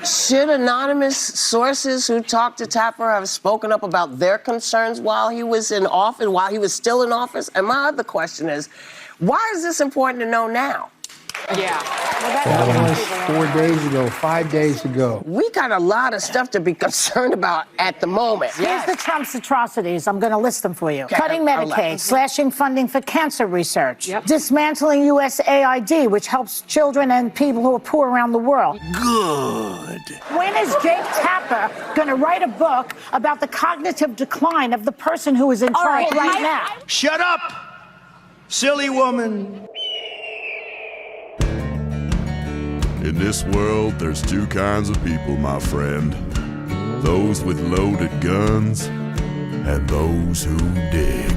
Should anonymous sources who talked to Tapper have spoken up about their concerns while he was in office, while he was still in office? And my other question is, why is this important to know now? Yeah. That was 4 days ago, 5 days ago. We got a lot of stuff to be concerned about at the moment. Here's the Trump's atrocities. I'm going to list them for you. Okay. Cutting Medicaid, slashing funding for cancer research, dismantling USAID, which helps children and people who are poor around the world. Good. When is Jake Tapper going to write a book about the cognitive decline of the person who is in charge right now? Shut up, silly woman. In this world, there's two kinds of people, my friend. Those with loaded guns and those who dig.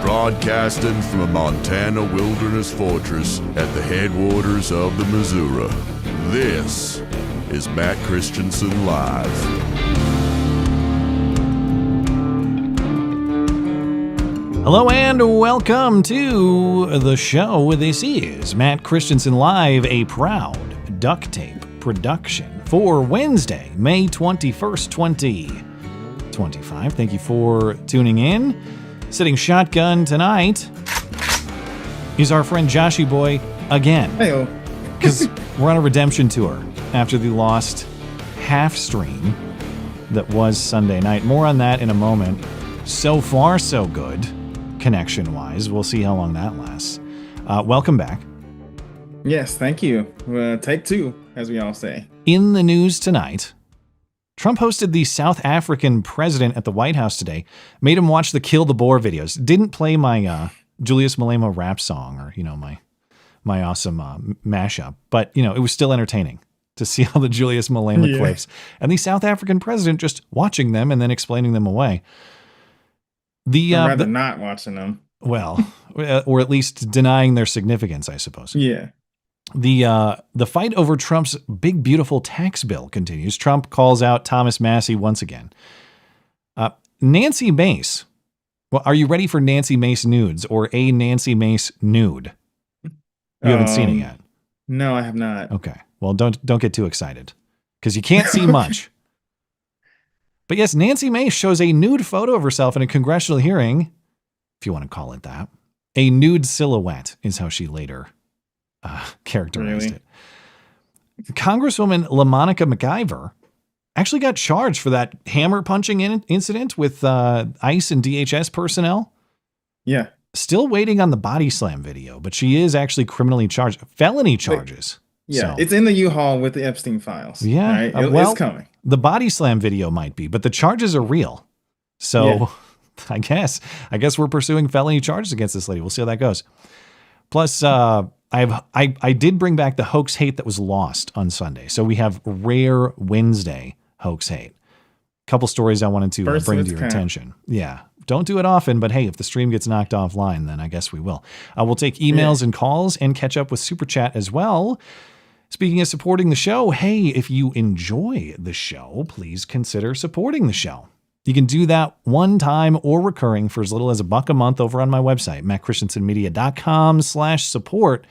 Broadcasting from a Montana wilderness fortress at the headwaters of the Missouri, this is Matt Christiansen Live. Hello and welcome to the show. This is Matt Christiansen Live, a proud duct tape production for Wednesday, May 21st, 2025. Thank you for tuning in. Sitting shotgun tonight is our friend Joshy Boy again. Hey-o. Because we're on a redemption tour after the lost half stream that was Sunday night. More on that in a moment. So far, so good. Connection-wise. We'll see how long that lasts. Welcome back. Yes, thank you. Take two, as we all say. In the news tonight, Trump hosted the South African president at the White House today, made him watch the Kill the Boer videos. Didn't play my Julius Malema rap song or, my awesome mashup. But, it was still entertaining to see all the Julius Malema clips. And the South African president just watching them and then explaining them away. I'd rather not watching them. Well, or at least denying their significance, I suppose. Yeah. The fight over Trump's big, beautiful tax bill continues. Trump calls out Thomas Massie once again. Nancy Mace. Well, are you ready for Nancy Mace nudes or a Nancy Mace nude? You haven't seen it yet. No, I have not. Okay. Well, don't get too excited because you can't see much. But yes, Nancy Mace shows a nude photo of herself in a congressional hearing, if you want to call it that. A nude silhouette is how she later characterized it. Congresswoman LaMonica McIver actually got charged for that hammer punching incident with ICE and DHS personnel. Yeah. Still waiting on the body slam video, but she is actually criminally charged. Felony charges. Yeah, it's in the U-Haul with the Epstein files. Yeah. Right? It's coming. The body slam video might be, but the charges are real. So I guess we're pursuing felony charges against this lady. We'll see how that goes. Plus, I did bring back the hoax hate that was lost on Sunday. So we have rare Wednesday hoax hate. Couple stories I wanted to bring to your attention. Yeah. Don't do it often, but hey, if the stream gets knocked offline, then I guess we will. We'll take emails and calls and catch up with Superchat as well. Speaking of supporting the show, hey, if you enjoy the show, please consider supporting the show. You can do that one time or recurring for as little as $1 a month over on my website, mattchristiansenmedia.com/support.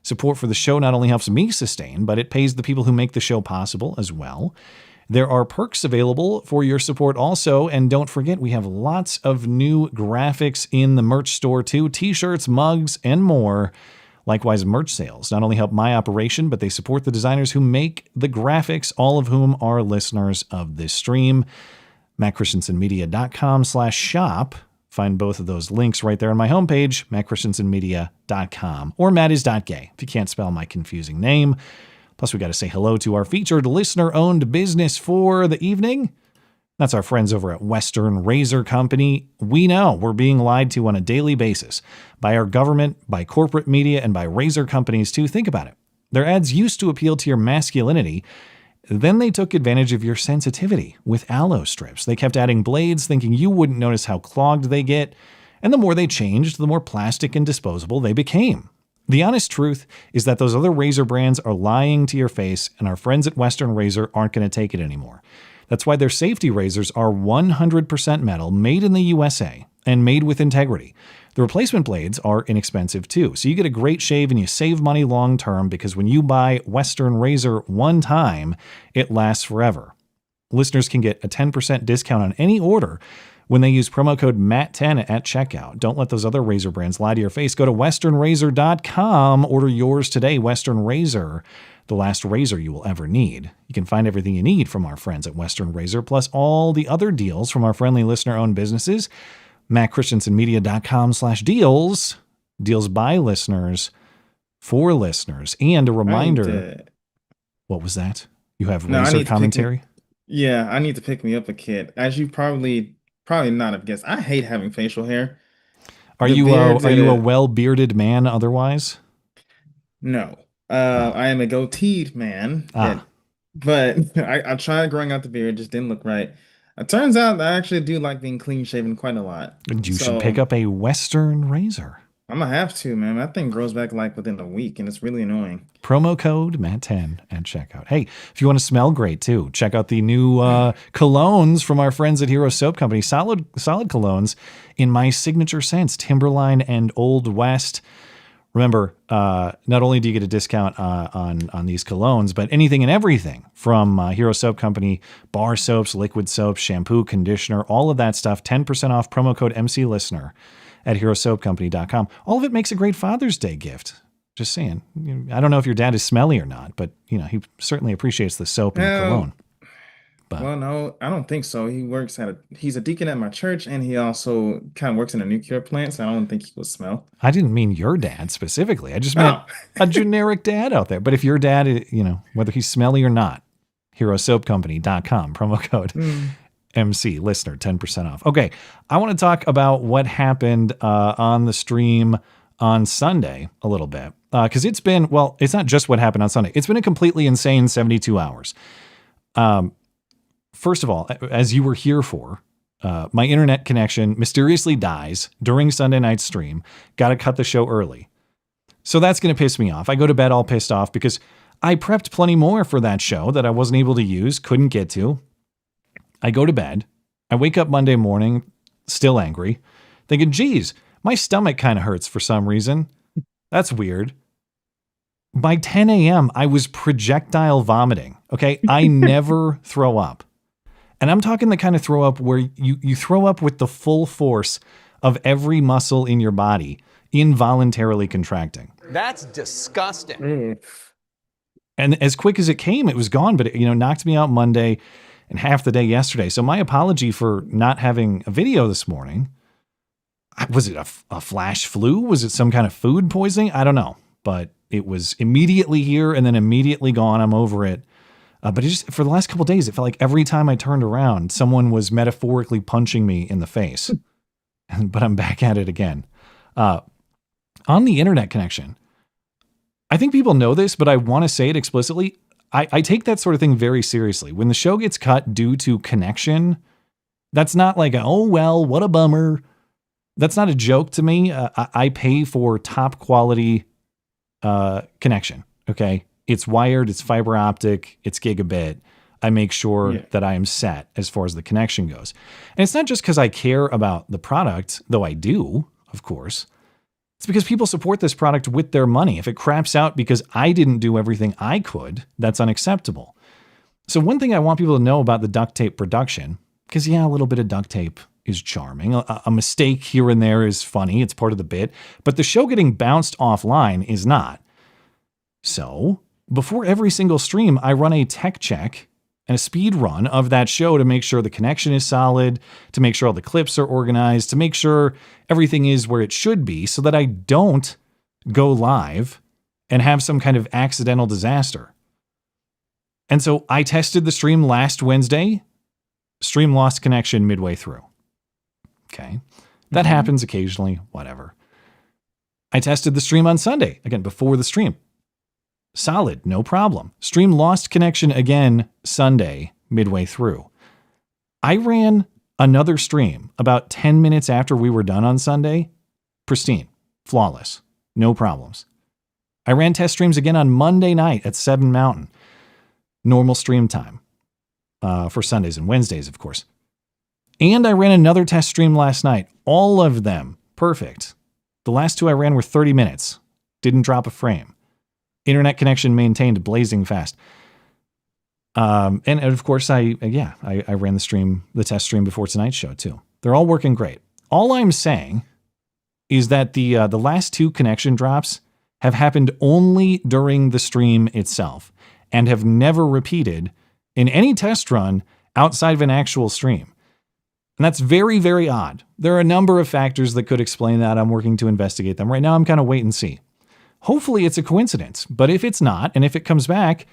Support for the show not only helps me sustain, but it pays the people who make the show possible as well. There are perks available for your support also, and don't forget, we have lots of new graphics in the merch store too, t-shirts, mugs, and more. Likewise, merch sales not only help my operation, but they support the designers who make the graphics, all of whom are listeners of this stream. mattchristiansenmedia.com/shop. Find both of those links right there on my homepage, mattchristiansenmedia.com, or mattis.gay if you can't spell my confusing name. Plus, we got to say hello to our featured listener-owned business for the evening. That's our friends over at Western Razor Company. We know we're being lied to on a daily basis by our government, by corporate media, and by razor companies too. Think about it. Their ads used to appeal to your masculinity. Then they took advantage of your sensitivity with aloe strips. They kept adding blades, thinking you wouldn't notice how clogged they get. And the more they changed, the more plastic and disposable they became. The honest truth is that those other razor brands are lying to your face, and our friends at Western Razor aren't going to take it anymore. That's why their safety razors are 100% metal, made in the USA, and made with integrity. The replacement blades are inexpensive too. So you get a great shave and you save money long term because when you buy Western Razor one time, it lasts forever. Listeners can get a 10% discount on any order when they use promo code MATT10 at checkout. Don't let those other razor brands lie to your face. Go to westernrazor.com. Order yours today. Western Razor, the last razor you will ever need. You can find everything you need from our friends at Western Razor, plus all the other deals from our friendly listener-owned businesses. MattChristiansenMedia.com/deals. Deals by listeners for listeners. And a reminder. What was that? You have razor commentary? Yeah, I need to pick me up a kid. As you probably not have guessed, I hate having facial hair. Are you a well-bearded man otherwise? No. I am a goateed man. But I tried growing out the beard, just didn't look right. It turns out I actually do like being clean shaven quite a lot. You should pick up a Western razor. I'm gonna have to, man. That thing grows back like within a week, and it's really annoying. Promo code MATT10 at checkout. Hey, if you want to smell great too, check out the new colognes from our friends at Hero Soap Company. Solid colognes in my signature scents, Timberline and Old West. Remember, not only do you get a discount on these colognes, but anything and everything from Hero Soap Company, bar soaps, liquid soaps, shampoo, conditioner, all of that stuff, 10% off, promo code MCListener at herosoapcompany.com. All of it makes a great Father's Day gift. Just saying. I don't know if your dad is smelly or not, but he certainly appreciates the soap and the cologne. But, well, no, I don't think so. He's a deacon at my church, and he also kind of works in a nuclear plant, so I don't think he will smell. I didn't mean your dad specifically. I just meant a generic dad out there. But if your dad, whether he's smelly or not, herosoapcompany.com, promo code MC listener, 10% off. Okay, I want to talk about what happened on the stream on Sunday a little bit. Because it's not just what happened on Sunday. It's been a completely insane 72 hours. First of all, as you were here for, my internet connection mysteriously dies during Sunday night's stream. Got to cut the show early. So that's going to piss me off. I go to bed all pissed off because I prepped plenty more for that show that I wasn't able to use, couldn't get to. I go to bed. I wake up Monday morning, still angry, thinking, geez, my stomach kind of hurts for some reason. That's weird. By 10 a.m., I was projectile vomiting. Okay, I never throw up. And I'm talking the kind of throw up where you throw up with the full force of every muscle in your body involuntarily contracting. That's disgusting. And as quick as it came, it was gone, but it knocked me out Monday and half the day yesterday. So my apology for not having a video this morning. Was it a flash flu? Was it some kind of food poisoning? I don't know, but it was immediately here and then immediately gone. I'm over it. But it just, for the last couple of days, it felt like every time I turned around, someone was metaphorically punching me in the face. But I'm back at it again. On the internet connection, I think people know this, but I want to say it explicitly. I take that sort of thing very seriously. When the show gets cut due to connection, that's not like, oh, well, what a bummer. That's not a joke to me. I pay for top quality connection, okay? It's wired, it's fiber optic, it's gigabit. I make sure that I am set as far as the connection goes. And it's not just because I care about the product, though I do, of course. It's because people support this product with their money. If it craps out because I didn't do everything I could, that's unacceptable. So one thing I want people to know about the duct tape production, because a little bit of duct tape is charming. A mistake here and there is funny. It's part of the bit. But the show getting bounced offline is not. So before every single stream, I run a tech check and a speed run of that show to make sure the connection is solid, to make sure all the clips are organized, to make sure everything is where it should be so that I don't go live and have some kind of accidental disaster. And so I tested the stream last Wednesday. Stream lost connection midway through. Okay. That happens occasionally, whatever. I tested the stream on Sunday, again, before the stream. Solid, no problem. Stream lost connection again Sunday, midway through. I ran another stream about 10 minutes after we were done on Sunday. Pristine, flawless, no problems. I ran test streams again on Monday night at 7 Mountain. Normal stream time for Sundays and Wednesdays, of course. And I ran another test stream last night. All of them perfect. The last 2 I ran were 30 minutes. Didn't drop a frame. Internet connection maintained blazing fast. And of course, I ran the test stream before tonight's show too. They're all working great. All I'm saying is that the last 2 connection drops have happened only during the stream itself and have never repeated in any test run outside of an actual stream. And that's very, very odd. There are a number of factors that could explain that. I'm working to investigate them. Right now, I'm kind of wait and see. Hopefully it's a coincidence, but if it's not, and if it comes back,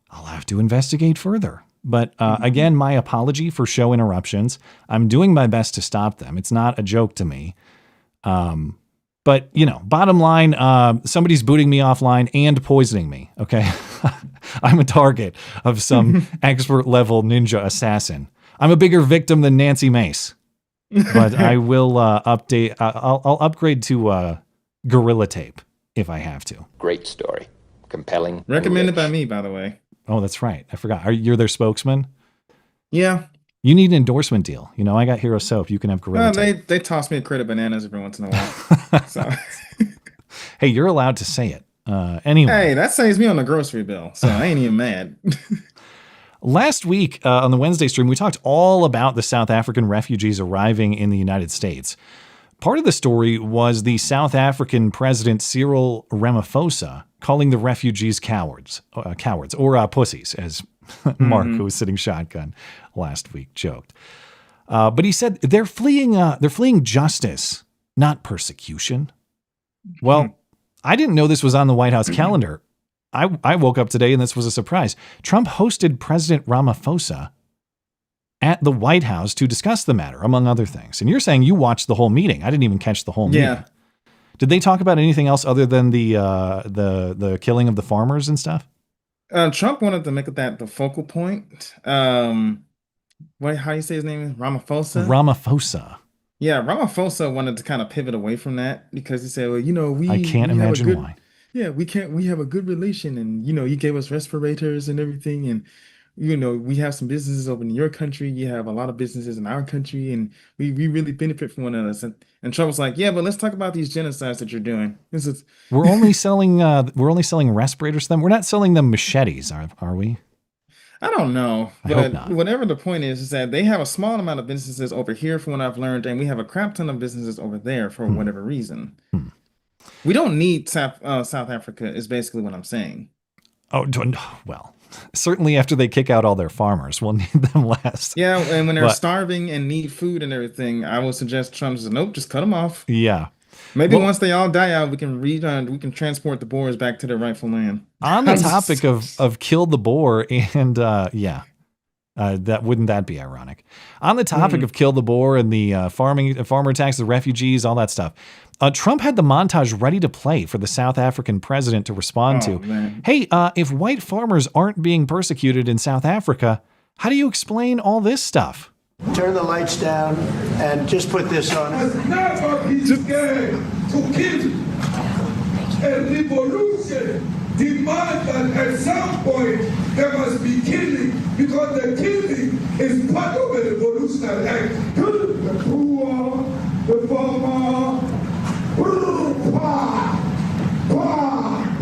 I'll have to investigate further. But again, my apology for show interruptions. I'm doing my best to stop them. It's not a joke to me. But, bottom line, somebody's booting me offline and poisoning me, okay? I'm a target of some expert level ninja assassin. I'm a bigger victim than Nancy Mace. But I will update. I'll upgrade to Gorilla Tape if I have to. Great story. Compelling. Recommended by me, by the way. Oh, that's right. I forgot. You're their spokesman? Yeah. You need an endorsement deal. I got Hero Soap. You can have Gorilla Tape. They toss me a crate of bananas every once in a while. So. Hey, you're allowed to say it. Anyway. Hey, that saves me on the grocery bill, so I ain't even mad. Last week on the Wednesday stream, we talked all about the South African refugees arriving in the United States. Part of the story was the South African President Cyril Ramaphosa calling the refugees cowards or pussies, as Mark, who was sitting shotgun last week, joked. But he said they're fleeing justice, not persecution. Well, I didn't know this was on the White House calendar. I woke up today and this was a surprise. Trump hosted President Ramaphosa at the White House to discuss the matter, among other things. And you're saying you watched the whole meeting. I didn't even catch the whole meeting. Did they talk about anything else other than the killing of the farmers and stuff? Trump wanted to make that the focal point. How you say his name? Ramaphosa? Ramaphosa. Yeah, Ramaphosa wanted to kind of pivot away from that because he said, I can't imagine why. Yeah, we have a good relation, and you gave us respirators and everything, and we have some businesses over in your country, you have a lot of businesses in our country, and we really benefit from one another. And Trump was like, yeah, but let's talk about these genocides that you're doing. We're only selling respirators to them. We're not selling them machetes, are we? I don't know, I hope not. Whatever the point is that they have a small amount of businesses over here, from what I've learned, and we have a crap ton of businesses over there for whatever reason. We don't need South Africa, is basically what I'm saying. Oh, well, certainly after they kick out all their farmers, we'll need them less. Yeah, and when they're starving and need food and everything, I would suggest Trump says, nope, just cut them off. Yeah. Maybe once they all die out, we can transport the boars back to their rightful land. On the topic of kill the boar and wouldn't that be ironic? On the topic of kill the boar and the farmer attacks, the refugees, all that stuff. Trump had the montage ready to play for the South African president to respond to. Man. Hey, if white farmers aren't being persecuted in South Africa, how do you explain all this stuff? Turn the lights down and just put this on. It's never been scared to kill. A revolution demands that at some point there must be killing, because the killing is part of a revolutionary act. Kill the poor, the farmer.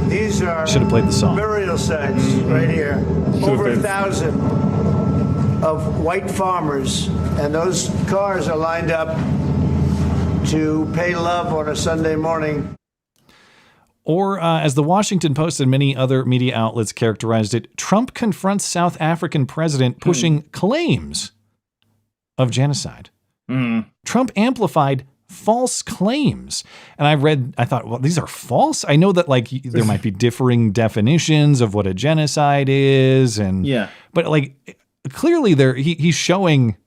These are Should have played the song. burial sites right here. Over 1,000 of white farmers, and those cars are lined up to pay love on a Sunday morning. Or, as the Washington Post and many other media outlets characterized it, Trump confronts South African president pushing claims of genocide. Trump amplified false claims. And I thought, well, these are false? I know that there might be differing definitions of what a genocide is. But clearly he's showing,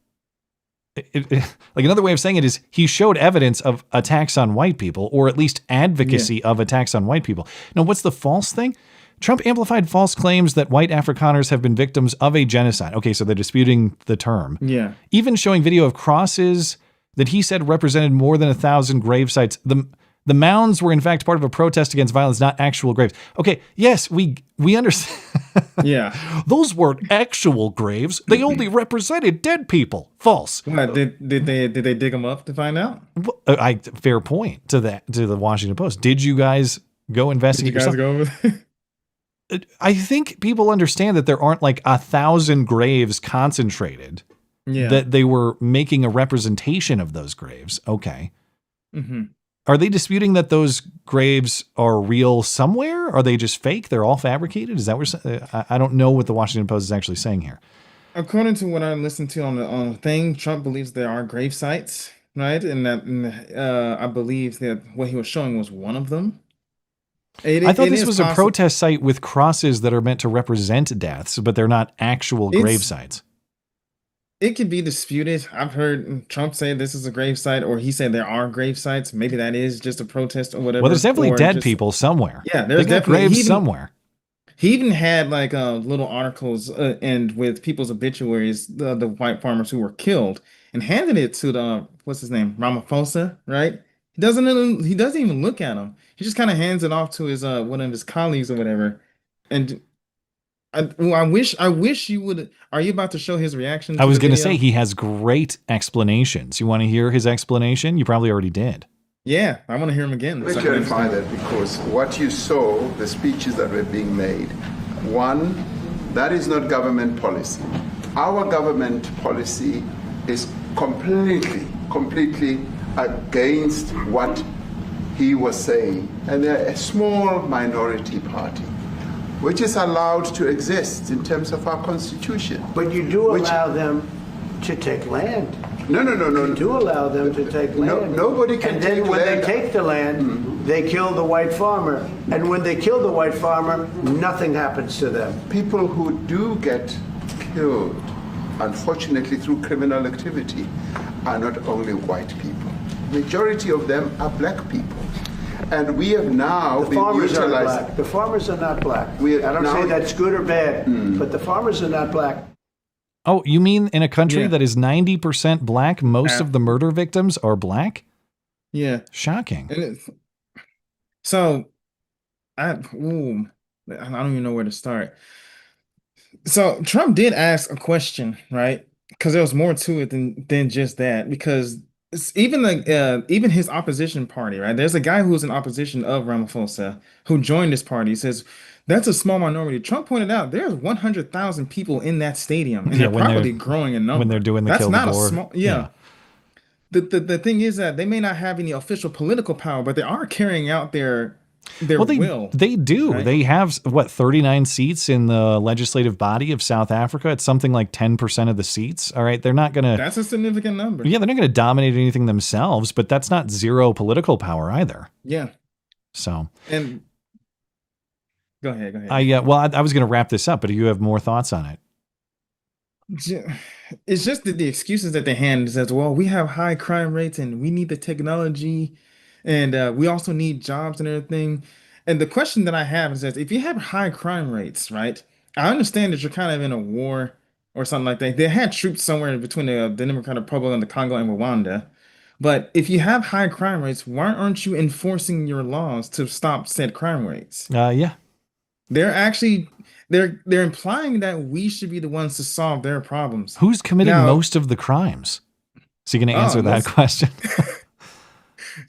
another way of saying it is he showed evidence of attacks on white people, or at least advocacy of attacks on white people. Now, what's the false thing? Trump amplified false claims that white Afrikaners have been victims of a genocide. Okay, so they're disputing the term. Yeah. Even showing video of crosses that he said represented more than 1,000 grave sites. The mounds were in fact part of a protest against violence, not actual graves. Okay, yes, we understand. Yeah. Those weren't actual graves. They only represented dead people. False. What, did they dig them up to find out? Fair point to the Washington Post. Did you guys go investigate Did you guys yourself? go over there? I think people understand that there aren't like 1,000 graves concentrated. Yeah. That they were making a representation of those graves. Okay. Mm-hmm. Are they disputing that those graves are real somewhere? Are they just fake? They're all fabricated? Is that what I don't know what the Washington Post is actually saying here. According to what I listened to on the thing, Trump believes there are grave sites, right? I believe that what he was showing was one of them. I thought this was a protest site with crosses that are meant to represent deaths, but they're not actual grave sites. It could be disputed. I've heard Trump say this is a grave site, or he said there are grave sites. Maybe that is just a protest or whatever. Well, there's definitely dead people somewhere. Yeah, there's definitely graves somewhere. He even had like little articles and with people's obituaries, the white farmers who were killed, and handed it to the what's his name, Ramaphosa, right? He doesn't even look at him. He just kind of hands it off to his one of his colleagues or whatever, and. I wish you would. Are you about to show his reaction? I was going to say he has great explanations. You want to hear his explanation? You probably already did. Yeah, I want to hear him again. Let me clarify that, because what you saw, the speeches that were being made, one, that is not government policy. Our government policy is completely against what he was saying, and they're a small minority party, which is allowed to exist in terms of our constitution. But you do allow them to take land. No. You do allow them to take land. Nobody can take land. And then when they take the land, they kill the white farmer. And when they kill the white farmer, nothing happens to them. People who do get killed, unfortunately through criminal activity, are not only white people. Majority of them are black people. And we have now the farmers are black. The farmers are not black. I don't say that's good or bad, but the farmers are not black. Oh, you mean in a country that is 90% black, most of the murder victims are black? Yeah. Shocking. I don't even know where to start. So Trump did ask a question, right? Because there was more to it than just that. Because even his opposition party, right? There's a guy who's in opposition of Ramaphosa who joined this party. He says that's a small minority. Trump pointed out there's 100,000 people in that stadium, and they're probably growing in number. When they're doing the that's kill not the boar. a small. Yeah. The thing is that they may not have any official political power, but they are carrying out their will. They do. Right? They have 39 seats in the legislative body of South Africa. It's something like 10% of the seats. All right, they're not going to. That's a significant number. Yeah, they're not going to dominate anything themselves, but that's not zero political power either. Yeah. So. And go ahead. I was going to wrap this up, but do you have more thoughts on it? It's just the excuses that they hand says, well, we have high crime rates and we need the technology. And we also need jobs and everything. And the question that I have is that if you have high crime rates, right? I understand that you're kind of in a war or something like that. They had troops somewhere between the Democratic Republic and the Congo and Rwanda. But if you have high crime rates, why aren't you enforcing your laws to stop said crime rates? Yeah. They're implying that we should be the ones to solve their problems. Who's committing most of the crimes? So you going to answer that question?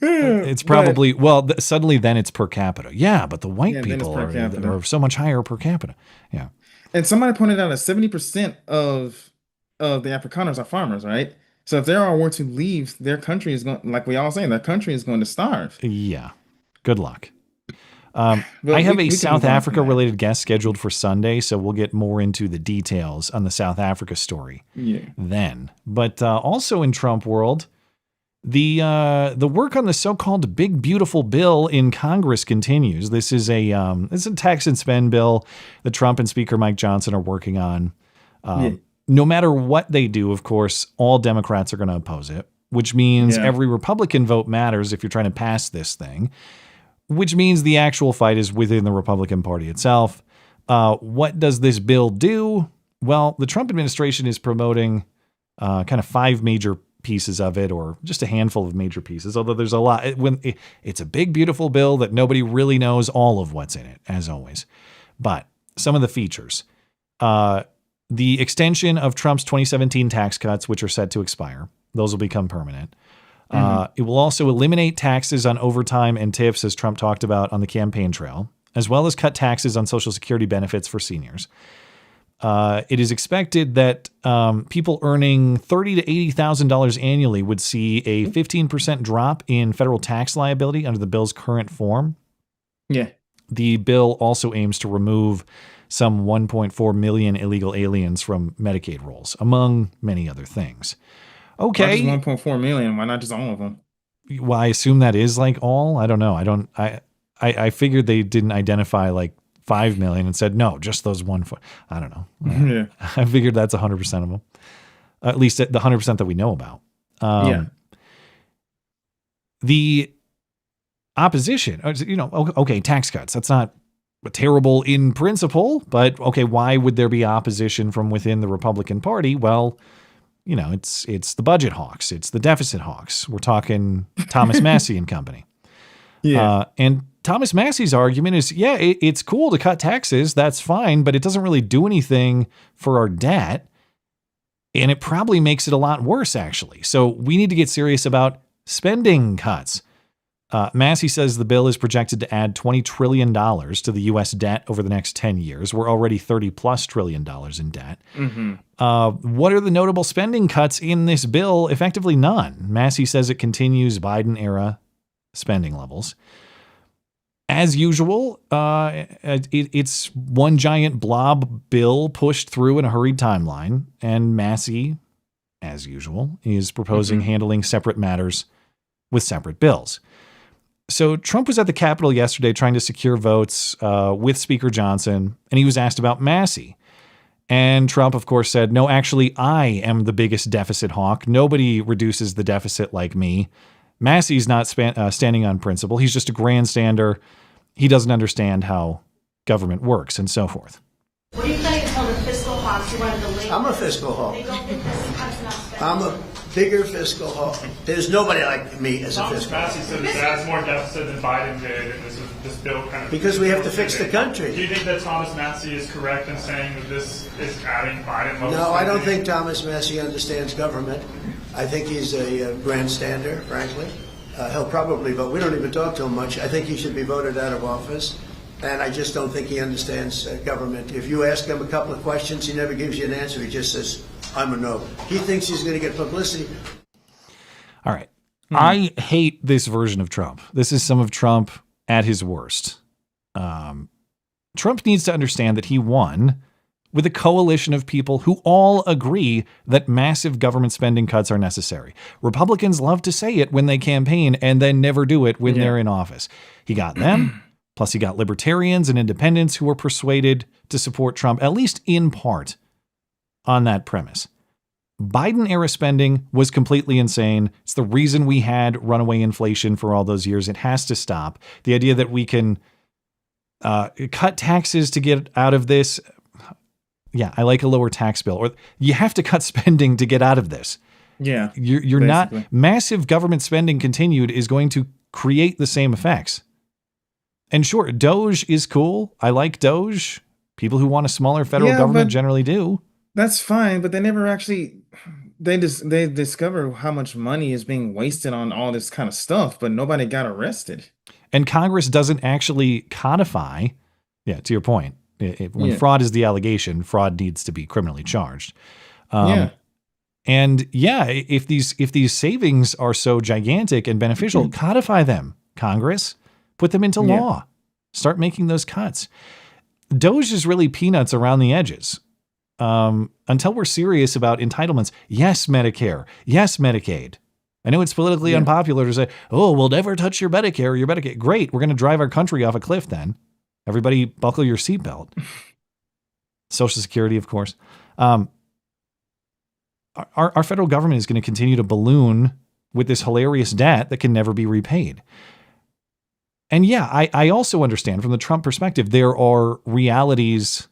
It's probably suddenly then it's per capita. Yeah, but the white people are so much higher per capita. Yeah. And somebody pointed out that 70% of the Afrikaners are farmers, right? So if they all were to leave, their country is going, like we all saying, their country is going to starve. Yeah. Good luck. I have a South Africa related guest scheduled for Sunday, so we'll get more into the details on the South Africa story then. But also in Trump world, the work on the so-called Big Beautiful Bill in Congress continues. This is a tax and spend bill that Trump and Speaker Mike Johnson are working on. No matter what they do, of course, all Democrats are going to oppose it, which means every Republican vote matters if you're trying to pass this thing, which means the actual fight is within the Republican Party itself. What does this bill do? Well, the Trump administration is promoting kind of 5 major pieces of it, or just a handful of major pieces, although there's a lot. It's a big, beautiful bill that nobody really knows all of what's in it, as always. But some of the features. The extension of Trump's 2017 tax cuts, which are set to expire. Those will become permanent. It will also eliminate taxes on overtime and tips, as Trump talked about on the campaign trail, as well as cut taxes on Social Security benefits for seniors. It is expected that people earning $30,000 to $80,000 annually would see a 15% drop in federal tax liability under the bill's current form. Yeah. The bill also aims to remove some 1.4 million illegal aliens from Medicaid rolls, among many other things. Okay. Why just 1.4 million? Why not just all of them? Well, I assume that is like all. I don't know. I figured they didn't identify like 5 million and said, no, just those one. I don't know. Yeah. I figured that's 100% of them. At least the 100% that we know about. Yeah. The opposition, okay, tax cuts. That's not terrible in principle, but okay, why would there be opposition from within the Republican Party? Well, it's the budget hawks. It's the deficit hawks. We're talking Thomas Massie and company. Yeah. And Thomas Massie's argument is, it's cool to cut taxes. That's fine, but it doesn't really do anything for our debt. And it probably makes it a lot worse, actually. So we need to get serious about spending cuts. Massie says the bill is projected to add $20 trillion to the U.S. debt over the next 10 years. We're already $30+ trillion in debt. What are the notable spending cuts in this bill? Effectively none. Massie says it continues Biden-era spending levels. As usual, it's one giant blob bill pushed through in a hurried timeline, and Massie, as usual, is proposing handling separate matters with separate bills. So Trump was at the Capitol yesterday trying to secure votes with Speaker Johnson, and he was asked about Massie. And Trump, of course, said, no, actually, I am the biggest deficit hawk. Nobody reduces the deficit like me. Massie's not standing on principle. He's just a grandstander. He doesn't understand how government works and so forth. What are you going to tell the fiscal hawks who wanted to leave? I'm a fiscal hawk. They don't think this cuts not spending. I'm a bigger fiscal hawk. There's nobody like me as a fiscal hawk. Massey said it adds more deficit than Biden did, and this bill kind of... Because we have to fix the country. Do you think that Thomas Massie is correct in saying that this is adding Biden? No, I don't think Thomas Massie understands government. I think he's a grandstander, frankly. He'll probably vote. We don't even talk to him much. I think he should be voted out of office. And I just don't think he understands government. If you ask him a couple of questions, he never gives you an answer. He just says, I'm a no. He thinks he's going to get publicity. All right. I hate this version of Trump. This is some of Trump at his worst. Trump needs to understand that he won with a coalition of people who all agree that massive government spending cuts are necessary. Republicans love to say it when they campaign and then never do it when they're in office. He got them. Plus, he got libertarians and independents who were persuaded to support Trump, at least in part, on that premise. Biden-era spending was completely insane. It's the reason we had runaway inflation for all those years. It has to stop. The idea that we can cut taxes to get out of this, yeah, I like a lower tax bill. Or you have to cut spending to get out of this. Yeah, you're not. Massive government spending continued is going to create the same effects. And sure, Doge is cool. I like Doge. People who want a smaller federal government generally do. That's fine, but they never actually, they discover how much money is being wasted on all this kind of stuff, but nobody got arrested. And Congress doesn't actually codify, to your point, when fraud is the allegation, fraud needs to be criminally charged. And if these savings are so gigantic and beneficial, codify them, Congress. Put them into law. Start making those cuts. Doge is really peanuts around the edges. Until we're serious about entitlements. Yes, Medicare. Yes, Medicaid. I know it's politically unpopular to say, oh, we'll never touch your Medicare or your Medicaid. Great. We're going to drive our country off a cliff then. Everybody buckle your seatbelt. Social Security, of course. Our federal government is going to continue to balloon with this hilarious debt that can never be repaid. And I also understand from the Trump perspective, there are realities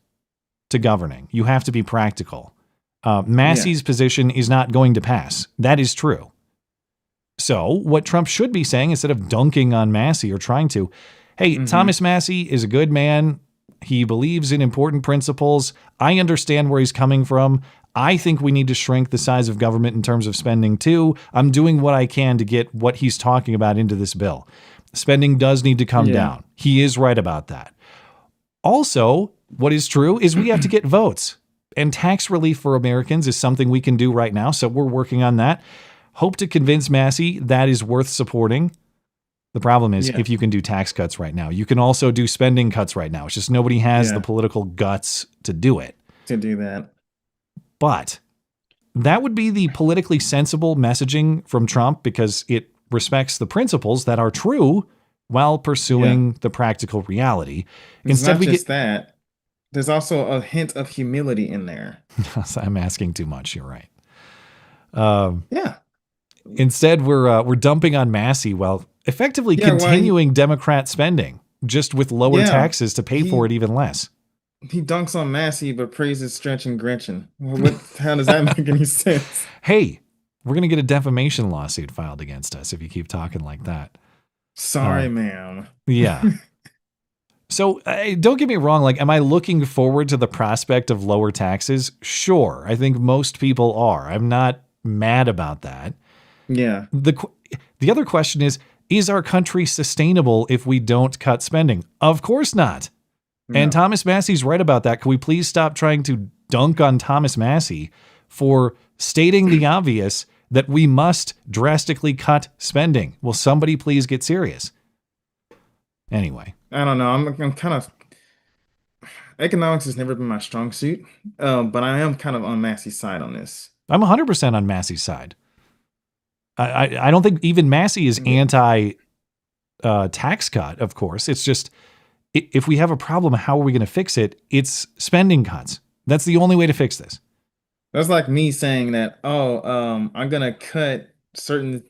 to governing. You have to be practical. Massie's position is not going to pass. That is true. So what Trump should be saying, instead of dunking on Massie or trying to, hey, Thomas Massie is a good man. He believes in important principles. I understand where he's coming from. I think we need to shrink the size of government in terms of spending too. I'm doing what I can to get what he's talking about into this bill. Spending does need to come down. He is right about that. Also, what is true is we have to get votes. And tax relief for Americans is something we can do right now, so we're working on that. Hope to convince Massie that is worth supporting. The problem is if you can do tax cuts right now, you can also do spending cuts right now. It's just nobody has the political guts to do it. To do that. But that would be the politically sensible messaging from Trump because it respects the principles that are true while pursuing the practical reality. Instead, we get that. There's also a hint of humility in there. I'm asking too much. You're right. Instead, we're dumping on Massie while effectively continuing Democrat spending, just with lower taxes to pay for it even less. He dunks on Massie but praises Stretch and Gretchen. How does that make any sense? Hey, we're going to get a defamation lawsuit filed against us if you keep talking like that. Sorry, ma'am. Yeah. So don't get me wrong. Like, am I looking forward to the prospect of lower taxes? Sure. I think most people are. I'm not mad about that. Yeah. The other question is our country sustainable if we don't cut spending? Of course not. No. And Thomas Massie's right about that. Can we please stop trying to dunk on Thomas Massie for stating the obvious that we must drastically cut spending? Will somebody please get serious? Anyway. I don't know. I'm kind of... Economics has never been my strong suit, but I am kind of on Massie's side on this. I'm 100% on Massie's side. I don't think even Massie is anti tax cut, of course. It's just, if we have a problem, how are we going to fix it? It's spending cuts. That's the only way to fix this. That's like me saying that, I'm going to cut certain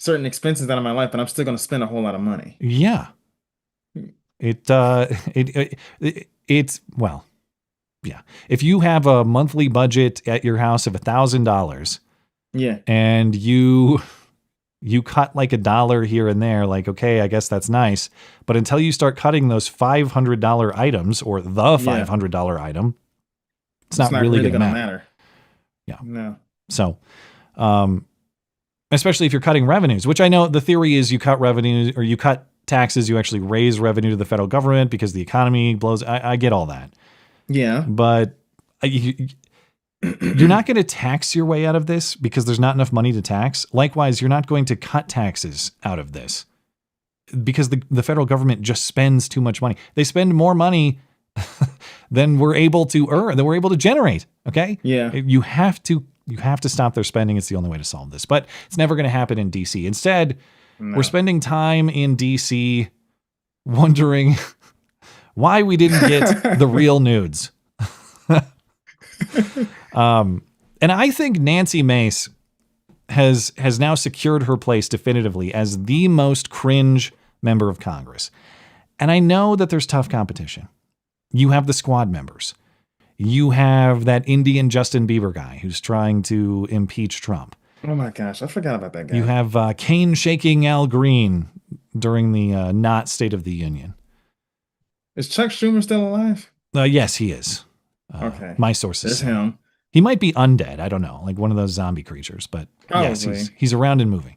expenses out of my life, but I'm still going to spend a whole lot of money. Yeah. It's well, yeah. If you have a monthly budget at your house of $1,000, and you cut like $1 here and there, like, okay, I guess that's nice. But until you start cutting those $500 items or the $500 item, it's not really going to matter. Yeah. No. So, especially if you're cutting revenues, which I know the theory is you cut revenues or you cut taxes, you actually raise revenue to the federal government because the economy blows. I get all that. Yeah. But you're not going to tax your way out of this because there's not enough money to tax. Likewise, you're not going to cut taxes out of this because the federal government just spends too much money. They spend more money than we're able to earn, than we're able to generate. Okay. Yeah. You have to stop their spending. It's the only way to solve this, but it's never going to happen in DC. Instead, we're spending time in DC wondering why we didn't get the real nudes. And I think Nancy Mace has now secured her place definitively as the most cringe member of Congress. And I know that there's tough competition. You have the squad members. You have that Indian Justin Bieber guy who's trying to impeach Trump. Oh my gosh, I forgot about that guy. You have cane shaking Al Green during the not State of the Union. Is Chuck Schumer still alive? Yes, he is. Okay. My sources. There's him. He might be undead. I don't know, like one of those zombie creatures, but yes, he's around and moving.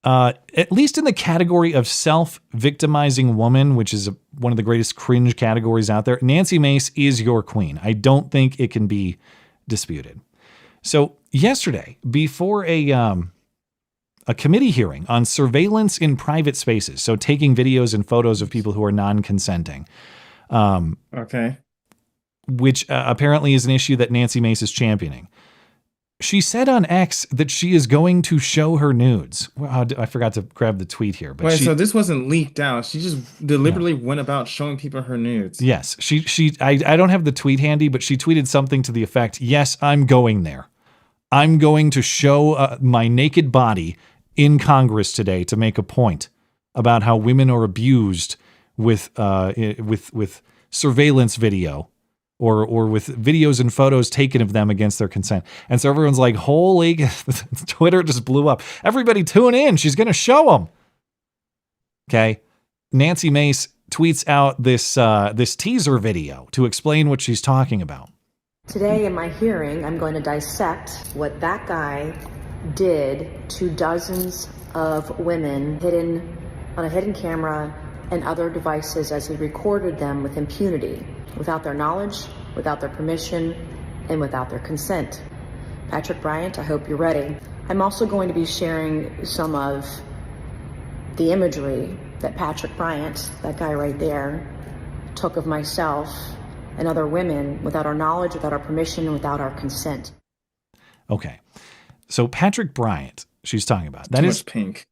At least in the category of self-victimizing woman, which is one of the greatest cringe categories out there, Nancy Mace is your queen. I don't think it can be disputed. So yesterday, before a committee hearing on surveillance in private spaces, so taking videos and photos of people who are non-consenting, okay, which apparently is an issue that Nancy Mace is championing. She said on X that she is going to show her nudes. Well, I forgot to grab the tweet here. But wait, so this wasn't leaked out. She just deliberately went about showing people her nudes. Yes. I don't have the tweet handy, but she tweeted something to the effect, yes, I'm going there. I'm going to show my naked body in Congress today to make a point about how women are abused with surveillance video. Or with videos and photos taken of them against their consent. And so everyone's like, holy, Twitter just blew up. Everybody tune in. She's going to show them. Okay. Nancy Mace tweets out this teaser video to explain what she's talking about. Today in my hearing, I'm going to dissect what that guy did to dozens of women hidden on a hidden camera and other devices as he recorded them with impunity, without their knowledge, without their permission, and without their consent. Patrick Bryant, I hope you're ready. I'm also going to be sharing some of the imagery that Patrick Bryant, that guy right there, took of myself and other women without our knowledge, without our permission, and without our consent. Okay. So Patrick Bryant, she's talking about. That is pink.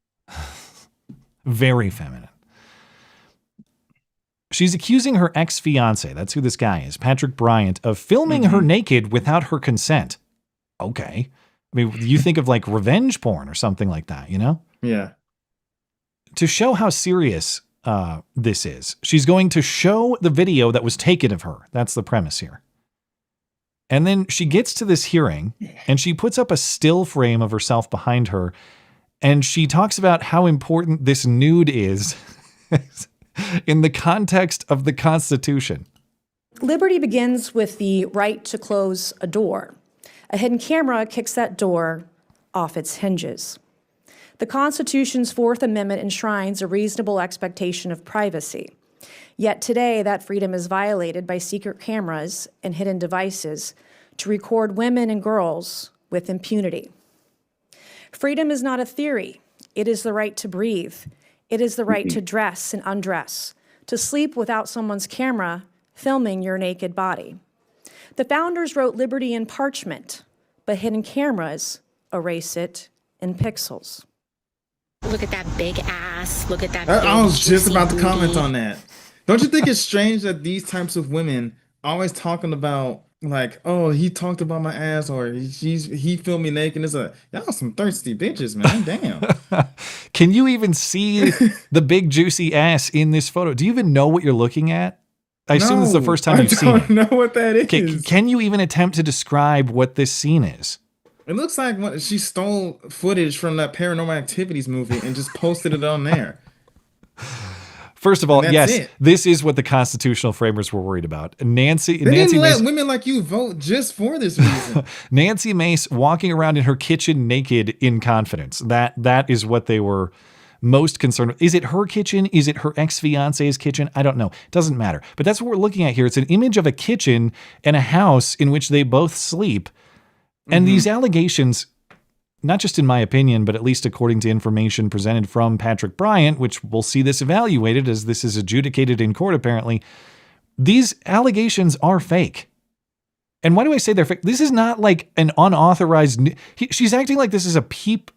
Very feminine. She's accusing her ex-fiance, that's who this guy is, Patrick Bryant, of filming her naked without her consent. Okay. I mean, you think of like revenge porn or something like that, you know? Yeah. To show how serious this is, she's going to show the video that was taken of her. That's the premise here. And then she gets to this hearing and she puts up a still frame of herself behind her. And she talks about how important this nude is in the context of the Constitution. Liberty begins with the right to close a door. A hidden camera kicks that door off its hinges. The Constitution's Fourth Amendment enshrines a reasonable expectation of privacy. Yet today, that freedom is violated by secret cameras and hidden devices to record women and girls with impunity. Freedom is not a theory. It is the right to breathe. It is the right to dress and undress, to sleep without someone's camera filming your naked body. The founders wrote liberty in parchment, but hidden cameras erase it in pixels. Look at that big ass. Look at that I was just juicy about to comment booty. on that. Don't you think it's strange that these types of women always talking about like, oh, he talked about my ass or he filmed me naked? It's y'all some thirsty bitches, man. Damn. Can you even see the big juicy ass in this photo? Do you even know what you're looking at? I assume this is the first time you've seen it. I don't know what that is. Can you even attempt to describe what this scene is? It looks like she stole footage from that Paranormal Activities movie and just posted it on there. First of all, That's yes, it. this is what the constitutional framers were worried about. Nancy They didn't let Mace, women like you vote just for this reason. Nancy Mace walking around in her kitchen naked in confidence. That is what they were most concerned with. Is it her kitchen? Is it her ex-fiance's kitchen? I don't know. It doesn't matter. But that's what we're looking at here. It's an image of a kitchen and a house in which they both sleep. And these allegations, not just in my opinion, but at least according to information presented from Patrick Bryant, which we'll see this evaluated as this is adjudicated in court apparently, these allegations are fake. And why do I say they're fake? This is not like an unauthorized... She's acting like this is a peep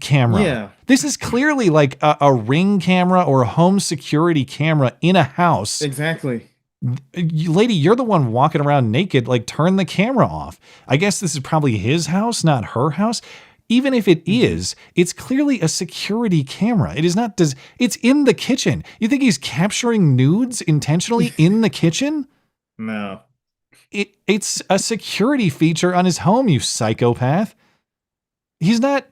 camera. Yeah. This is clearly like a Ring camera or a home security camera in a house. Exactly. Lady, you're the one walking around naked, like turn the camera off. I guess this is probably his house, not her house. Even if it is, it's clearly a security camera. It is not, it's in the kitchen. You think he's capturing nudes intentionally in the kitchen? No. It's a security feature on his home, you psychopath. He's not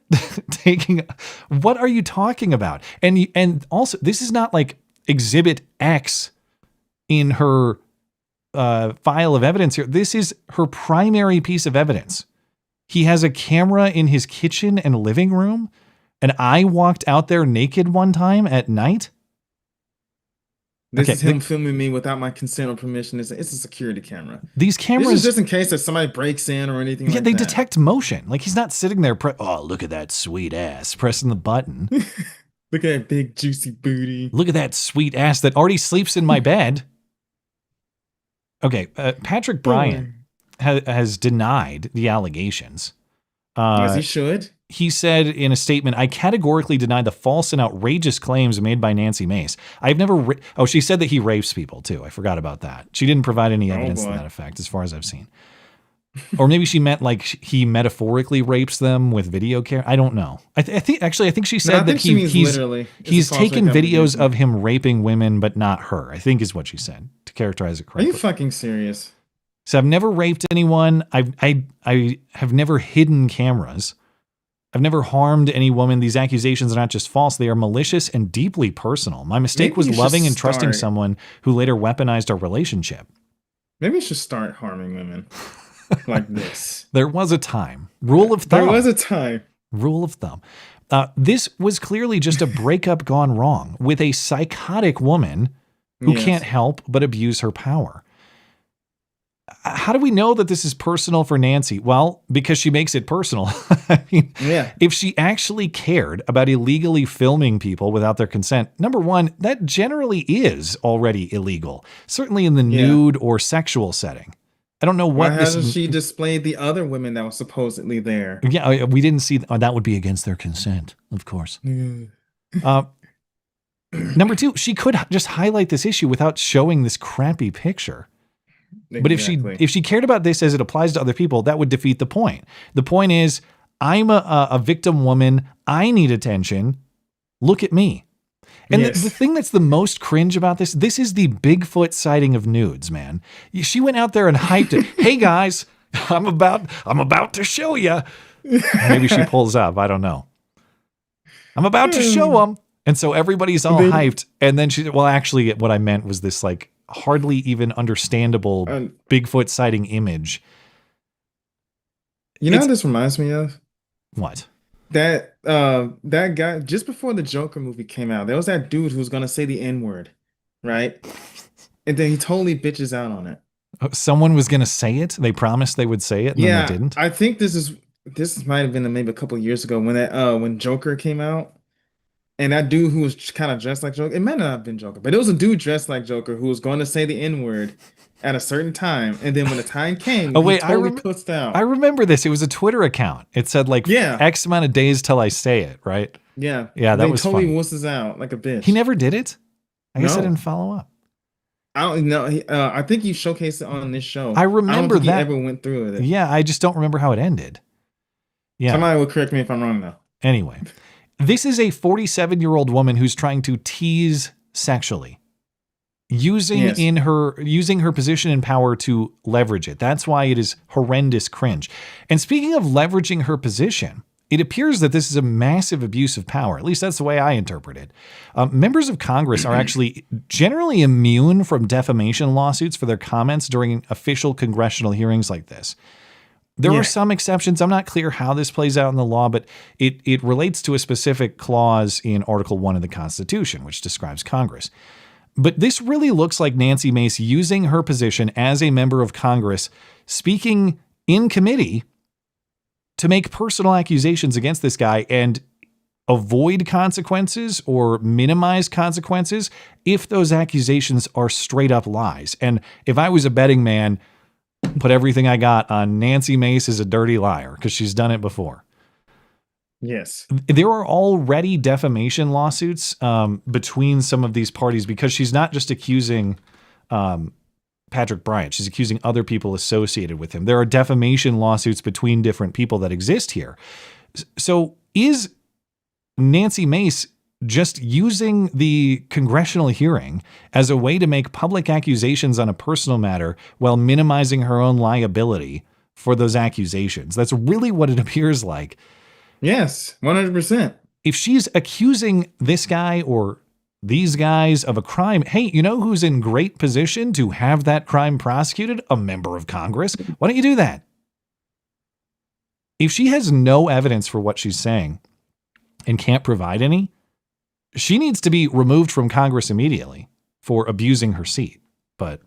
taking, what are you talking about? And also, this is not like Exhibit X in her file of evidence here. This is her primary piece of evidence. He has a camera in his kitchen and living room, and I walked out there naked one time at night. This is him filming me without my consent or permission. It's a security camera. These cameras... This is just in case that somebody breaks in or anything like that. Yeah, they detect motion. Like, he's not sitting there, oh, look at that sweet ass, pressing the button. Look at that big juicy booty. Look at that sweet ass that already sleeps in my bed. Okay, Patrick Bryant has denied the allegations. As he should. He said in a statement, I categorically deny the false and outrageous claims made by Nancy Mace. I've never... she said that he rapes people, too. I forgot about that. She didn't provide any evidence to that effect, as far as I've seen. Or maybe she meant like he metaphorically rapes them with video camera. I don't know. I think she said that he's taken videos of him raping women, but not her, I think is what she said, to characterize it correctly. Are you fucking serious? So I've never raped anyone. I have never hidden cameras. I've never harmed any woman. These accusations are not just false. They are malicious and deeply personal. My mistake was loving and trusting someone who later weaponized our relationship. Maybe you should start harming women like this. There was a time. Rule of thumb. There was a time. Rule of thumb. This was clearly just a breakup gone wrong with a psychotic woman who can't help but abuse her power. How do we know that this is personal for Nancy? Well, because she makes it personal. I mean, if she actually cared about illegally filming people without their consent, number one, that generally is already illegal, certainly in the nude or sexual setting. I don't know what Why hasn't she displayed the other women that were supposedly there? Yeah, we didn't see that would be against their consent, of course. Number two, she could just highlight this issue without showing this crappy picture. But if she cared about this as it applies to other people, that would defeat the point. The point is, I'm a victim woman. I need attention. Look at me. And the thing that's the most cringe about this is the Bigfoot sighting of nudes, man. She went out there and hyped it. Hey guys, I'm about to show you. Maybe she pulls up. I don't know. I'm about to show them. And so everybody's all hyped. And then actually what I meant was this like hardly even understandable Bigfoot sighting image. You know what this reminds me of? What? That guy, just before the Joker movie came out, there was that dude who was going to say the N-word, right? And then he totally bitches out on it. Someone was going to say it? They promised they would say it, and then they didn't? I think this might have been maybe a couple of years ago when Joker came out. And that dude who was kind of dressed like Joker, it might not have been Joker, but it was a dude dressed like Joker who was going to say the N-word at a certain time. And then when the time came, he totally pussed out. I remember this. It was a Twitter account. It said like X amount of days till I say it, right? Yeah. Yeah, that was totally funny. wusses out like a bitch. He never did it? I guess I didn't follow up. I don't know. I think you showcased it on this show. I remember that. He ever went through with it. Yeah, I just don't remember how it ended. Yeah. Somebody will correct me if I'm wrong though. Anyway. This is a 47-year-old woman who's trying to tease sexually, using her position and power to leverage it. That's why it is horrendous cringe. And speaking of leveraging her position, it appears that this is a massive abuse of power. At least that's the way I interpret it. Members of Congress are actually generally immune from defamation lawsuits for their comments during official congressional hearings like this. There are some exceptions. I'm not clear how this plays out in the law, but it relates to a specific clause in Article 1 of the Constitution, which describes Congress. But this really looks like Nancy Mace using her position as a member of Congress, speaking in committee to make personal accusations against this guy and avoid consequences or minimize consequences if those accusations are straight up lies. And if I was a betting man, put everything I got on Nancy Mace is a dirty liar because she's done it before. Yes. There are already defamation lawsuits between some of these parties because she's not just accusing Patrick Bryant. She's accusing other people associated with him. There are defamation lawsuits between different people that exist here. So is Nancy Mace just using the congressional hearing as a way to make public accusations on a personal matter while minimizing her own liability for those accusations? That's really what it appears like. Yes, 100%. If she's accusing this guy or these guys of a crime, hey, you know who's in great position to have that crime prosecuted? A member of Congress. Why don't you do that? If she has no evidence for what she's saying and can't provide any, she needs to be removed from Congress immediately for abusing her seat. But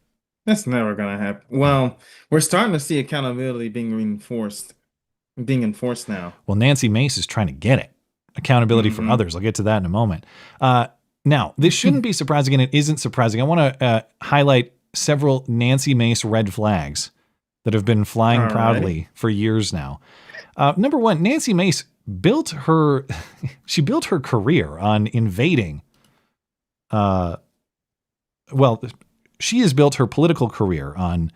that's never going to happen. Well, we're starting to see accountability being enforced now. Well, Nancy Mace is trying to get it. Accountability for others. I'll get to that in a moment. Now, this shouldn't be surprising, and it isn't surprising. I want to highlight several Nancy Mace red flags that have been flying proudly for years now. Number one, Nancy Mace built her career on invading. She has built her political career on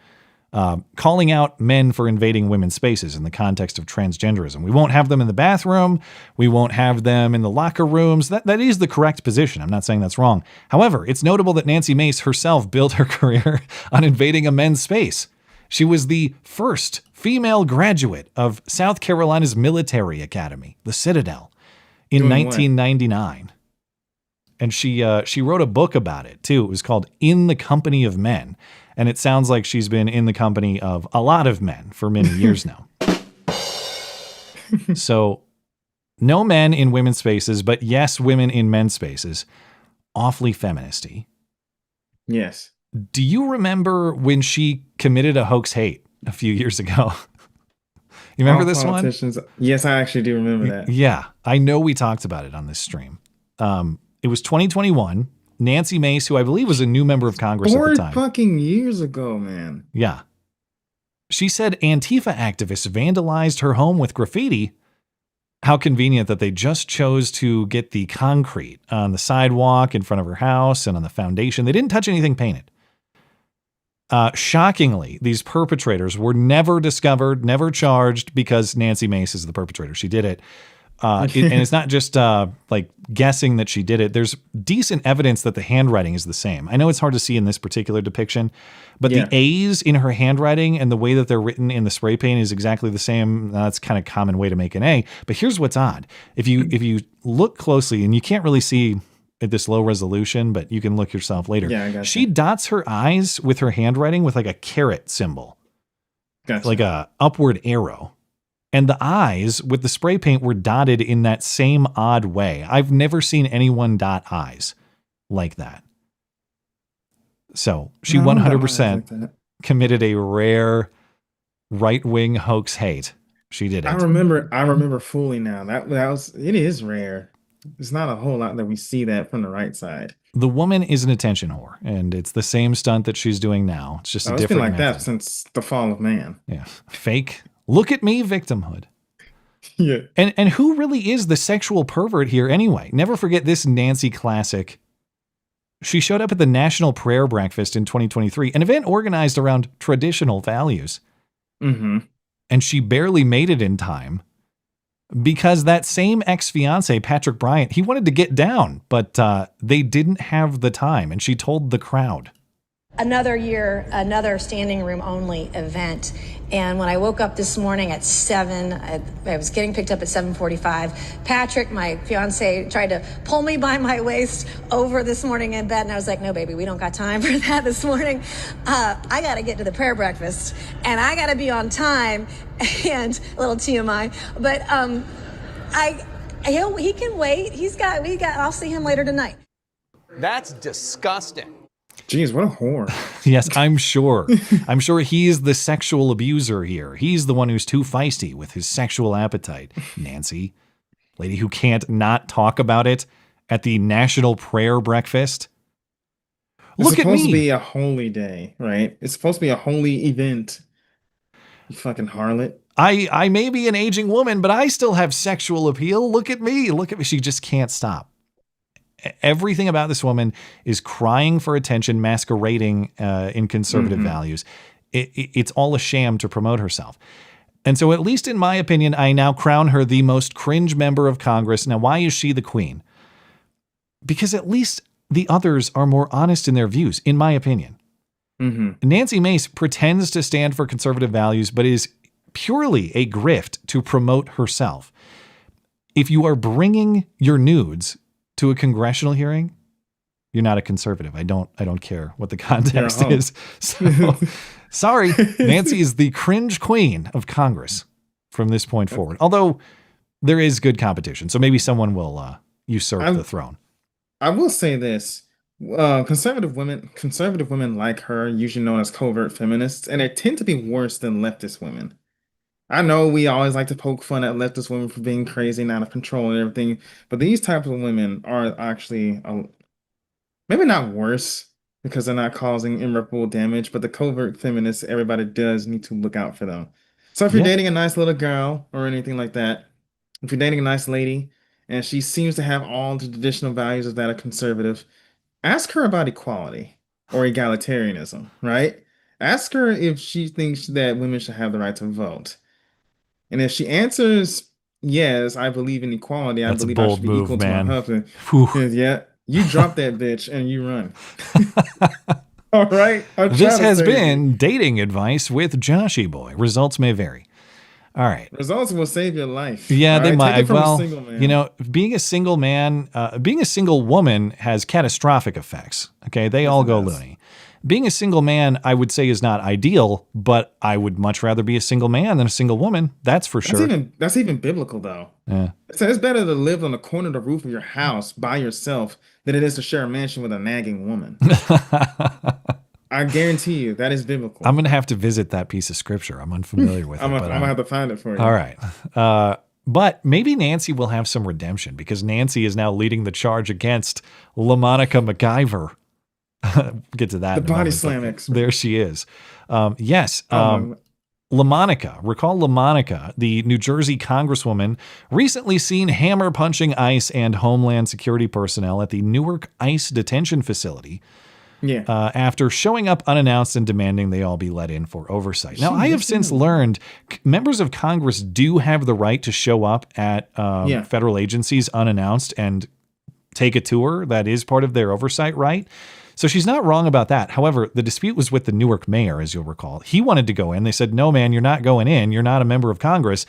calling out men for invading women's spaces in the context of transgenderism. We won't have them in the bathroom. We won't have them in the locker rooms. That is the correct position. I'm not saying that's wrong. However, it's notable that Nancy Mace herself built her career on invading a men's space. She was the first female graduate of South Carolina's military academy, the Citadel, in 1999. And she wrote a book about it, too. It was called In the Company of Men. And it sounds like she's been in the company of a lot of men for many years now. So, no men in women's spaces, but yes, women in men's spaces. Awfully feministy. Yes. Do you remember when she committed a hoax hate a few years ago? You remember this one? Yes, I actually do remember that. Yeah, I know we talked about it on this stream. It was 2021. Nancy Mace, who I believe was a new member of Congress at the time. 4 fucking years ago, man. Yeah. She said Antifa activists vandalized her home with graffiti. How convenient that they just chose to get the concrete on the sidewalk in front of her house and on the foundation. They didn't touch anything painted. Shockingly, these perpetrators were never discovered, never charged, because Nancy Mace is the perpetrator. She did it. And it's not just like guessing that she did it. There's decent evidence that the handwriting is the same. I know it's hard to see in this particular depiction, but the A's in her handwriting and the way that they're written in the spray paint is exactly the same. That's kind of common way to make an A. But here's what's odd. If you look closely, and you can't really see at this low resolution, but you can look yourself later. Yeah, I got she dots her I's with her handwriting with like a caret symbol. Gotcha. Like a upward arrow. And the I's with the spray paint were dotted in that same odd way. I've never seen anyone dot I's like that. So she 100% committed a rare right-wing hoax hate. She did it. I remember fully now. It is rare. It's not a whole lot that we see that from the right side. The woman is an attention whore, and it's the same stunt that she's doing now. It's just a different It's been like method. that since the fall of man. Yeah. Fake. Look at me, victimhood. Yeah. And who really is the sexual pervert here anyway? Never forget this Nancy classic. She showed up at the National Prayer Breakfast in 2023, an event organized around traditional values. Mm-hmm. And she barely made it in time because that same ex-fiance, Patrick Bryant, he wanted to get down, but they didn't have the time. And she told the crowd. Another year, another standing room only event. And when I woke up this morning at 7, I was getting picked up at 7:45. Patrick, my fiance, tried to pull me by my waist over this morning in bed. And I was like, no, baby, we don't got time for that this morning. I got to get to the prayer breakfast and I got to be on time. And a little TMI, but he can wait. I'll see him later tonight. That's disgusting. Jeez, what a whore. Yes, I'm sure. I'm sure he's the sexual abuser here. He's the one who's too feisty with his sexual appetite. Nancy, lady who can't not talk about it at the National Prayer Breakfast. Look at me. It's supposed to be a holy day, right? It's supposed to be a holy event. You fucking harlot. I may be an aging woman, but I still have sexual appeal. Look at me. Look at me. She just can't stop. Everything about this woman is crying for attention, masquerading in conservative values. It's all a sham to promote herself. And so, at least in my opinion, I now crown her the most cringe member of Congress. Now, why is she the queen? Because at least the others are more honest in their views, in my opinion. Mm-hmm. Nancy Mace pretends to stand for conservative values, but is purely a grift to promote herself. If you are bringing your nudes to a congressional hearing, you're not a conservative. I don't care what the context is. So, sorry, Nancy is the cringe queen of Congress from this point forward. Although there is good competition, so maybe someone will usurp the throne. I will say this: conservative women like her, usually known as covert feminists, and they tend to be worse than leftist women. I know we always like to poke fun at leftist women for being crazy and out of control and everything, but these types of women are actually maybe not worse because they're not causing irreparable damage, but the covert feminists, everybody does need to look out for them. So if you're dating a nice little girl or anything like that, if you're dating a nice lady and she seems to have all the traditional values of that of conservative, ask her about equality or egalitarianism, right? Ask her if she thinks that women should have the right to vote. And if she answers, yes, I believe in equality, I believe I should be equal to my husband. Yeah, you drop that bitch and you run. All right. This has been Dating Advice with Joshy Boy. Results may vary. All right. Results will save your life. Yeah, they might. Take it from a Well, single man. you know, being a single man, being a single woman has catastrophic effects. Okay, they all go loony. Being a single man, I would say, is not ideal, but I would much rather be a single man than a single woman. That's for sure. That's even biblical, though. Yeah. So it's better to live on the corner of the roof of your house by yourself than it is to share a mansion with a nagging woman. I guarantee you that is biblical. I'm going to have to visit that piece of scripture. I'm unfamiliar with it. I'm going to have to find it for you. All right. But maybe Nancy will have some redemption because Nancy is now leading the charge against LaMonica McIver. Get to that. The body slam expert. There she is. Yes. LaMonica. Recall LaMonica, the New Jersey congresswoman, recently seen hammer punching ICE and Homeland Security personnel at the Newark ICE detention facility. Yeah. After showing up unannounced and demanding they all be let in for oversight. Now, I have since learned members of Congress do have the right to show up at federal agencies unannounced and take a tour. That is part of their oversight right. So she's not wrong about that. However, the dispute was with the Newark mayor, as you'll recall. He wanted to go in. They said, no, man, you're not going in. You're not a member of Congress.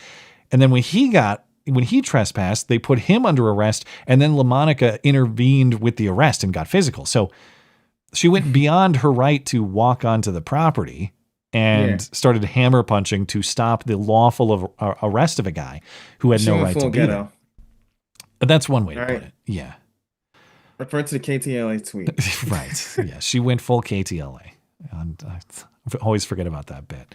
And then when he trespassed, they put him under arrest. And then LaMonica intervened with the arrest and got physical. So she went beyond her right to walk onto the property and started hammer punching to stop the lawful arrest of a guy who had no right to be there. That's one way to put it. Yeah. Refer to the KTLA tweet. Right. Yeah. She went full KTLA. And I always forget about that bit.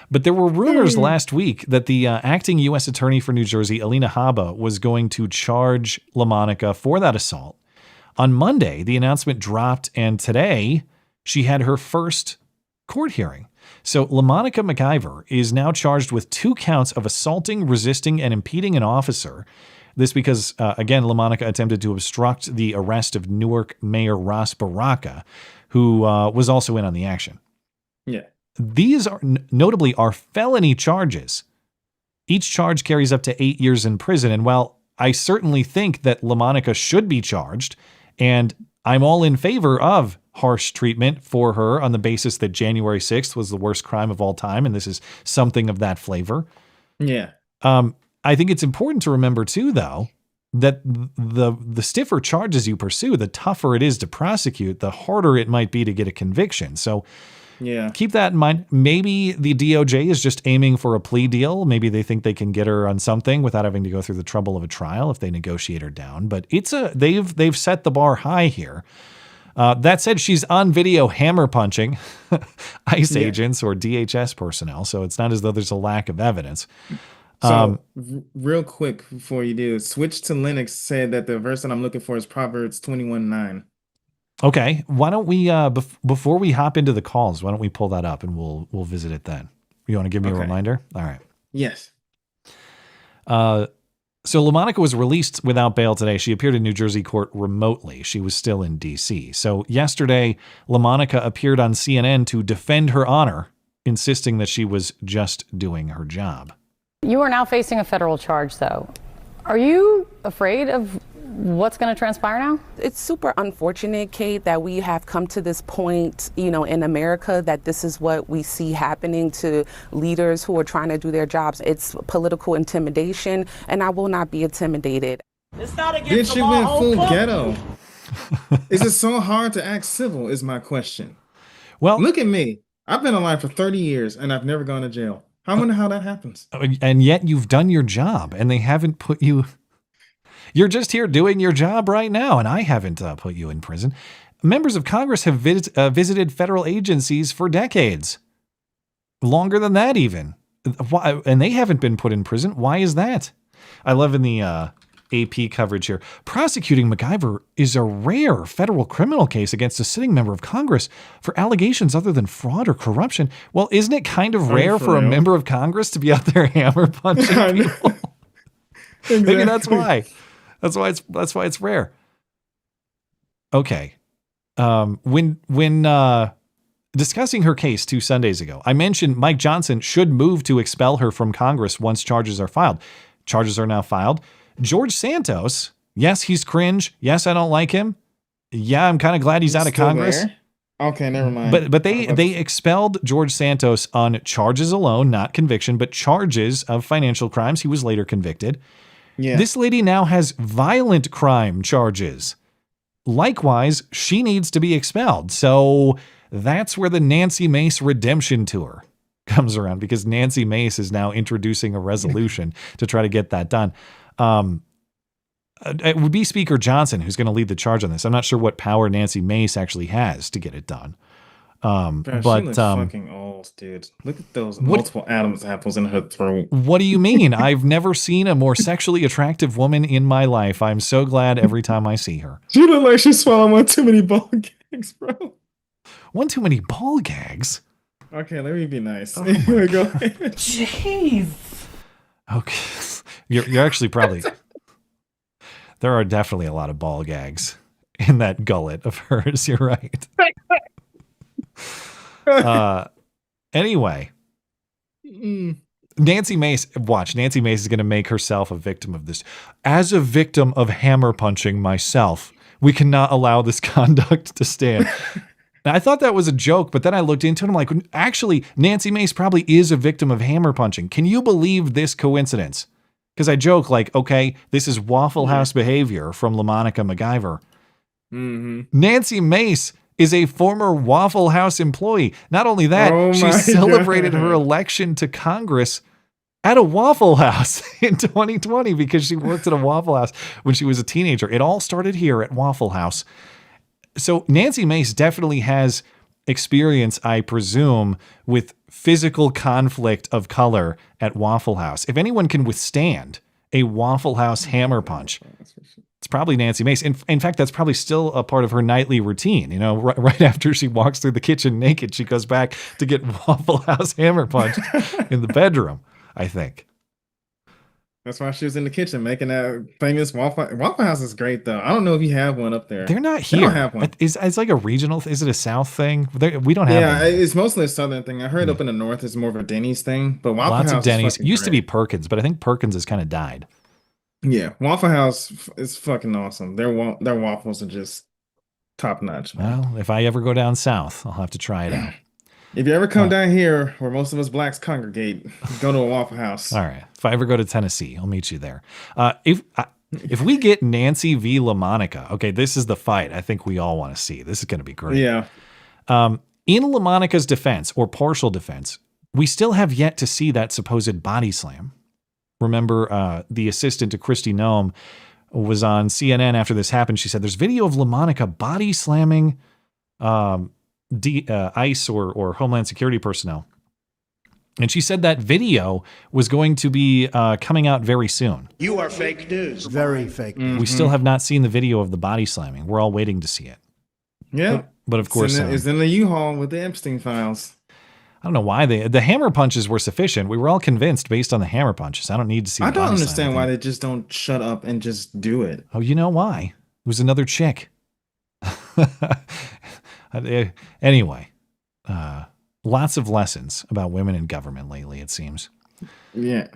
But there were rumors last week that the acting U.S. attorney for New Jersey, Alina Habba, was going to charge LaMonica for that assault. On Monday, the announcement dropped, and today she had her first court hearing. So LaMonica McIver is now charged with 2 counts of assaulting, resisting, and impeding an officer. This because, again, LaMonica attempted to obstruct the arrest of Newark Mayor Ross Baraka, who was also in on the action. Yeah. These are notably are felony charges. Each charge carries up to 8 years in prison. And while I certainly think that LaMonica should be charged, and I'm all in favor of harsh treatment for her on the basis that January 6th was the worst crime of all time, and this is something of that flavor. Yeah. I think it's important to remember too, though, that the stiffer charges you pursue, the tougher it is to prosecute, the harder it might be to get a conviction. So keep that in mind. Maybe the DOJ is just aiming for a plea deal. Maybe they think they can get her on something without having to go through the trouble of a trial if they negotiate her down. But they've set the bar high here. That said, she's on video hammer punching ICE agents or DHS personnel, so it's not as though there's a lack of evidence. So real quick before you do, Switch to Linux said that the verse that I'm looking for is Proverbs 21:9. Okay, why don't we before we hop into the calls, why don't we pull that up and we'll visit it then? You want to give me a reminder? All right. Yes. So LaMonica was released without bail today. She appeared in New Jersey court remotely. She was still in D.C. So yesterday, LaMonica appeared on CNN to defend her honor, insisting that she was just doing her job. You are now facing a federal charge, though. Are you afraid of what's going to transpire now? It's super unfortunate, Kate, that we have come to this point, in America, that this is what we see happening to leaders who are trying to do their jobs. It's political intimidation, and I will not be intimidated. It's not against the law. Bitch, you went full ghetto. Is it so hard to act civil, is my question. Well, look at me. I've been alive for 30 years, and I've never gone to jail. I wonder how that happens. And yet you've done your job, and they haven't put you... You're just here doing your job right now, and I haven't put you in prison. Members of Congress have visited federal agencies for decades. Longer than that, even. Why? And they haven't been put in prison. Why is that? I love in the AP coverage here. Prosecuting McIver is a rare federal criminal case against a sitting member of Congress for allegations other than fraud or corruption. Well, isn't it kind of rare for a member of Congress to be out there hammer punching people? Exactly. Maybe that's why. That's why it's rare. Okay. When discussing her case 2 Sundays ago, I mentioned Mike Johnson should move to expel her from Congress once charges are filed. Charges are now filed. George Santos, yes, he's cringe. Yes, I don't like him. Yeah, I'm kind of glad he's out of Congress. There? Okay, never mind. But they expelled George Santos on charges alone, not conviction, but charges of financial crimes. He was later convicted. Yeah. This lady now has violent crime charges. Likewise, she needs to be expelled. So that's where the Nancy Mace redemption tour comes around, because Nancy Mace is now introducing a resolution to try to get that done. It would be Speaker Johnson who's going to lead the charge on this. I'm not sure what power Nancy Mace actually has to get it done. Gosh, But she looks fucking old, dude. Look at those multiple Adam's apples in her throat. What do you mean? I've never seen a more sexually attractive woman in my life. I'm so glad every time I see her. She look like she's swallowing one too many ball gags, bro. One too many ball gags? Okay, let me be nice. Oh Here we go. Jeez. Okay. You're actually probably... There are definitely a lot of ball gags in that gullet of hers. You're right. Anyway, Nancy Mace is going to make herself a victim of this. As a victim of hammer punching myself, we cannot allow this conduct to stand. And I thought that was a joke, but then I looked into it and I'm like, actually, Nancy Mace probably is a victim of hammer punching. Can you believe this coincidence? Because I joke like, okay, this is Waffle House behavior from LaMonica McIver. Mm-hmm. Nancy Mace is a former Waffle House employee. Not only that, she celebrated her election to Congress at a Waffle House in 2020 because she worked at a Waffle House when she was a teenager. It all started here at Waffle House. So Nancy Mace definitely has experience, I presume, with physical conflict of color at Waffle House. If anyone can withstand a Waffle House hammer punch, it's probably Nancy Mace. In fact, that's probably still a part of her nightly routine. You know, right after she walks through the kitchen naked, she goes back to get Waffle House hammer punched in the bedroom, I think. That's why she was in the kitchen making that famous Waffle House is great, though. I don't know if you have one up there. They're not here. They don't have one. It's like a regional. Is it a South thing? We don't have. Yeah, one. It's mostly a Southern thing. I heard up in the North it's more of a Denny's thing, but Waffle Lots House of Denny's. is Used to great. be Perkins, but I think Perkins has kind of died. Yeah, Waffle House is fucking awesome. Their waffles are just top notch. Well, if I ever go down south, I'll have to try it out. If you ever come down here where most of us blacks congregate, go to a Waffle House. All right. If I ever go to Tennessee, I'll meet you there. If we get Nancy v. LaMonica, okay, this is the fight I think we all want to see. This is going to be great. Yeah. In LaMonica's defense, or partial defense, we still have yet to see that supposed body slam. Remember, the assistant to Kristi Noem was on CNN after this happened. She said there's video of LaMonica body slamming ICE or Homeland Security personnel. And she said that video was going to be coming out very soon. You are fake news. Very fake news. We still have not seen the video of the body slamming. We're all waiting to see it. Yeah. But of course... It's in the U-Haul with the Epstein files. I don't know why the hammer punches were sufficient. We were all convinced based on the hammer punches. I don't need to see the I don't body understand slam. why they just don't shut up and just do it. Oh, you know why? It was another chick. Anyway, lots of lessons about women in government lately, it seems. Yeah.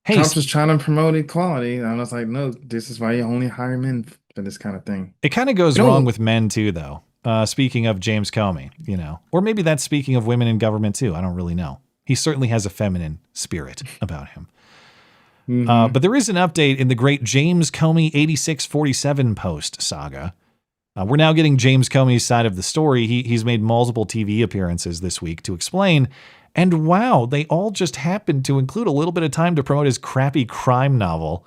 Hey, Trump's just trying to promote equality. And I was like, no, this is why you only hire men for this kind of thing. It kind of goes wrong with men too, though. Speaking of James Comey, you know, or maybe that's speaking of women in government too. I don't really know. He certainly has a feminine spirit about him. Mm-hmm. But there is an update in the great James Comey 8647 post saga. We're now getting James Comey's side of the story. He's made multiple TV appearances this week to explain. And wow, they all just happened to include a little bit of time to promote his crappy crime novel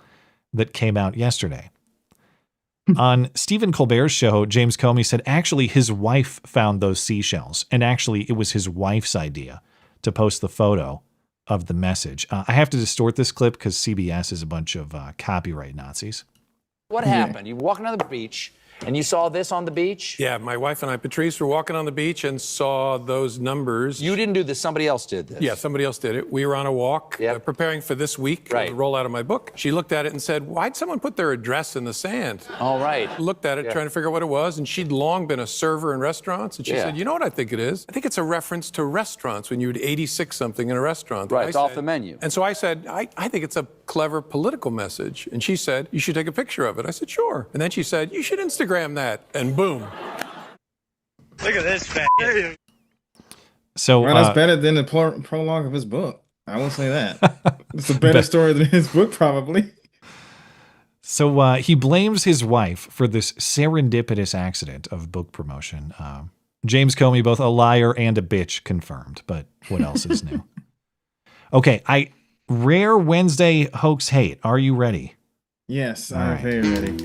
that came out yesterday. On Stephen Colbert's show, James Comey said actually his wife found those seashells. And actually it was his wife's idea to post the photo of the message. I have to distort this clip because CBS is a bunch of copyright Nazis. What happened? You were walking on the beach and you saw this on the beach? Yeah, my wife and I, Patrice, were walking on the beach and saw those numbers. You didn't do this, somebody else did this. Yeah, somebody else did it. We were on a walk preparing for this week, the rollout of my book. She looked at it and said, why'd someone put their address in the sand? All right. Looked at it, trying to figure out what it was, and she'd long been a server in restaurants. And she said, you know what I think it is? I think it's a reference to restaurants when you would 86 something in a restaurant. Right, it's off the menu. And so I said, I think it's a clever political message. And she said, you should take a picture of it. I said, sure. And then she said, you should Instagram that. And boom. Look at this fat. So well, that's better than the prologue of his book. I won't say that. It's a better story than his book, probably. So he blames his wife for this serendipitous accident of book promotion. James Comey, both a liar and a bitch, confirmed. But what else is new? Okay, Rare Wednesday Hoax Hate. Are you ready? Yes, I'm very ready.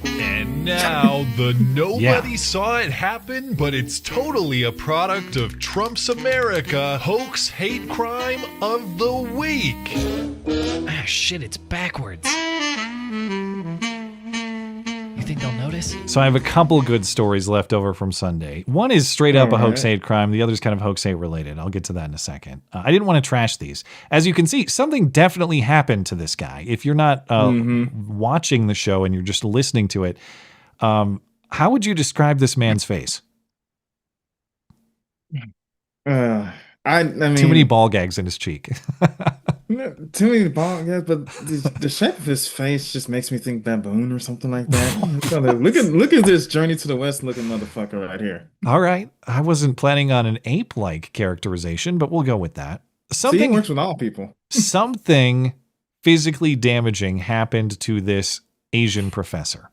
And now the nobody saw it happen, but it's totally a product of Trump's America hoax hate crime of the week. Ah, shit, it's backwards. You think they'll notice? So I have a couple good stories left over from Sunday. One is straight up a hoax hate crime. The other's kind of hoax hate related. I'll get to that in a second. I didn't want to trash these. As you can see, something definitely happened to this guy. If you're not watching the show and you're just listening to it, how would you describe this man's face? I mean, too many ball gags in his cheek. Too many ball gags, but the shape of his face just makes me think baboon or something like that. look at this Journey to the West looking motherfucker right here. All right, I wasn't planning on an ape-like characterization, but we'll go with that. Something works with all people. Something physically damaging happened to this Asian professor.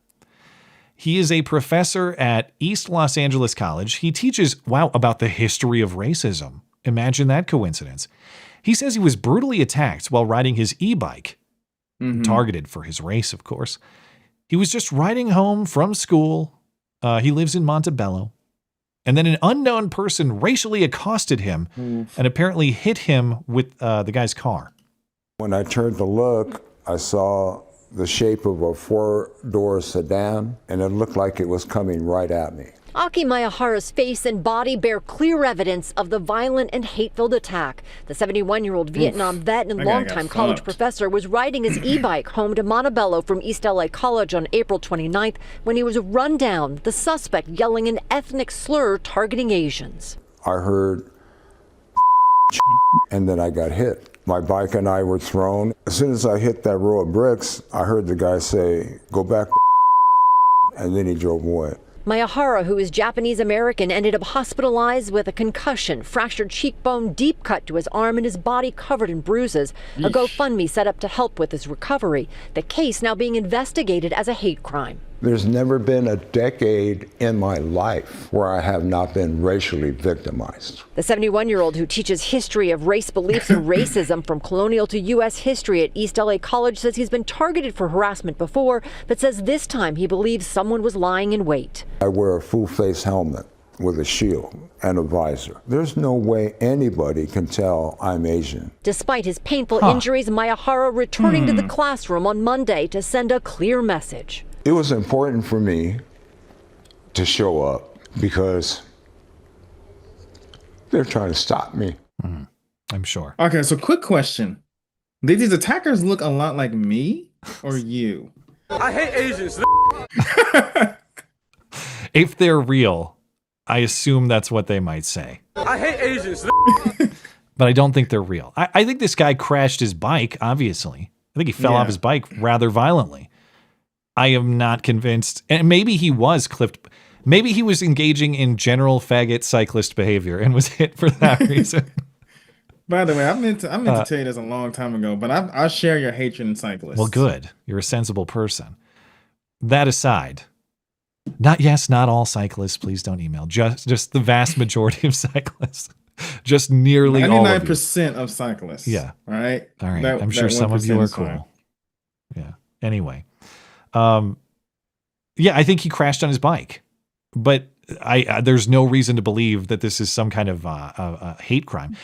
He is a professor at East Los Angeles College. He teaches, about the history of racism. Imagine that coincidence. He says he was brutally attacked while riding his e-bike, targeted for his race, of course. He was just riding home from school. He lives in Montebello. And then an unknown person racially accosted him and apparently hit him with the guy's car. When I turned to look, I saw the shape of a four-door sedan, and it looked like it was coming right at me. Aki Mayahara's face and body bear clear evidence of the violent and hate-filled attack. The 71-year-old Vietnam vet and longtime college professor was riding his e-bike home to Montebello from East LA College on April 29th when he was run down, the suspect yelling an ethnic slur targeting Asians. I heard and then I got hit. My bike and I were thrown. As soon as I hit that row of bricks, I heard the guy say, "Go back," and then he drove away. Mayahara, who is Japanese American, ended up hospitalized with a concussion, fractured cheekbone, deep cut to his arm, and his body covered in bruises. A GoFundMe set up to help with his recovery. The case now being investigated as a hate crime. There's never been a decade in my life where I have not been racially victimized. The 71-year-old who teaches history of race beliefs and racism from colonial to U.S. history at East LA College says he's been targeted for harassment before, but says this time he believes someone was lying in wait. I wear a full-face helmet with a shield and a visor. There's no way anybody can tell I'm Asian. Despite his painful injuries, Mayahara returning to the classroom on Monday to send a clear message. It was important for me to show up because they're trying to stop me. I'm sure. Okay, so quick question. Did these attackers look a lot like me or you? I hate Asians. If they're real, I assume that's what they might say. I hate Asians. But I don't think they're real. I think this guy crashed his bike, obviously. I think he fell off his bike rather violently. I am not convinced. And maybe he was clipped. Maybe he was engaging in general faggot cyclist behavior and was hit for that reason. By the way, I meant to tell you this a long time ago, but I share your hatred in cyclists. Well, good. You're a sensible person. That aside, not all cyclists. Please don't email. Just the vast majority of cyclists. Just nearly 99% of cyclists. Yeah. Right? All right. I'm sure some of you are cool. Fine. Yeah. Anyway. I think he crashed on his bike, but there's no reason to believe that this is some kind of a hate crime.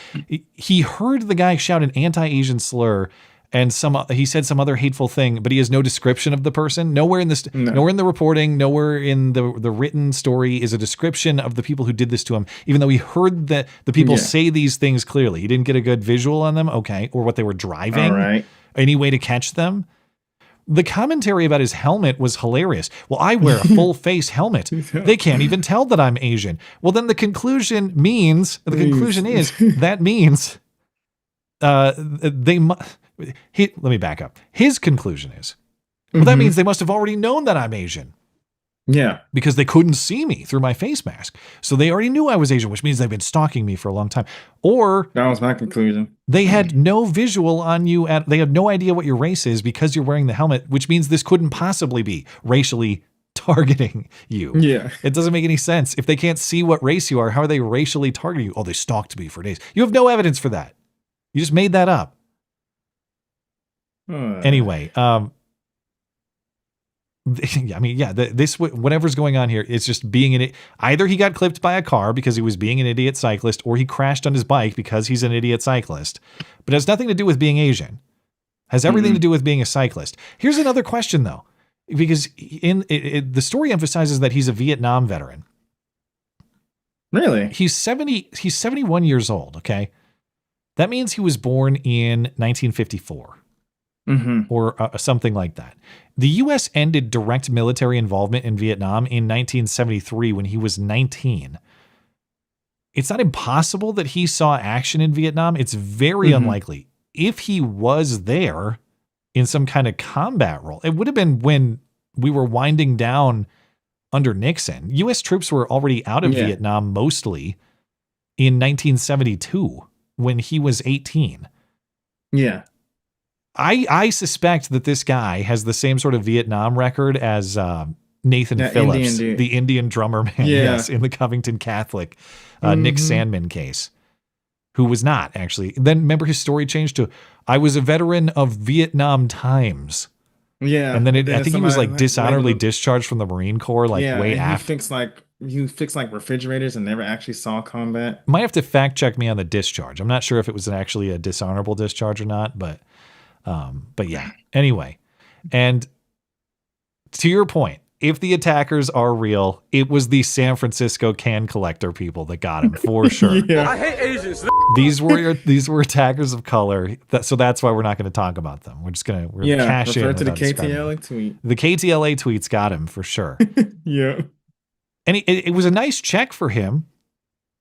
He heard the guy shout an anti-Asian slur and he said some other hateful thing, but he has no description of the person. Nowhere in the reporting, nowhere in the written story is a description of the people who did this to him, even though he heard the people say these things clearly. He didn't get a good visual on them. Okay. Or what they were driving. All right. Any way to catch them. The commentary about his helmet was hilarious. Well, I wear a full face helmet. They can't even tell that I'm Asian. Well, then the conclusion is that means let me back up. His conclusion is, well, that means they must have already known that I'm Asian. Yeah. Because they couldn't see me through my face mask. So they already knew I was Asian, which means they've been stalking me for a long time. Or that was my conclusion. They had no visual on you they had no idea what your race is because you're wearing the helmet, which means this couldn't possibly be racially targeting you. Yeah. It doesn't make any sense. If they can't see what race you are, how are they racially targeting you? Oh, they stalked me for days. You have no evidence for that. You just made that up. Anyway, I mean, yeah, this whatever's going on here, it's just being an either he got clipped by a car because he was being an idiot cyclist, or he crashed on his bike because he's an idiot cyclist. But it has nothing to do with being Asian. Has everything to do with being a cyclist. Here's another question though, because the story emphasizes that he's a Vietnam veteran. Really? He's 71 years old. Okay, that means he was born in 1954. Or something like that. The U.S. ended direct military involvement in Vietnam in 1973 when he was 19. It's not impossible that he saw action in Vietnam. It's very unlikely. If he was there in some kind of combat role, it would have been when we were winding down under Nixon. U.S. troops were already out of Vietnam mostly in 1972 when he was 18. Yeah. I suspect that this guy has the same sort of Vietnam record as Nathan Phillips, the Indian drummer man, yes, in the Covington Catholic Nick Sandman case, who was not actually. Then remember his story changed to, I was a veteran of Vietnam times. Yeah. And then I think he was like dishonorably discharged from the Marine Corps way after. He fixed like refrigerators and never actually saw combat. Might have to fact check me on the discharge. I'm not sure if it was actually a dishonorable discharge or not, but yeah, anyway. And to your point, if the attackers are real, it was the San Francisco can collector people that got him for sure. Yeah. I hate Asians. These were attackers of color. So that's why we're not going to talk about them. We're gonna cash in. Refer to the KTLA tweet. The KTLA tweets got him for sure. Yeah. And it was a nice check for him,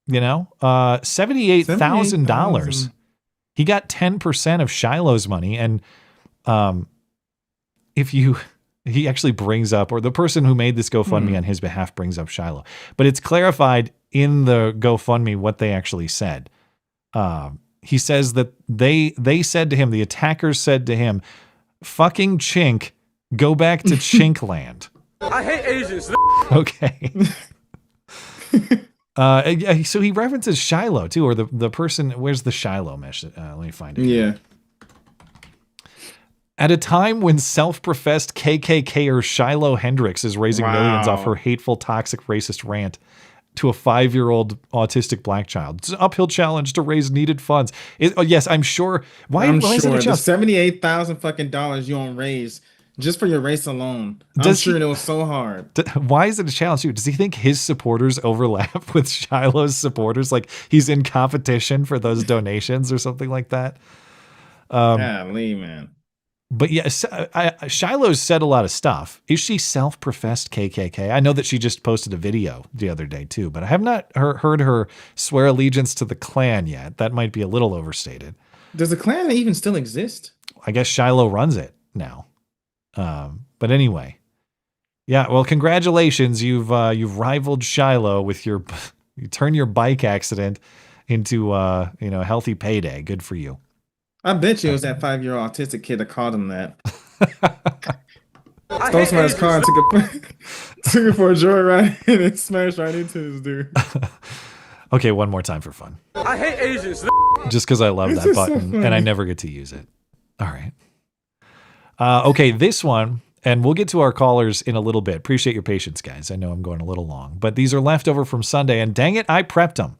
$78,000. He got 10% of Shiloh's money. And he actually brings up, or the person who made this GoFundMe on his behalf brings up Shiloh. But it's clarified in the GoFundMe what they actually said. He says that they said to him, the attackers said to him, fucking chink, go back to Chinkland. I hate Asians. Okay. So he references Shiloh too, or the person. Where's the Shiloh mesh? Let me find it. Yeah. At a time when self-professed KKKer Shiloh Hendricks is raising millions off her hateful, toxic, racist rant to a 5-year-old autistic black child, it's an uphill challenge to raise needed funds. Yes, I'm sure. Why is it a challenge? The $78,000 fucking dollars you don't raise just for your race alone. I'm sure it was so hard. Why is it a challenge? Does he think his supporters overlap with Shiloh's supporters? Like he's in competition for those donations or something like that? Golly, man. But yes, Shiloh's said a lot of stuff. Is she self-professed KKK? I know that she just posted a video the other day too, but I have not heard her swear allegiance to the Klan yet. That might be a little overstated. Does the Klan even still exist? I guess Shiloh runs it now. But anyway, yeah. Well, congratulations. You've rivaled Shiloh with you turn your bike accident into a healthy payday. Good for you. I bet you it was that 5-year-old autistic kid that called him that. Stole somebody's car and took it for a joyride and it smashed right into this dude. Okay, one more time for fun. I hate Asians. Just because I love that button and I never get to use it. All right. Okay, this one, and we'll get to our callers in a little bit. Appreciate your patience, guys. I know I'm going a little long, but these are leftover from Sunday, and dang it, I prepped them.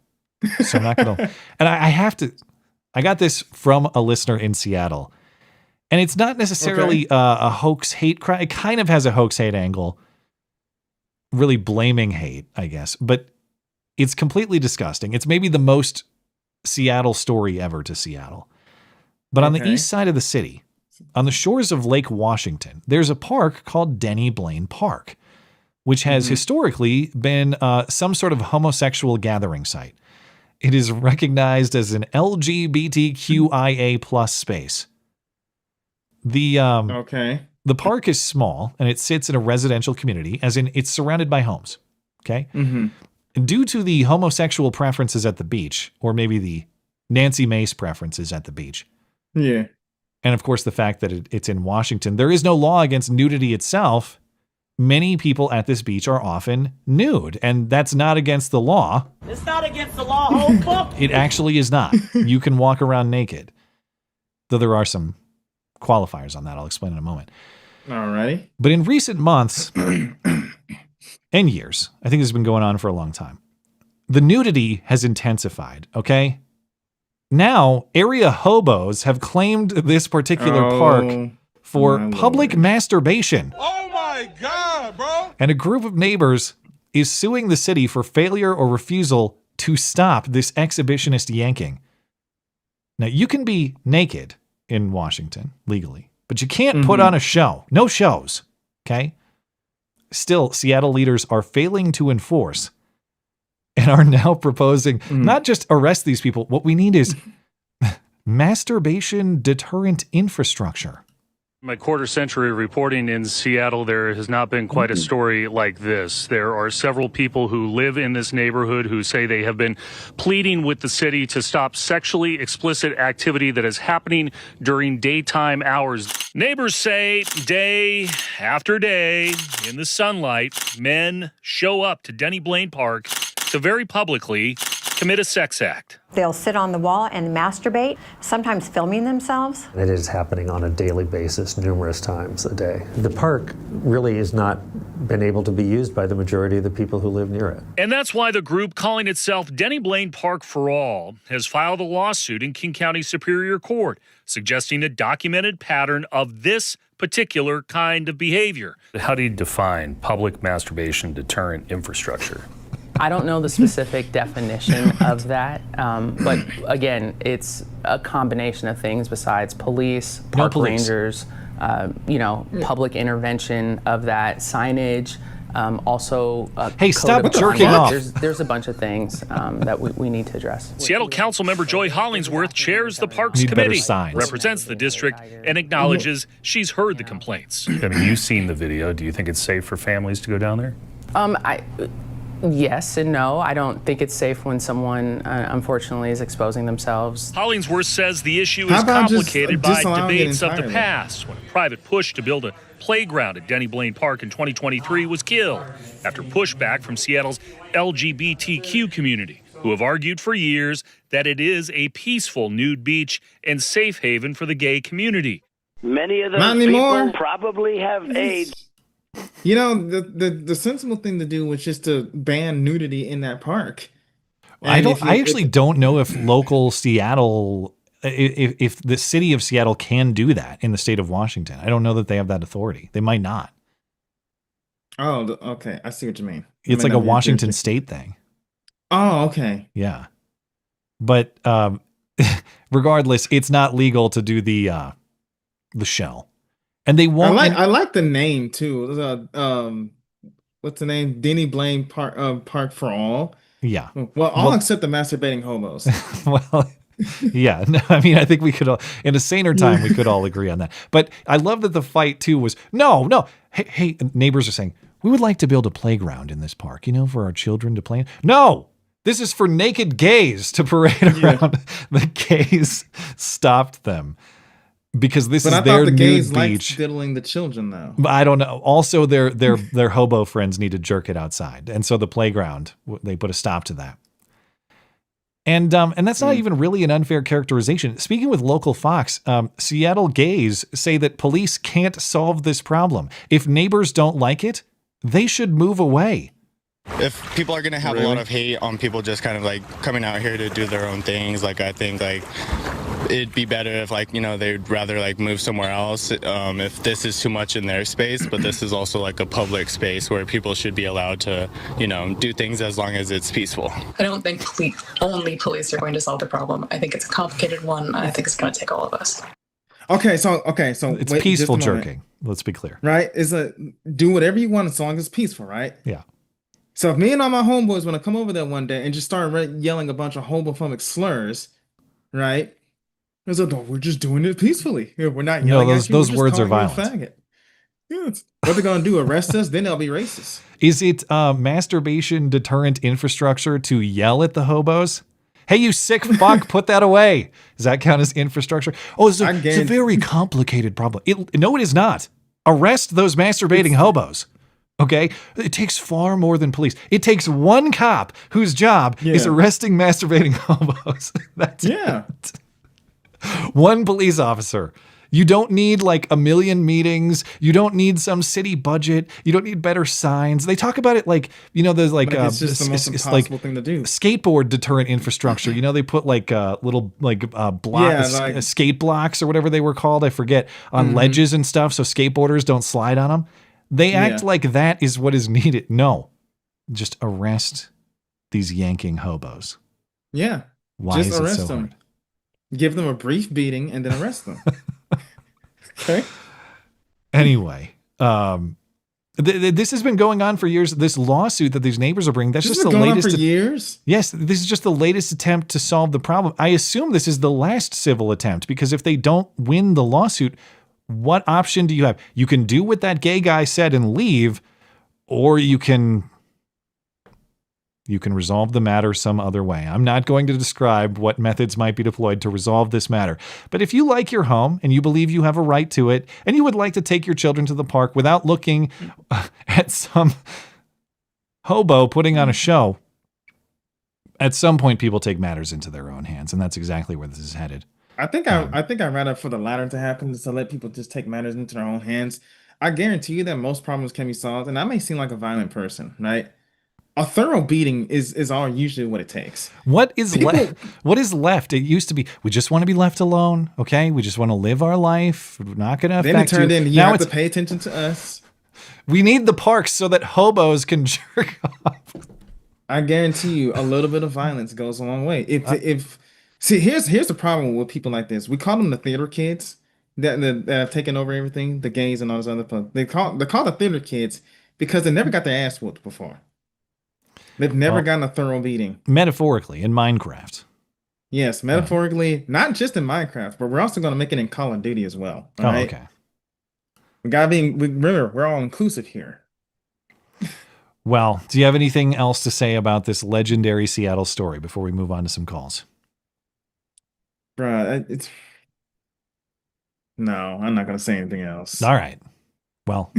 So I'm not going to. And I have to. I got this from a listener in Seattle, and it's not necessarily a hoax hate crime. It kind of has a hoax hate angle, really blaming hate, I guess, but it's completely disgusting. It's maybe the most Seattle story ever to Seattle. But on the east side of the city, on the shores of Lake Washington, there's a park called Denny Blaine Park, which has historically been some sort of homosexual gathering site. It is recognized as an LGBTQIA+ space. The The park is small and it sits in a residential community, as in it's surrounded by homes. Okay. Due to the homosexual preferences at the beach, or maybe the Nancy Mace preferences at the beach. Yeah. And of course, the fact that it's in Washington, there is no law against nudity itself. Many people at this beach are often nude, and that's not against the law. It's not against the law, whole book. It actually is not. You can walk around naked. Though there are some qualifiers on that. I'll explain in a moment. Alrighty. But in recent months and years, I think this has been going on for a long time, the nudity has intensified, okay? Now, area hobos have claimed this particular park for public masturbation. Oh my God, bro! And a group of neighbors is suing the city for failure or refusal to stop this exhibitionist yanking. Now, you can be naked in Washington legally, but you can't put on a show. No shows, okay? Still, Seattle leaders are failing to enforce and are now proposing not just arrest these people. What we need is masturbation deterrent infrastructure. My quarter century reporting in Seattle, there has not been quite a story like this. There are several people who live in this neighborhood who say they have been pleading with the city to stop sexually explicit activity that is happening during daytime hours. Neighbors say day after day in the sunlight, men show up to Denny Blaine Park to very publicly commit a sex act. They'll sit on the wall and masturbate, sometimes filming themselves. It is happening on a daily basis, numerous times a day. The park really has not been able to be used by the majority of the people who live near it. And that's why the group calling itself Denny Blaine Park for All has filed a lawsuit in King County Superior Court, suggesting a documented pattern of this particular kind of behavior. How do you define public masturbation deterrent infrastructure? I don't know the specific definition of that, but again, it's a combination of things besides police, park rangers, public intervention of that, signage, also hey, stop jerking off. There's a bunch of things that we need to address. Seattle Councilmember Joy Hollingsworth chairs the Parks Committee, represents the district, and acknowledges she's heard the complaints. I mean, you've seen the video. Do you think it's safe for families to go down there? Yes and no. I don't think it's safe when someone, unfortunately, is exposing themselves. Hollingsworth says the issue is complicated by debates of the past, when a private push to build a playground at Denny Blaine Park in 2023 was killed after pushback from Seattle's LGBTQ community, who have argued for years that it is a peaceful nude beach and safe haven for the gay community. Many of those people probably have AIDS. You know, the sensible thing to do was just to ban nudity in that park. I actually don't know if local Seattle, if the city of Seattle can do that in the state of Washington. I don't know that they have that authority. They might not. Oh, okay. I see what you mean. It's like a Washington state thing. Oh, okay. Yeah. But regardless, it's not legal to do the show. And they won't. I like the name too. What's the name? Denny Blaine Park for All. Yeah. Well, all except the masturbating hobos. Well, yeah. No, I mean, I think we could all, in a saner time, we could all agree on that. But I love that the fight too was no. Hey, neighbors are saying we would like to build a playground in this park, for our children to play in. No, this is for naked gays to parade around. The gays stopped them. Because this is their nude beach. Liked diddling the children, though. I don't know. Also, their hobo friends need to jerk it outside, and so the playground, they put a stop to that. And that's not even really an unfair characterization. Speaking with local Fox, Seattle gays say that police can't solve this problem. If neighbors don't like it, they should move away. If people are going to have a lot of hate on people just kind of coming out here to do their own things, I think it'd be better if they'd rather move somewhere else if this is too much in their space, but this is also a public space where people should be allowed to do things as long as it's peaceful. I don't think only police are going to solve the problem. I think it's a complicated one, and I think it's going to take all of us. Okay, so it's peaceful jerking. Let's be clear, right? Do whatever you want as long as it's peaceful, right? Yeah. So if me and all my homeboys want to come over there one day and just start yelling a bunch of homophobic slurs, right? We're just doing it peacefully. We're not yelling at you. Those words are violent. Faggot. What they're gonna do? Arrest us? Then they'll be racist. Is it masturbation deterrent infrastructure to yell at the hobos? Hey, you sick fuck, put that away. Does that count as infrastructure? Oh, it's a very complicated problem. No, it is not. Arrest those masturbating hobos. Okay? It takes far more than police. It takes one cop whose job is arresting masturbating hobos. That's it. One police officer. You don't need like a million meetings. You don't need some city budget. You don't need better signs. They talk about it like, there's like it's just the most impossible thing to do. Skateboard deterrent infrastructure. They put like little skate blocks or whatever they were called. I forget, on ledges and stuff, so skateboarders don't slide on them. They act like that is what is needed. No, just arrest these yanking hobos. Yeah, why just is arrest it so them. hard? Give them a brief beating and then arrest them. Okay. Anyway, this has been going on for years. This lawsuit that these neighbors are bringing, that's just the latest. For years? Yes, this is just the latest attempt to solve the problem. I assume this is the last civil attempt, because if they don't win the lawsuit, what option do you have? You can do what that gay guy said and leave, or you can resolve the matter some other way. I'm not going to describe what methods might be deployed to resolve this matter. But if you like your home and you believe you have a right to it, and you would like to take your children to the park without looking at some hobo putting on a show, at some point people take matters into their own hands, and that's exactly where this is headed. I think I'd rather for the latter to happen, to let people just take matters into their own hands. I guarantee you that most problems can be solved, and I may seem like a violent person, right? A thorough beating is all usually what it takes. What is left? What is left? It used to be, we just want to be left alone. Okay, we just want to live our life. We're not going to affect you. Then it turned into you have to pay attention to us. We need the parks so that hobos can jerk off. I guarantee you, a little bit of violence goes a long way. See, here's the problem with people like this. We call them the theater kids that have taken over everything, the gays and all this other stuff. They call the theater kids because they never got their ass whooped before. They've never gotten a thorough beating. Metaphorically, in Minecraft. Yes, metaphorically, not just in Minecraft, but we're also going to make it in Call of Duty as well. Right? Okay. Remember, we're all inclusive here. Well, do you have anything else to say about this legendary Seattle story before we move on to some calls? Bruh, no, I'm not going to say anything else. All right. Well,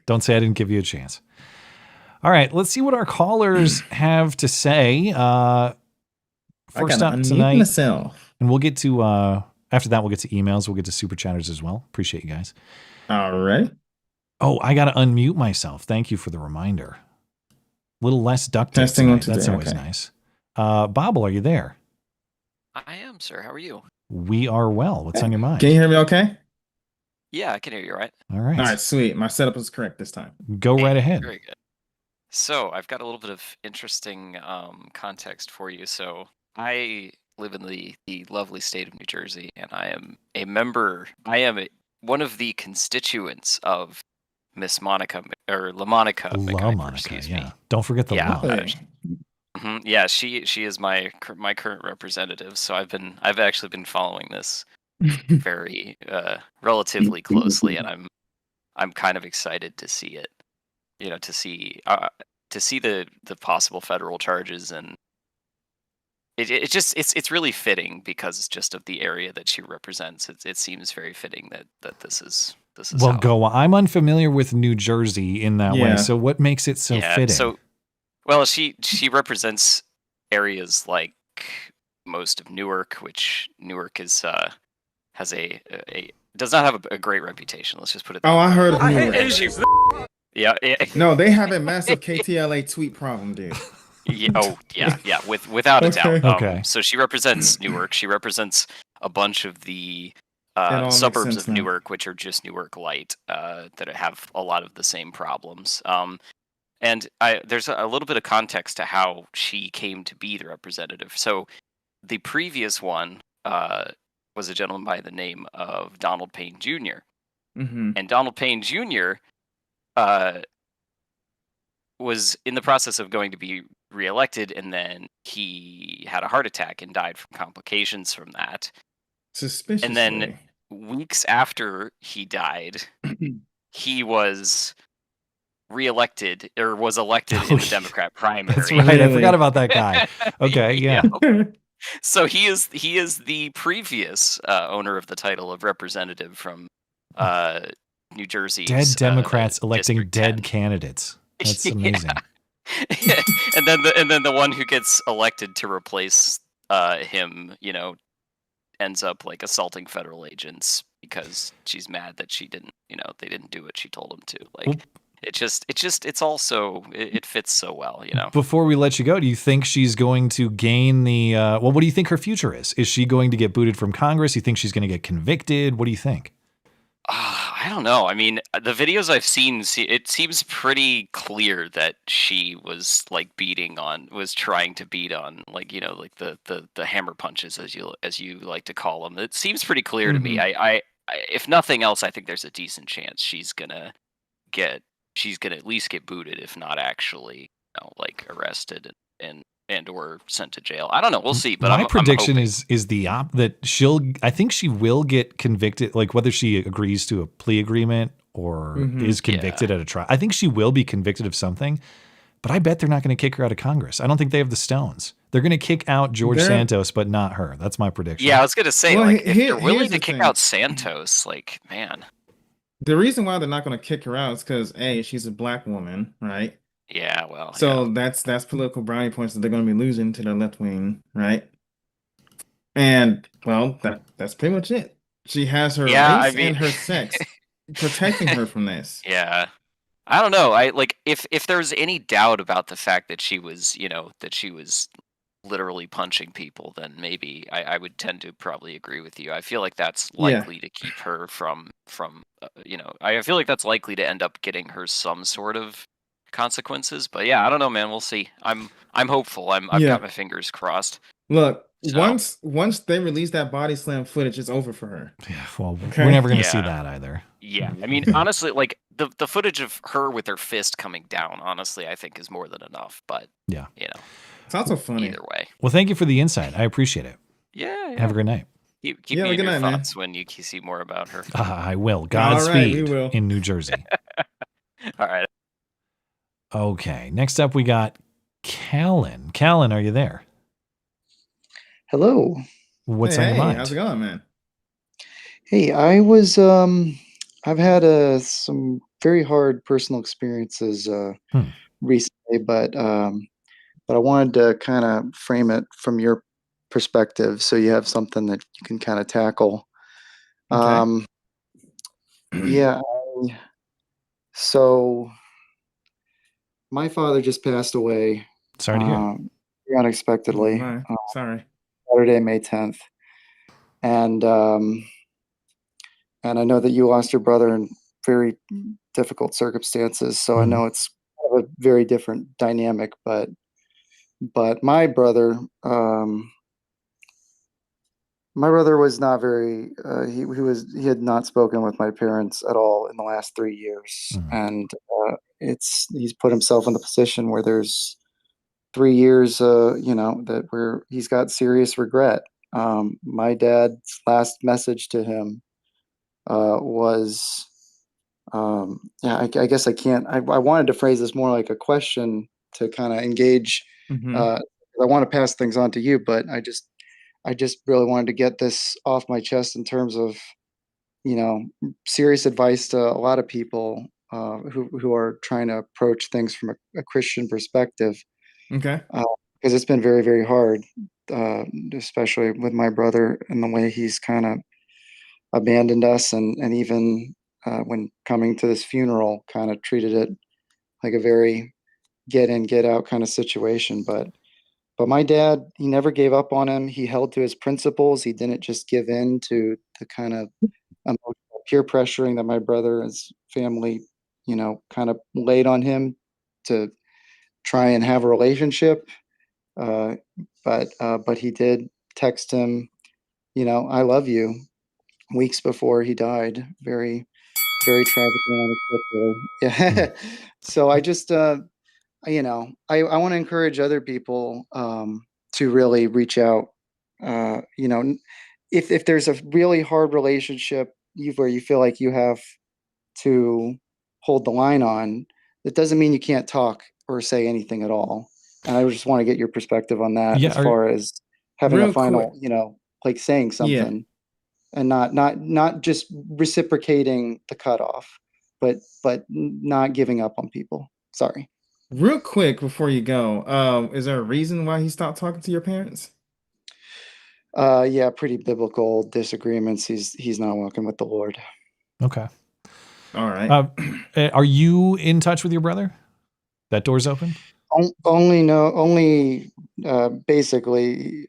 don't say I didn't give you a chance. All right, let's see what our callers have to say. First up tonight, myself. And we'll get to, after that, we'll get to emails. We'll get to super chatters as well. Appreciate you guys. All right. Oh, I got to unmute myself. Thank you for the reminder. A little less duct tape tonight. That's always nice. Bobble, are you there? I am, sir. How are you? We are well. What's on your mind? Can you hear me okay? Yeah, I can hear you, right? All right. All right, sweet. My setup is correct this time. Go right ahead. Very good. So I've got a little bit of interesting context for you. So I live in the lovely state of New Jersey, and I am a member. One of the constituents of Miss Monica or LaMonica McIver, excuse me. Don't forget the law. Yeah, she is my current representative. So I've actually been following this very relatively closely, and I'm kind of excited to see it. To see the possible federal charges, and it's really fitting because just of the area that she represents. It seems very fitting that this is. Well, go on. I'm unfamiliar with New Jersey in that way. So what makes it so fitting? So, well, she represents areas like most of Newark, which Newark is does not have a great reputation. Let's just put it. I heard of Newark. Yeah. No, they have a massive KTLA tweet problem, dude. Yeah. Without a doubt. Okay. So she represents Newark. She represents a bunch of the suburbs of Newark, which are just Newark light, that have a lot of the same problems. And there's a little bit of context to how she came to be the representative. So the previous one was a gentleman by the name of Donald Payne Jr. Mm-hmm. And Donald Payne Jr. Was in the process of going to be reelected, and then he had a heart attack and died from complications from that. Suspiciously. And then weeks after he died, he was reelected or was elected in the Democrat primary. That's right. I forgot about that guy. Okay, yeah. So he is the previous owner of the title of representative from New Jersey. Dead Democrats electing dead candidates. That's amazing. and then the one who gets elected to replace him, ends up like assaulting federal agents because she's mad that she didn't, they didn't do what she told them to. Like, it fits so well, Before we let you go, do you think she's going to gain the? What do you think her future is? Is she going to get booted from Congress? You think she's going to get convicted? What do you think? I don't know. I mean, the videos I've seen, it seems pretty clear that she was like was trying to beat on, like, like the hammer punches, as you like to call them. It seems pretty clear to me. I if nothing else, I think there's a decent chance she's gonna at least get booted, if not actually, like arrested and or sent to jail. I don't know. We'll see. But my prediction is that I think she will get convicted, like whether she agrees to a plea agreement or is convicted at a trial. I think she will be convicted of something, but I bet they're not going to kick her out of Congress. I don't think they have the stones. They're going to kick out George Santos, but not her. That's my prediction. Yeah, I was going to say, if they're willing to kick out Santos, like, man. The reason why they're not going to kick her out is because she's a black woman, right? Yeah, well. So that's political brownie points that they're going to be losing to the left wing, right? And well, that's pretty much it. She has her race and her sex protecting her from this. Yeah, I don't know. If there's any doubt about the fact that she was, literally punching people, then maybe I would tend to probably agree with you. I feel like that's likely to keep her from I feel like that's likely to end up getting her some sort of consequences. But yeah, I don't know, man. We'll see. I'm hopeful. I've got my fingers crossed. Look, once they release that body slam footage, it's over for her. Yeah, well, we're never going to see that either. Yeah, I mean, honestly, like the footage of her with her fist coming down, honestly, I think is more than enough. But yeah, it's also funny either way. Well, thank you for the insight. I appreciate it. Yeah. Have a great night. Keep me in your thoughts when you see more about her. I will. Godspeed in New Jersey. All right. Okay. Next up, we got Callan. Callan, are you there? Hello. What's on your mind? How's it going, man? Hey, I was I've had some very hard personal experiences recently, but I wanted to kind of frame it from your perspective, so you have something that you can kind of tackle. Okay. So my father just passed away. Sorry to hear. Unexpectedly. Sorry. Saturday, May 10th. And I know that you lost your brother in very difficult circumstances, so I know it's kind of a very different dynamic, but my brother was not very he had not spoken with my parents at all in the last 3 years. And he's put himself in the position where there's 3 years that where he's got serious regret. My dad's last message to him was I guess I wanted to phrase this more like a question to kind of engage. I want to pass things on to you, but I just really wanted to get this off my chest in terms of, serious advice to a lot of people who are trying to approach things from a Christian perspective. Okay. Because it's been very, very hard, especially with my brother and the way he's kind of abandoned us, and even when coming to this funeral, kind of treated it like a very get in, get out kind of situation. But my dad, he never gave up on him. He held to his principles. He didn't just give in to the kind of emotional peer pressuring that my brother and his family, kind of laid on him to try and have a relationship. But he did text him, I love you, weeks before he died. Very, very tragically and unexpectedly. Yeah. So I just, I want to encourage other people to really reach out. If there's a really hard relationship where you feel like you have to hold the line on, that doesn't mean you can't talk or say anything at all. And I just want to get your perspective on that, as far as having a final, like saying something and not just reciprocating the cutoff, but not giving up on people. Sorry. Real quick before you go, is there a reason why he stopped talking to your parents? Yeah, pretty biblical disagreements. He's not walking with the Lord. Okay. All right. Are you in touch with your brother? That door's open? Basically,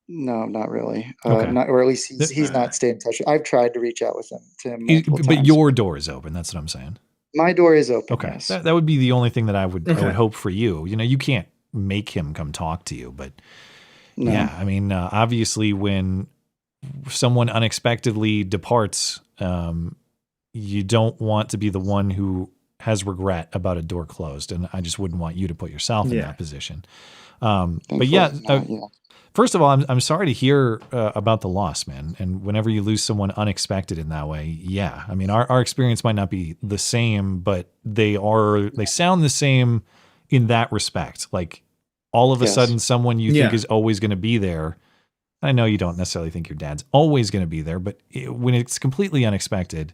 no, not really. Okay. Or at least he's not staying in touch. I've tried to reach out with him multiple But times. your door is open. That's what I'm saying. My door is open. Okay. Yes. That would be the only thing that I would hope for you. You can't make him come talk to you, but yeah, I mean, obviously when someone unexpectedly departs, you don't want to be the one who has regret about a door closed. And I just wouldn't want you to put yourself in that position. But yeah, first of all, I'm sorry to hear about the loss, man. And whenever you lose someone unexpected in that way, yeah. I mean, our experience might not be the same, but they sound the same in that respect. Like all of a sudden someone you think is always going to be there. I know you don't necessarily think your dad's always going to be there, but when it's completely unexpected,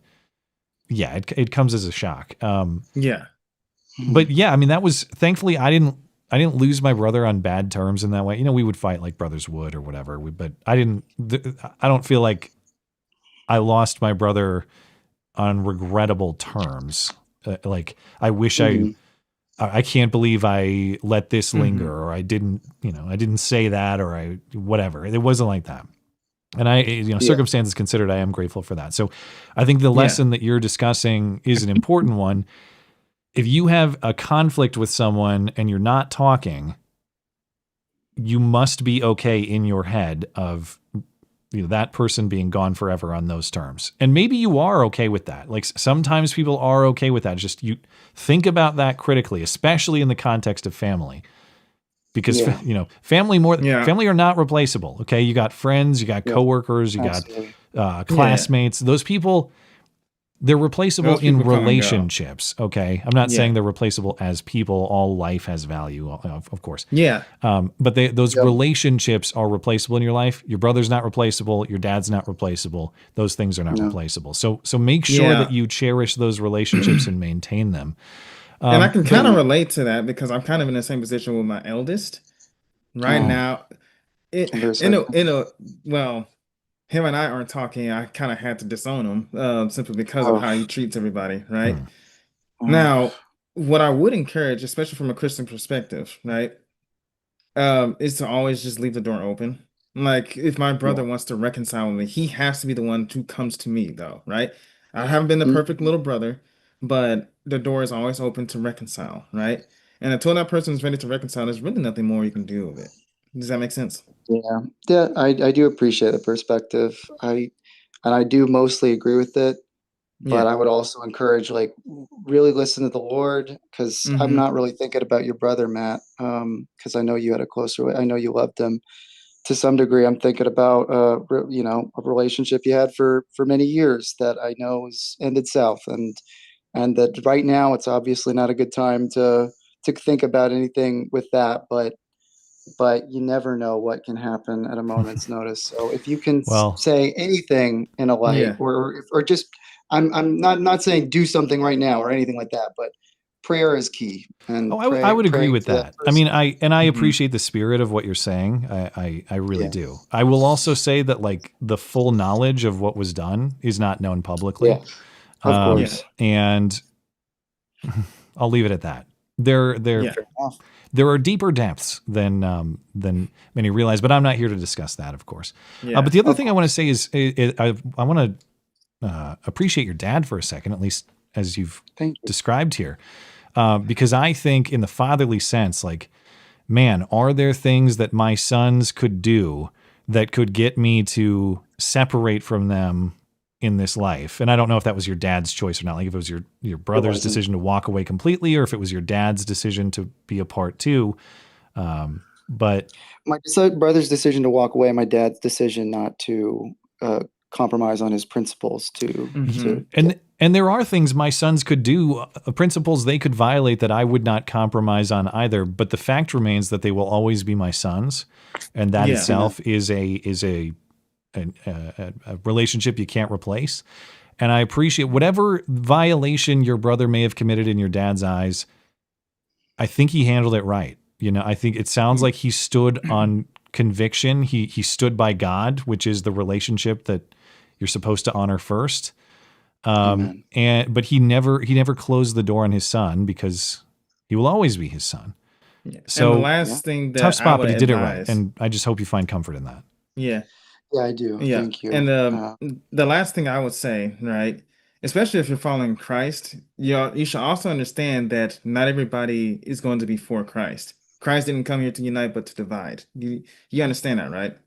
yeah, it comes as a shock. But yeah, I mean, that was, thankfully I didn't lose my brother on bad terms in that way. We would fight like brothers would or whatever. But I don't feel like I lost my brother on regrettable terms. Like I wish I can't believe I let this linger, or I didn't say that, or whatever. It wasn't like that. And circumstances considered, I am grateful for that. So I think the lesson that you're discussing is an important one. If you have a conflict with someone and you're not talking, you must be okay in your head of that person being gone forever on those terms. And maybe you are okay with that. Like sometimes people are okay with that. Just you think about that critically, especially in the context of family. Because family family are not replaceable. Okay, you got friends, you got coworkers, you got classmates. Those people, they're replaceable in relationships. Okay, I'm not saying they're replaceable as people. All life has value, of course. Yeah. But those relationships are replaceable in your life. Your brother's not replaceable. Your dad's not replaceable. Those things are not replaceable. So make sure that you cherish those relationships and maintain them. And I can kind of relate to that because I'm kind of in the same position with my eldest right now. Well, him and I aren't talking. I kind of had to disown him simply because of how he treats everybody. Right now, what I would encourage, especially from a Christian perspective, right, is to always just leave the door open. Like if my brother wants to reconcile with me, he has to be the one who comes to me, though. Right? I haven't been the perfect little brother, but the door is always open to reconcile, right? And until that person is ready to reconcile, there's really nothing more you can do with it. Does that make sense? Yeah, I do appreciate the perspective. I do mostly agree with it, but I would also encourage really listen to the Lord, because I'm not really thinking about your brother, Matt, because I know you had I know you loved him to some degree. I'm thinking about a relationship you had for many years that I know has ended south, and that right now it's obviously not a good time to think about anything with that, but you never know what can happen at a moment's notice. So if you can say anything in a light, or just, I'm not saying do something right now or anything like that, but prayer is key. And I would agree with that. I mean, I appreciate the spirit of what you're saying. I really do. I will also say that the full knowledge of what was done is not known publicly. Yeah. Of course. And I'll leave it at that. There are deeper depths than many realize, but I'm not here to discuss that, of course. But the other thing I want to say is I want to appreciate your dad for a second, at least as you've described here, because I think in the fatherly sense, man, are there things that my sons could do that could get me to separate from them in this life? And I don't know if that was your dad's choice or not, if it was your brother's decision to walk away completely, or if it was your dad's decision to be apart too. But my brother's decision to walk away, my dad's decision not to compromise on his principles And there are things my sons could do, principles they could violate that I would not compromise on either. But the fact remains that they will always be my sons, and that itself is a relationship you can't replace. And I appreciate whatever violation your brother may have committed in your dad's eyes. I think he handled it right. You know, I think it sounds like he stood on conviction. He stood by God, which is the relationship that you're supposed to honor first. But he never closed the door on his son, because he will always be his son. Yeah. So and the last thing that tough spot, but he did it right. advise- And I just hope you find comfort in that. Yeah. Yeah, I do. Yeah. Thank you. And the last thing I would say, right, especially if you're following Christ, you should also understand that not everybody is going to be for Christ. Christ didn't come here to unite, but to divide. You understand that, right?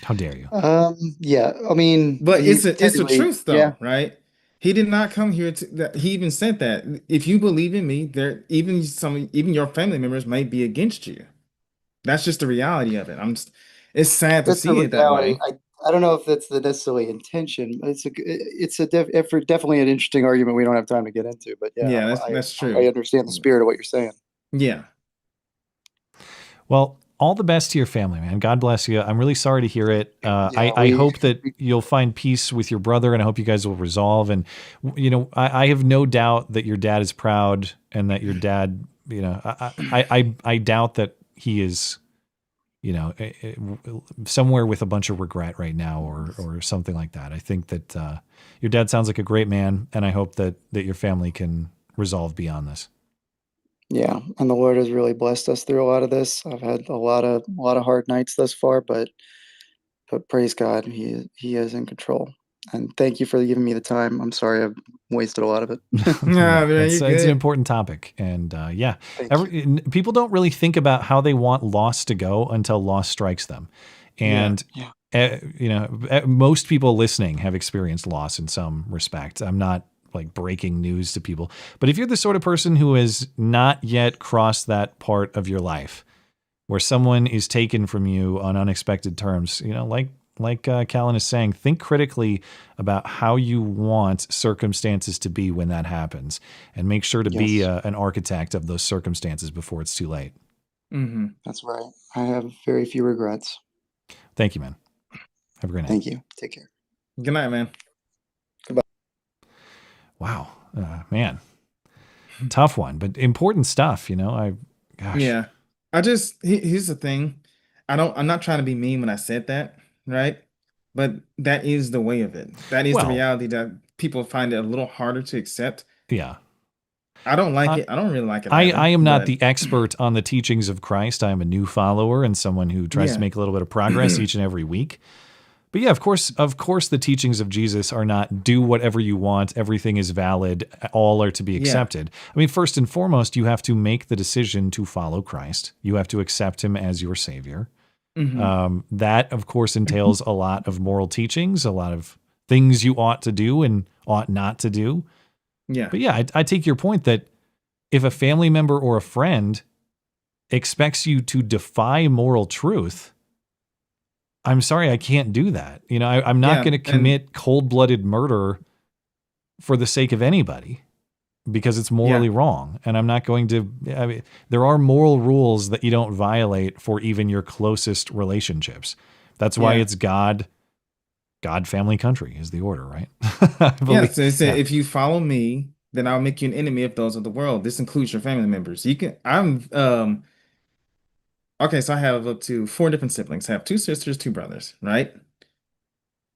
How dare you? Yeah, I mean, But it's the technically, truth, though, yeah. right? He did not come here to. He even said that if you believe in me, even your family members might be against you. That's just the reality of it. It's sad to That's see the it that way. reality. I don't know if that's the necessarily intention. But definitely an interesting argument we don't have time to get into. But yeah, that's true. I understand the spirit of what you're saying. Yeah. Well, all the best to your family, man. God bless you. I'm really sorry to hear it. I hope that you'll find peace with your brother, and I hope you guys will resolve. And, you know, I have no doubt that your dad is proud, and that your dad, you know, I doubt that he is, you know, somewhere with a bunch of regret right now, or something like that. I think that your dad sounds like a great man, and I hope that your family can resolve beyond this. Yeah, and the Lord has really blessed us through a lot of this. I've had a lot of hard nights thus far, but praise God, He is in control. And thank you for giving me the time. I'm sorry I've wasted a lot of it. It's an important topic, and people don't really think about how they want loss to go until loss strikes them. And you know, most people listening have experienced loss in some respect. I'm not like breaking news to people, but if you're the sort of person who has not yet crossed that part of your life where someone is taken from you on unexpected terms, you know, like Callan is saying, think critically about how you want circumstances to be when that happens, and make sure to be an architect of those circumstances before it's too late. Mm-hmm. That's right. I have very few regrets. Thank you, man. Have a great night. Thank you. Take care. Good night, man. Goodbye. Wow, man, tough one, but important stuff. You know, Yeah, here's the thing. I'm not trying to be mean when I said that, right? But that is the way of it. That is the reality that people find it a little harder to accept. Yeah. I don't like it. I don't really like it. I am not the expert on the teachings of Christ. I am a new follower and someone who tries to make a little bit of progress each and every week. But yeah, of course, the teachings of Jesus are not do whatever you want, everything is valid, all are to be accepted. I mean, first and foremost, you have to make the decision to follow Christ. You have to accept him as your savior. Mm-hmm. That, of course, entails a lot of moral teachings, a lot of things you ought to do and ought not to do. Yeah. But yeah, I take your point that if a family member or a friend expects you to defy moral truth, I'm sorry, I can't do that. You know, I'm not going to commit cold-blooded murder for the sake of anybody because it's morally wrong. And I'm not going to, I mean, there are moral rules that you don't violate for even your closest relationships. That's why it's God, family, country is the order, right? So it said, if you follow me, then I'll make you an enemy of those of the world. This includes your family members. Okay, so I have up to 4 different siblings. I have 2 sisters, 2 brothers, right?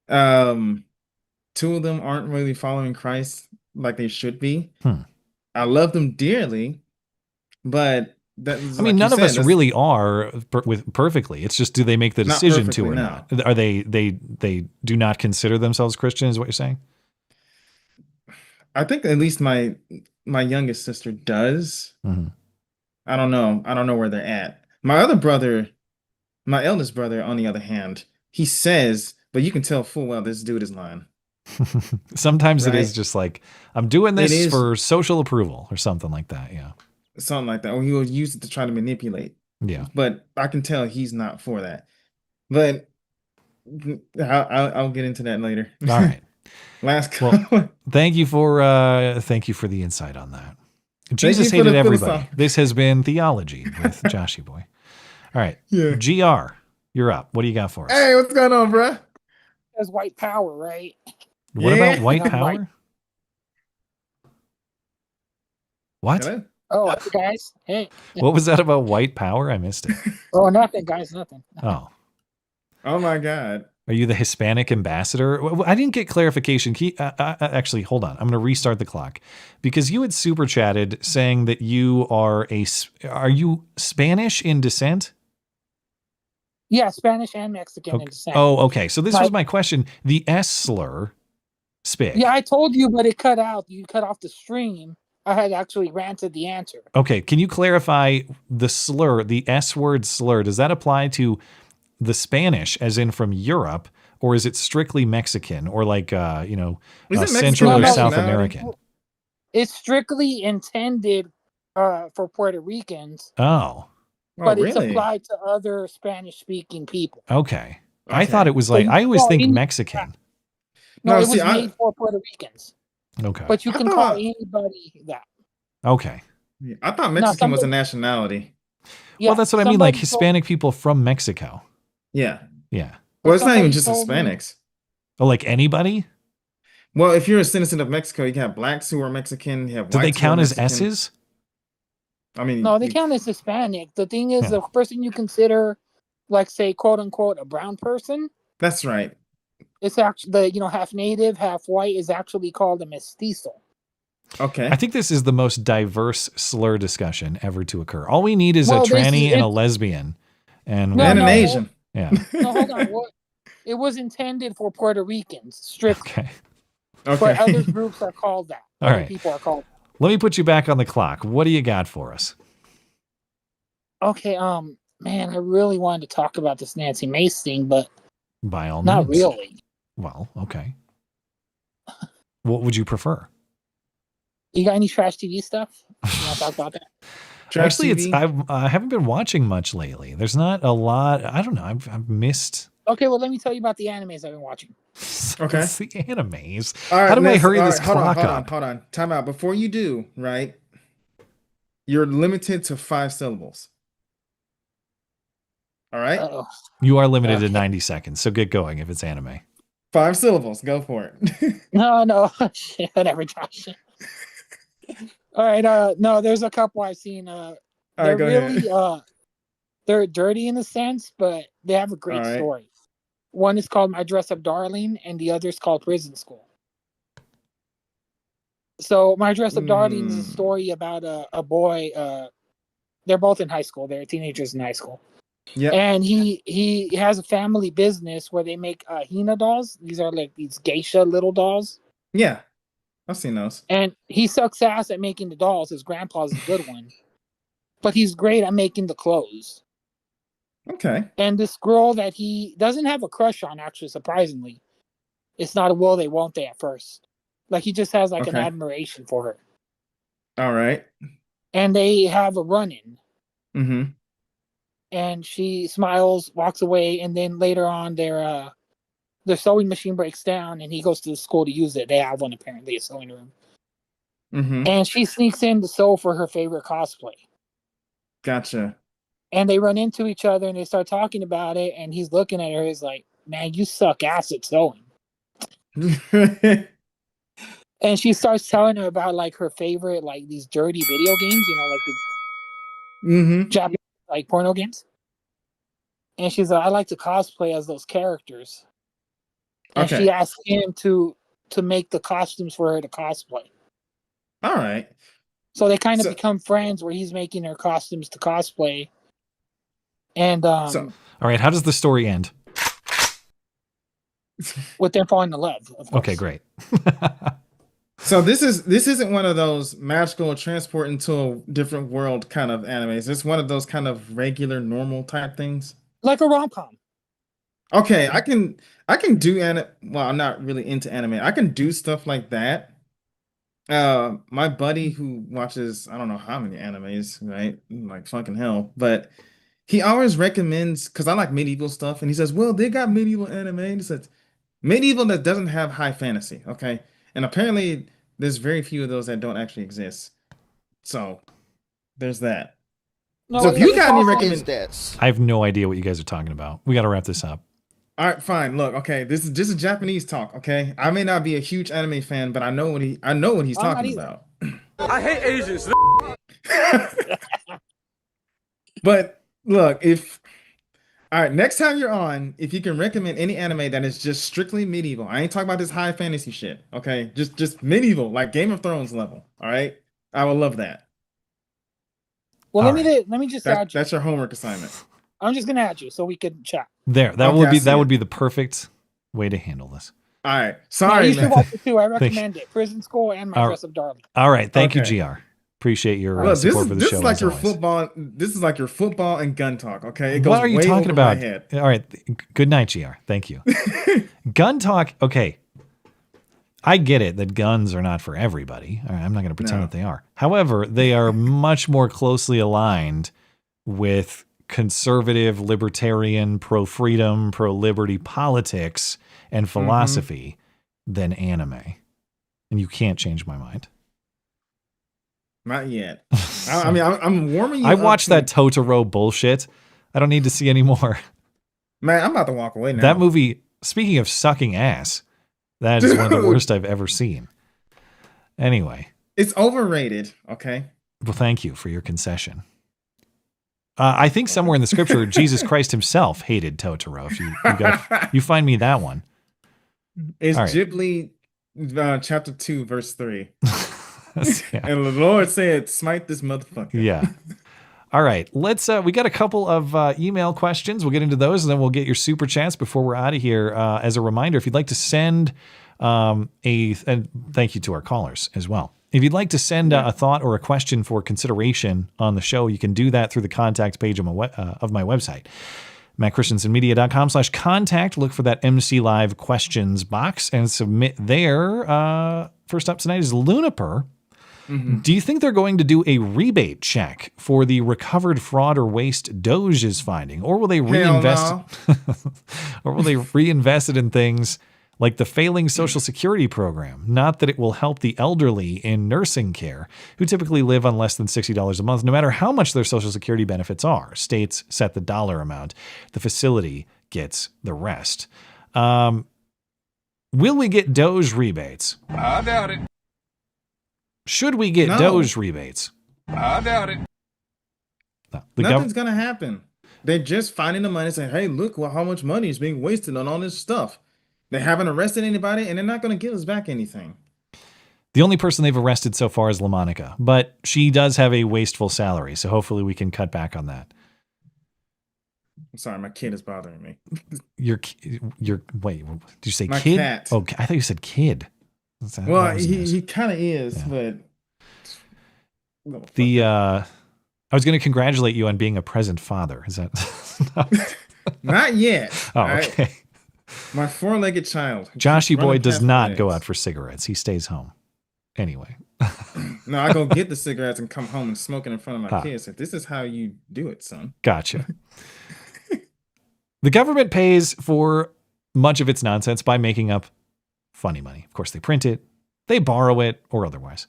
2 of them aren't really following Christ like they should be. I love them dearly, but none of us really are perfectly. It's just, do they make the decision to or not? Are they do not consider themselves Christian, is what you're saying? I think at least my youngest sister does. Mm-hmm. I don't know where they're at. My other brother, my eldest brother, on the other hand, he says, but you can tell full well this dude is lying. Sometimes it is just like, I'm doing this for social approval or something like that. Yeah. Something like that. Or he will use it to try to manipulate. Yeah. But I can tell he's not for that. But I'll get into that later. All right. Last well, thank you for the insight on that. Jesus hated everybody. This has been Theology with Joshy Boy. All right. Yeah. GR, you're up. What do you got for us? Hey, what's going on, bro? There's white power, right? What about white power? What? Hello? Oh, guys. Hey. What was that about white power? I missed it. Oh, nothing, guys. Nothing. Oh. Oh, my God. Are you the Hispanic ambassador? I didn't get clarification. Actually, hold on. I'm going to restart the clock because you had super chatted saying that you are you Spanish in descent? Yeah, Spanish and Mexican in descent. Oh, okay. So this was my question. The S slur, spig. Yeah, I told you, but it cut out. You cut off the stream. I had actually ranted the answer. Okay. Can you clarify the slur, the S word slur? Does that apply to the Spanish, as in from Europe, or is it strictly Mexican, or like Central or South American? It's strictly intended for Puerto Ricans. Oh, but it's applied to other Spanish-speaking people. Okay. I thought it was like I always think Mexican. No, it was made for Puerto Ricans. Okay, but you can call anybody that. Okay. Yeah, I thought Mexican was a nationality. Yeah, well, that's what I mean. Like Hispanic people from Mexico. Yeah. Yeah. Well, it's not even just Hispanics. Oh, like anybody? Well, if you're a citizen of Mexico, you can have blacks who are Mexican. You have Do they whites count who are as Mexican. S's? I mean, no, they count as Hispanic. The thing is, the person you consider, like, say, quote unquote, a brown person. That's right. It's actually half native, half white is actually called a mestizo. Okay. I think this is the most diverse slur discussion ever to occur. All we need is a tranny and a lesbian, and an Asian. Yeah. No, hold on. It was intended for Puerto Ricans, strictly. Okay. But other groups are called that. All Other right. people are called. Let me put you back on the clock. What do you got for us? Okay. Man, I really wanted to talk about this Nancy Mace thing, but by all not means. really. Well, okay. What would you prefer? You got any trash TV stuff? You want to talk about that? Actually, I haven't been watching much lately. There's not a lot. I don't know. I've missed. Okay, well, let me tell you about the animes I've been watching. Okay. It's the animes. All right, how do I hurry this hold clock on, up? Hold on. Time out. Before you do, right? You're limited to 5 syllables. All right? Uh-oh. You are limited to 90 seconds, so get going if it's anime. 5 syllables. Go for it. No. Shit, whatever, Josh. All right, no, there's a couple I've seen. They're really they're dirty in a sense, but they have a great story. One is called My Dress Up Darling, and the other is called Prison School. So My Dress Up Darling is a story about a boy. They're both in high school. They're teenagers in high school. Yeah. And he has a family business where they make Hina dolls. These are like these geisha little dolls. Yeah. I've seen those. And he sucks ass at making the dolls. His grandpa's a good one. But he's great at making the clothes. Okay. And this girl that he doesn't have a crush on, actually, surprisingly. It's not a will they, won't they at first. Like, he just has, like, an admiration for her. All right. And they have a run-in. Mm-hmm. And she smiles, walks away, and then later on, their sewing machine breaks down, and he goes to the school to use it. They have one, apparently, a sewing room. Mm-hmm. And she sneaks in to sew for her favorite cosplay. Gotcha. And they run into each other, and they start talking about it, and he's looking at her. He's like, man, you suck ass at sewing. And she starts telling her about, like, her favorite, like, these dirty video games, like the Japanese, like, porno games. And she's like, I like to cosplay as those characters. And she asked him to make the costumes for her to cosplay. All right. So they kind of become friends where he's making her costumes to cosplay. And all right, how does the story end? With them falling in love. Okay, great. So this isn't one of those magical transport into a different world kind of animes. It's one of those kind of regular, normal type things. Like a rom-com. Okay, I can do well, I'm not really into anime. I can do stuff like that. My buddy who watches I don't know how many animes, right? Like fucking hell. But he always recommends, because I like medieval stuff, and he says, well, they got medieval anime. And he says, medieval that doesn't have high fantasy. Okay, and apparently there's very few of those that don't actually exist. So there's that. No, So if you got any recommendations, I have no idea what you guys are talking about. We got to wrap this up. All right, fine. Look, okay, this is just a Japanese talk. Okay, I may not be a huge anime fan, but I know what he's talking about. I hate Asians. But look, all right, next time you're on, if you can recommend any anime that is just strictly medieval, I ain't talking about this high fantasy shit. Okay, just medieval, like Game of Thrones level. All right, I would love that. Well, let me just add you. That's your homework assignment. I'm just gonna add you so we can chat. That would be the perfect way to handle this. All right, sorry. You should watch it too. I recommend it. Prison School and My Dress Up Darling. All right, thank you, GR. Appreciate your support for the show. This is like your football. This is like your football and gun talk. Okay, it goes what are you way talking over about? my head. All right, good night, GR. Thank you. Gun talk. Okay, I get it that guns are not for everybody. All right, I'm not going to pretend that they are. However, they are much more closely aligned with conservative, libertarian, pro-freedom, pro-liberty politics and philosophy than anime. And you can't change my mind. Not yet. I mean, I'm warming you I up watched that Totoro bullshit. I don't need to see any more. Man, I'm about to walk away now. That movie, speaking of sucking ass, that is one of the worst I've ever seen. Anyway. It's overrated, okay? Well, thank you for your concession. I think somewhere in the scripture, Jesus Christ himself hated Totoro. If you find me that one. It's right. Ghibli chapter 2, verse 3. Yeah. And the Lord said, smite this motherfucker. Yeah. All right. Let's, we got a couple of email questions. We'll get into those and then we'll get your super chats before we're out of here. As a reminder, if you'd like to send and thank you to our callers as well. If you'd like to send a thought or a question for consideration on the show, you can do that through the contact page of my website, mattchristiansenmedia.com/contact. Look for that MC Live questions box and submit there. First up tonight is Luniper. Do you think they're going to do a rebate check for the recovered fraud or waste Doge is finding, or will they reinvest? Or will they reinvest it in things like the failing Social Security program? Not that it will help the elderly in nursing care, who typically live on less than $60 a month, no matter how much their Social Security benefits are. States set the dollar amount. The facility gets the rest. Will we get Doge rebates? I doubt it. Should we get Doge rebates? I doubt it. No. Nothing's going to happen. They're just finding the money and saying, hey, look how much money is being wasted on all this stuff. They haven't arrested anybody, and they're not going to give us back anything. The only person they've arrested so far is LaMonica, but she does have a wasteful salary, so hopefully we can cut back on that. I'm sorry, my kid is bothering me. Wait, did you say my kid? Cat. Oh, I thought you said kid. Well, he kind of is, but I was going to congratulate you on being a present father. Is that not yet? Oh, okay. Right? My four-legged child. Joshy boy does not go out for cigarettes. He stays home. Anyway. No, I go get the cigarettes and come home and smoke it in front of my kids. This is how you do it, son. Gotcha. The government pays for much of its nonsense by making up funny money. Of course, they print it, they borrow it, or otherwise.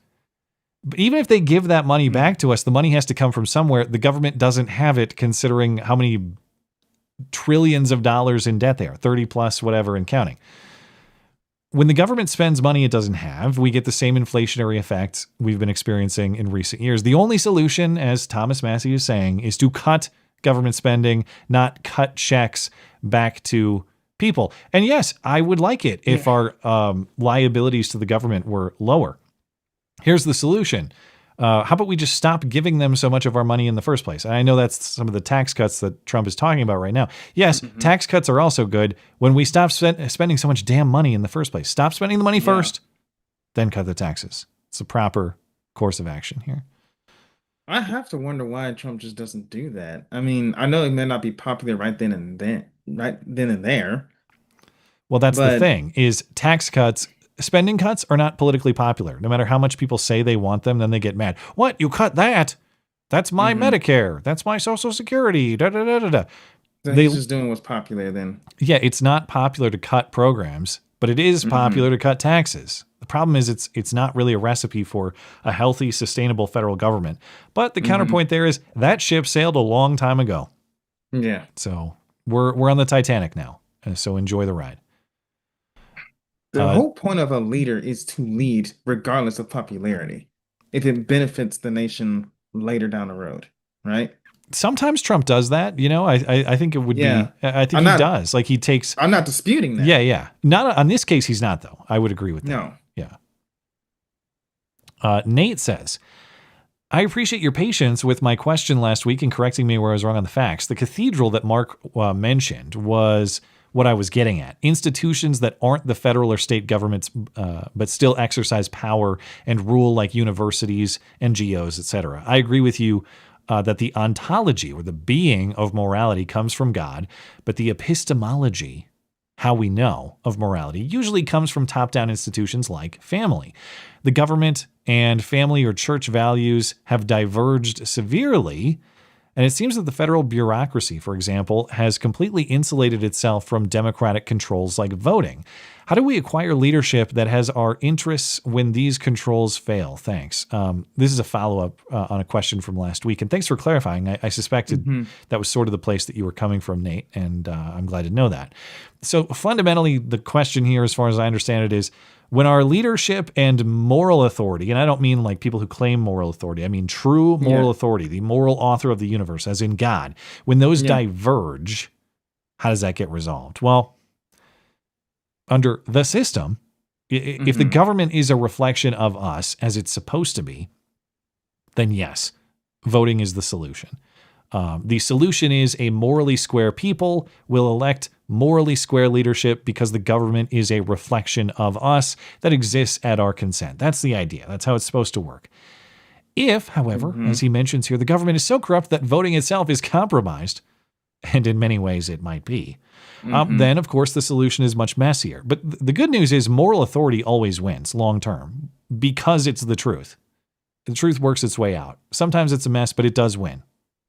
But even if they give that money back to us, the money has to come from somewhere. The government doesn't have it, considering how many trillions of dollars in debt they are, 30 plus, whatever, and counting. When the government spends money it doesn't have, we get the same inflationary effects we've been experiencing in recent years. The only solution, as Thomas Massie is saying, is to cut government spending, not cut checks back to people. And yes, I would like it if our liabilities to the government were lower. Here's the solution. How about we just stop giving them so much of our money in the first place? And I know that's some of the tax cuts that Trump is talking about right now. Yes, tax cuts are also good when we stop spending so much damn money in the first place. Stop spending the money first, then cut the taxes. It's the proper course of action here. I have to wonder why Trump just doesn't do that. I mean, I know it may not be popular right then and there. Well, that's the thing, is tax cuts, spending cuts are not politically popular. No matter how much people say they want them, then they get mad. What? You cut that? That's my Medicare. That's my Social Security. So he's just doing what's popular then. Yeah, it's not popular to cut programs but it is popular to cut taxes. The problem is it's not really a recipe for a healthy, sustainable federal government. But the counterpoint there is that ship sailed a long time ago. Yeah. So we're on the Titanic now. So enjoy the ride. The whole point of a leader is to lead regardless of popularity, if it benefits the nation later down the road, right? Sometimes Trump does that, you know. I think it would be. I think he does. Like he takes. I'm not disputing that. Yeah. Not on this case. He's not though. I would agree with that. No. Yeah. Nate says, I appreciate your patience with my question last week and correcting me where I was wrong on the facts. The cathedral that Mark mentioned was what I was getting at. Institutions that aren't the federal or state governments, but still exercise power and rule, like universities, NGOs, etc. I agree with you that the ontology, or the being of morality, comes from God, but the epistemology, how we know of morality, usually comes from top-down institutions like family. The government and family or church values have diverged severely, and it seems that the federal bureaucracy, for example, has completely insulated itself from democratic controls like voting. How do we acquire leadership that has our interests when these controls fail? Thanks. This is a follow-up on a question from last week, and thanks for clarifying. I suspected that was sort of the place that you were coming from, Nate, and I'm glad to know that. So fundamentally, the question here, as far as I understand it, is when our leadership and moral authority, and I don't mean like people who claim moral authority, I mean true moral authority, the moral author of the universe, as in God, when those diverge, how does that get resolved? Well, under the system, if the government is a reflection of us, as it's supposed to be, then yes, voting is the solution. The solution is a morally square people will elect morally square leadership because the government is a reflection of us that exists at our consent. That's the idea. That's how it's supposed to work. If, however, as he mentions here, the government is so corrupt that voting itself is compromised, and in many ways it might be, then, of course, the solution is much messier. But the good news is moral authority always wins long term because it's the truth. The truth works its way out. Sometimes it's a mess, but it does win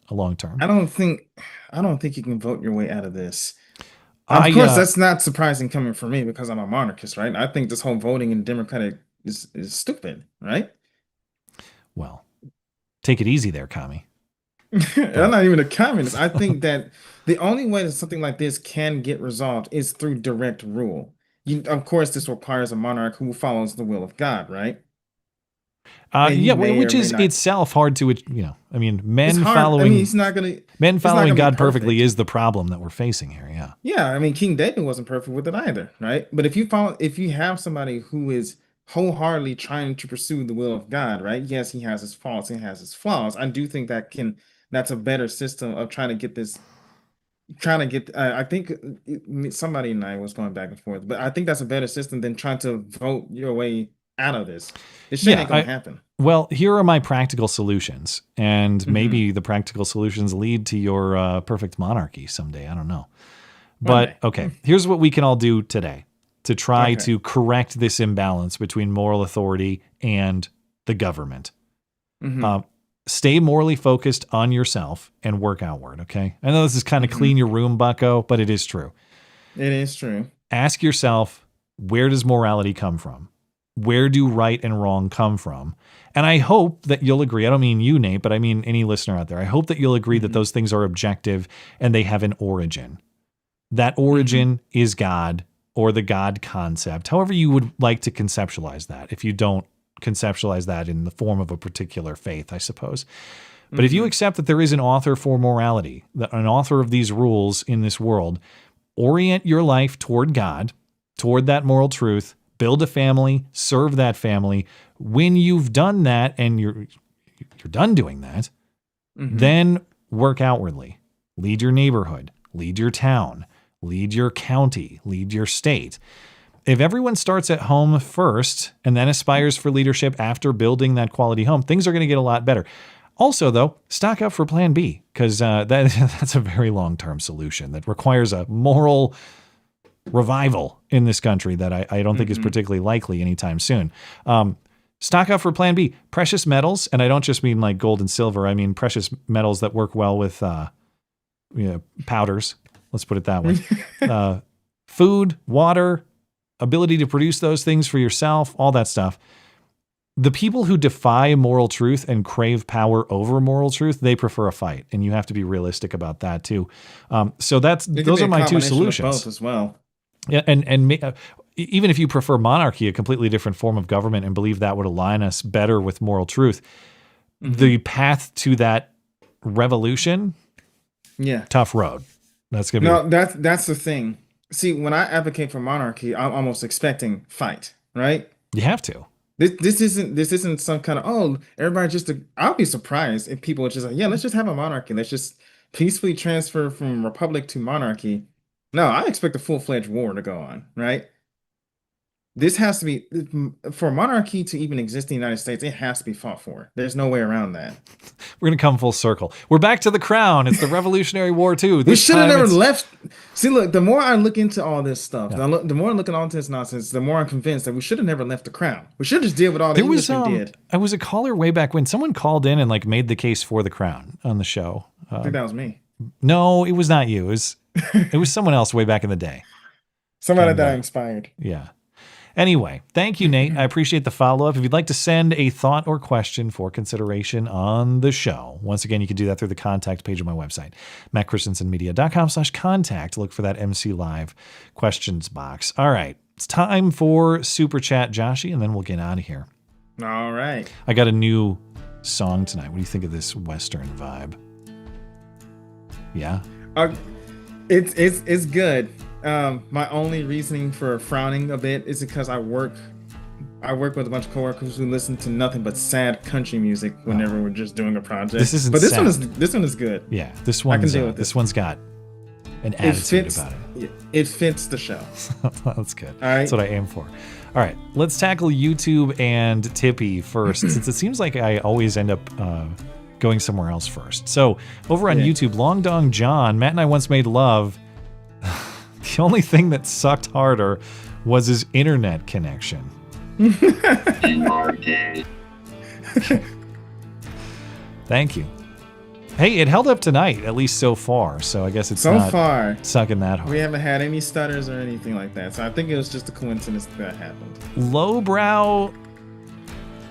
a long term. I don't think you can vote your way out of this. Of course, that's not surprising coming from me because I'm a monarchist, right? I think this whole voting in Democratic is stupid, right? Well, take it easy there, Comey. I'm not even a communist. I think that the only way that something like this can get resolved is through direct rule. Of course, this requires a monarch who follows the will of God, right? Which is itself hard to, I mean, men following God perfectly is the problem that we're facing here. Yeah. Yeah. I mean, King David wasn't perfect with it either, right? But if you have somebody who is wholeheartedly trying to pursue the will of God, right? Yes, he has his faults and has his flaws. I do think that's a better system of trying to get this. I think somebody and I was going back and forth, but I think that's a better system than trying to vote your way out of this. This shit ain't gonna happen. Well, here are my practical solutions, and maybe the practical solutions lead to your perfect monarchy someday. I don't know. But okay, here's what we can all do today to try to correct this imbalance between moral authority and the government. Stay morally focused on yourself and work outward, okay? I know this is kind of clean your room, bucko, but it is true. It is true. Ask yourself, where does morality come from? Where do right and wrong come from? And I hope that you'll agree. I don't mean you, Nate, but I mean any listener out there. I hope that you'll agree that those things are objective and they have an origin. That origin is God or the God concept, however you would like to conceptualize that, if you don't conceptualize that in the form of a particular faith, I suppose. But if you accept that there is an author for morality, that an author of these rules in this world, orient your life toward God, toward that moral truth, build a family, serve that family. When you've done that and you're done doing that, then work outwardly. Lead your neighborhood, lead your town, lead your county, lead your state. If everyone starts at home first and then aspires for leadership after building that quality home, things are going to get a lot better. Also, though, stock up for Plan B, because that's a very long-term solution that requires a moral revival in this country that I don't think is particularly likely anytime soon. Stock up for Plan B. Precious metals, and I don't just mean like gold and silver. I mean precious metals that work well with powders. Let's put it that way. Food, water, ability to produce those things for yourself, all that stuff. The people who defy moral truth and crave power over moral truth, they prefer a fight, and you have to be realistic about that too. So those are my two solutions. Both as well. Yeah, and even if you prefer monarchy, a completely different form of government, and believe that would align us better with moral truth, the path to that revolution, tough road. That's gonna be that's the thing. See, when I advocate for monarchy, I'm almost expecting fight, right? You have to. This isn't some kind of everybody just. I'll be surprised if people are just like, yeah, let's just have a monarchy. Let's just peacefully transfer from republic to monarchy. No, I expect a full-fledged war to go on, right? This has to be, for monarchy to even exist in the United States, it has to be fought for. There's no way around that. We're going to come full circle. We're back to the crown. It's the Revolutionary War too. We should have never left. See, look, the more I look into all this stuff, the more I look at all this nonsense, the more I'm convinced that we should have never left the crown. We should have just did what all the Englishmen did. I was a caller way back when someone called in and made the case for the crown on the show. I think that was me. No, it was not you. It was someone else way back in the day. Somebody that I inspired. Yeah. Anyway, thank you, Nate. I appreciate the follow-up. If you'd like to send a thought or question for consideration on the show, once again, you can do that through the contact page of my website, mattchristiansenmedia.com/contact. Look for that MC Live questions box. All right. It's time for Super Chat, Joshy, and then we'll get out of here. All right. I got a new song tonight. What do you think of this Western vibe? Yeah? It's good. My only reasoning for frowning a bit is because I work with a bunch of coworkers who listen to nothing but sad country music whenever we're just doing a project. This isn't this sad. This one is good. Yeah, this one's got an attitude about it. It fits the show. That's good. All right. That's what I aim for. All right, let's tackle YouTube and Tippy first, since it seems like I always end up going somewhere else first. So over on YouTube, Long Dong John, Matt and I once made love. The only thing that sucked harder was his internet connection. Thank you. Hey, it held up tonight, at least so far. So I guess it's not sucking that hard. We haven't had any stutters or anything like that. So I think it was just a coincidence that happened. Lowbrow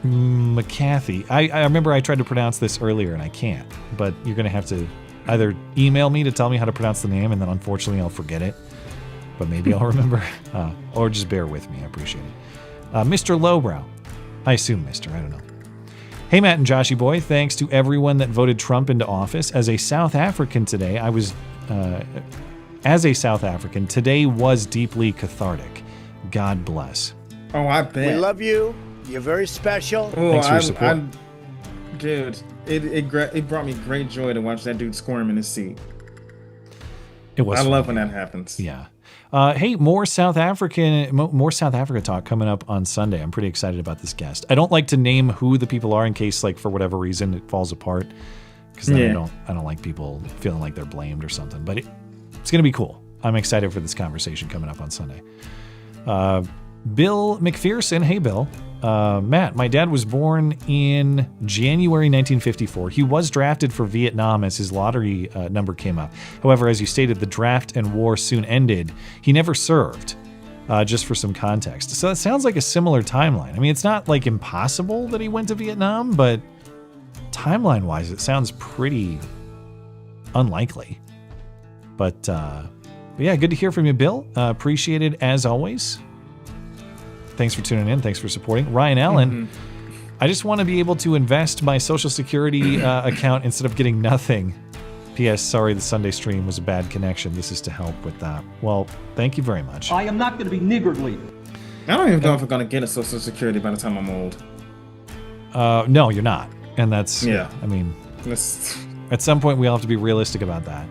McCarthy. I remember I tried to pronounce this earlier and I can't. But you're going to have to either email me to tell me how to pronounce the name, and then unfortunately I'll forget it. But maybe I'll remember. Or just bear with me. I appreciate it. Mr. Lowbrow. I assume Mr. I don't know. Hey, Matt and Joshy Boy. Thanks to everyone that voted Trump into office. As a South African, today was deeply cathartic. God bless. Oh, I bet. We love you. You're very special. Oh, thanks for your support. Dude, it brought me great joy to watch that dude squirm in his seat. It was. I love when that happens. Yeah. Hey, more South Africa talk coming up on Sunday. I'm pretty excited about this guest. I don't like to name who the people are in case, for whatever reason, it falls apart. Because then I don't like people feeling like they're blamed or something. But it's going to be cool. I'm excited for this conversation coming up on Sunday. Bill McPherson. Hey, Bill. Matt, my dad was born in January 1954. He was drafted for Vietnam as his lottery number came up. However, as you stated, the draft and war soon ended. He never served, just for some context. So that sounds like a similar timeline. I mean, it's not impossible that he went to Vietnam, but timeline-wise, it sounds pretty unlikely. But yeah, good to hear from you, Bill. Appreciate it as always. Thanks for tuning in. Thanks for supporting. Ryan Allen, I just want to be able to invest my Social Security account instead of getting nothing. P.S. Sorry, the Sunday stream was a bad connection. This is to help with that. Well, thank you very much. I am not going to be niggardly. I don't even know if I'm going to get a Social Security by the time I'm old. No, you're not. And that's, I mean, at some point we all have to be realistic about that.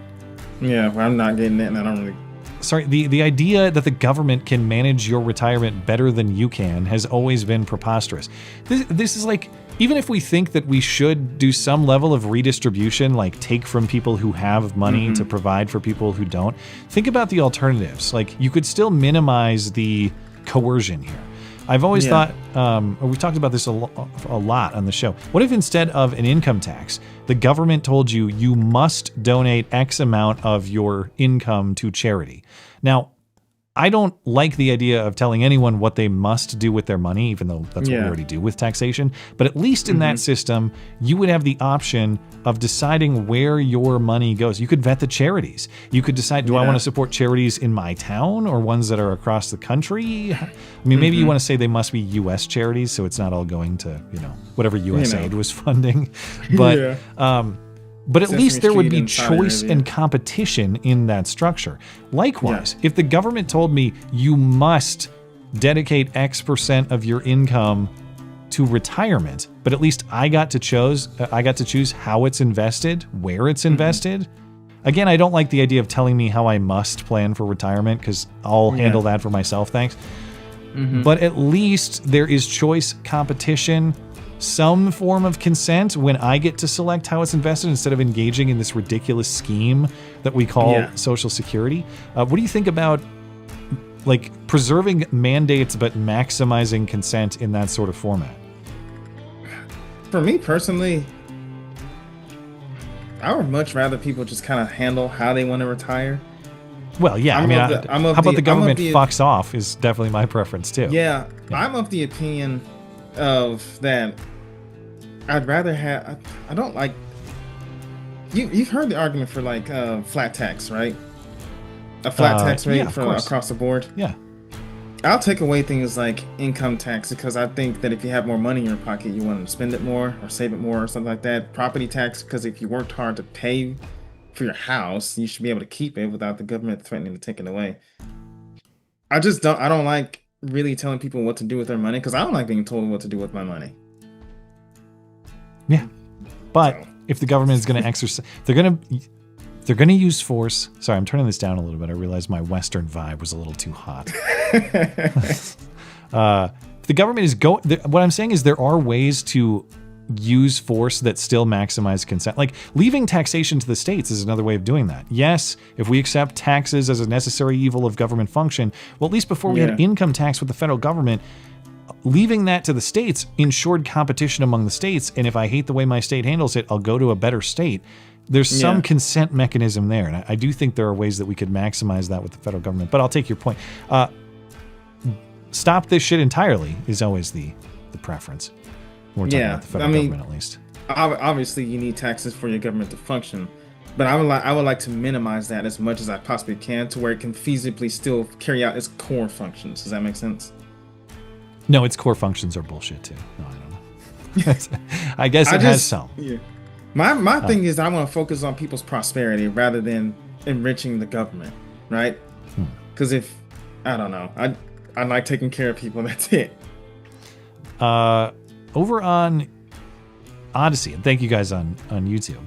Yeah, well, I'm not getting it, and I don't really... Sorry, the idea that the government can manage your retirement better than you can has always been preposterous. This is even if we think that we should do some level of redistribution, take from people who have money to provide for people who don't, think about the alternatives. You could still minimize the coercion here. I've always thought, we've talked about this a lot on the show. What if instead of an income tax, the government told you must donate X amount of your income to charity? Now, I don't like the idea of telling anyone what they must do with their money, even though that's what we already do with taxation. But at least in that system, you would have the option of deciding where your money goes. You could vet the charities. You could decide, do I want to support charities in my town or ones that are across the country? I mean, maybe you want to say they must be U.S. charities, so it's not all going to, whatever USAID was funding. But but at least there would be choice and competition in that structure. Likewise, if the government told me you must dedicate X% of your income to retirement, but at least I got to choose how it's invested, where it's invested. Again, I don't like the idea of telling me how I must plan for retirement because I'll handle that for myself, thanks. But at least there is choice, competition, some form of consent when I get to select how it's invested instead of engaging in this ridiculous scheme that we call Social Security. What do you think about like preserving mandates but maximizing consent in that sort of format? For me personally, I would much rather people just kind of handle how they want to retire. Well, yeah, how about the government fucks off is definitely my preference too. Yeah, I'm of the opinion of that. I'd rather have. I don't like. You've heard the argument for like flat tax, right? A flat tax rate for across the board. Yeah. I'll take away things like income tax because I think that if you have more money in your pocket, you want to spend it more or save it more or something like that. Property tax because if you worked hard to pay for your house, you should be able to keep it without the government threatening to take it away. I don't like really telling people what to do with their money because I don't like being told what to do with my money. Yeah, but if the government is going to exercise, they're going to use force. Sorry, I'm turning this down a little bit. I realized my Western vibe was a little too hot. The government is what I'm saying is there are ways to use force that still maximize consent. Like leaving taxation to the states is another way of doing that. Yes, if we accept taxes as a necessary evil of government function, well, at least before we had income tax with the federal government, leaving that to the states ensured competition among the states. And if I hate the way my state handles it, I'll go to a better state. There's some consent mechanism there. And I do think there are ways that we could maximize that with the federal government. But I'll take your point. Stop this shit entirely is always the preference. We're talking about the federal government, at least. Obviously, you need taxes for your government to function. But I would like to minimize that as much as I possibly can to where it can feasibly still carry out its core functions. Does that make sense? No, its core functions are bullshit too. No, I don't know. I guess it has some. Yeah. My thing is I want to focus on people's prosperity rather than enriching the government, right? Because I don't know, I like taking care of people. That's it. Over on Odyssey, and thank you guys on YouTube.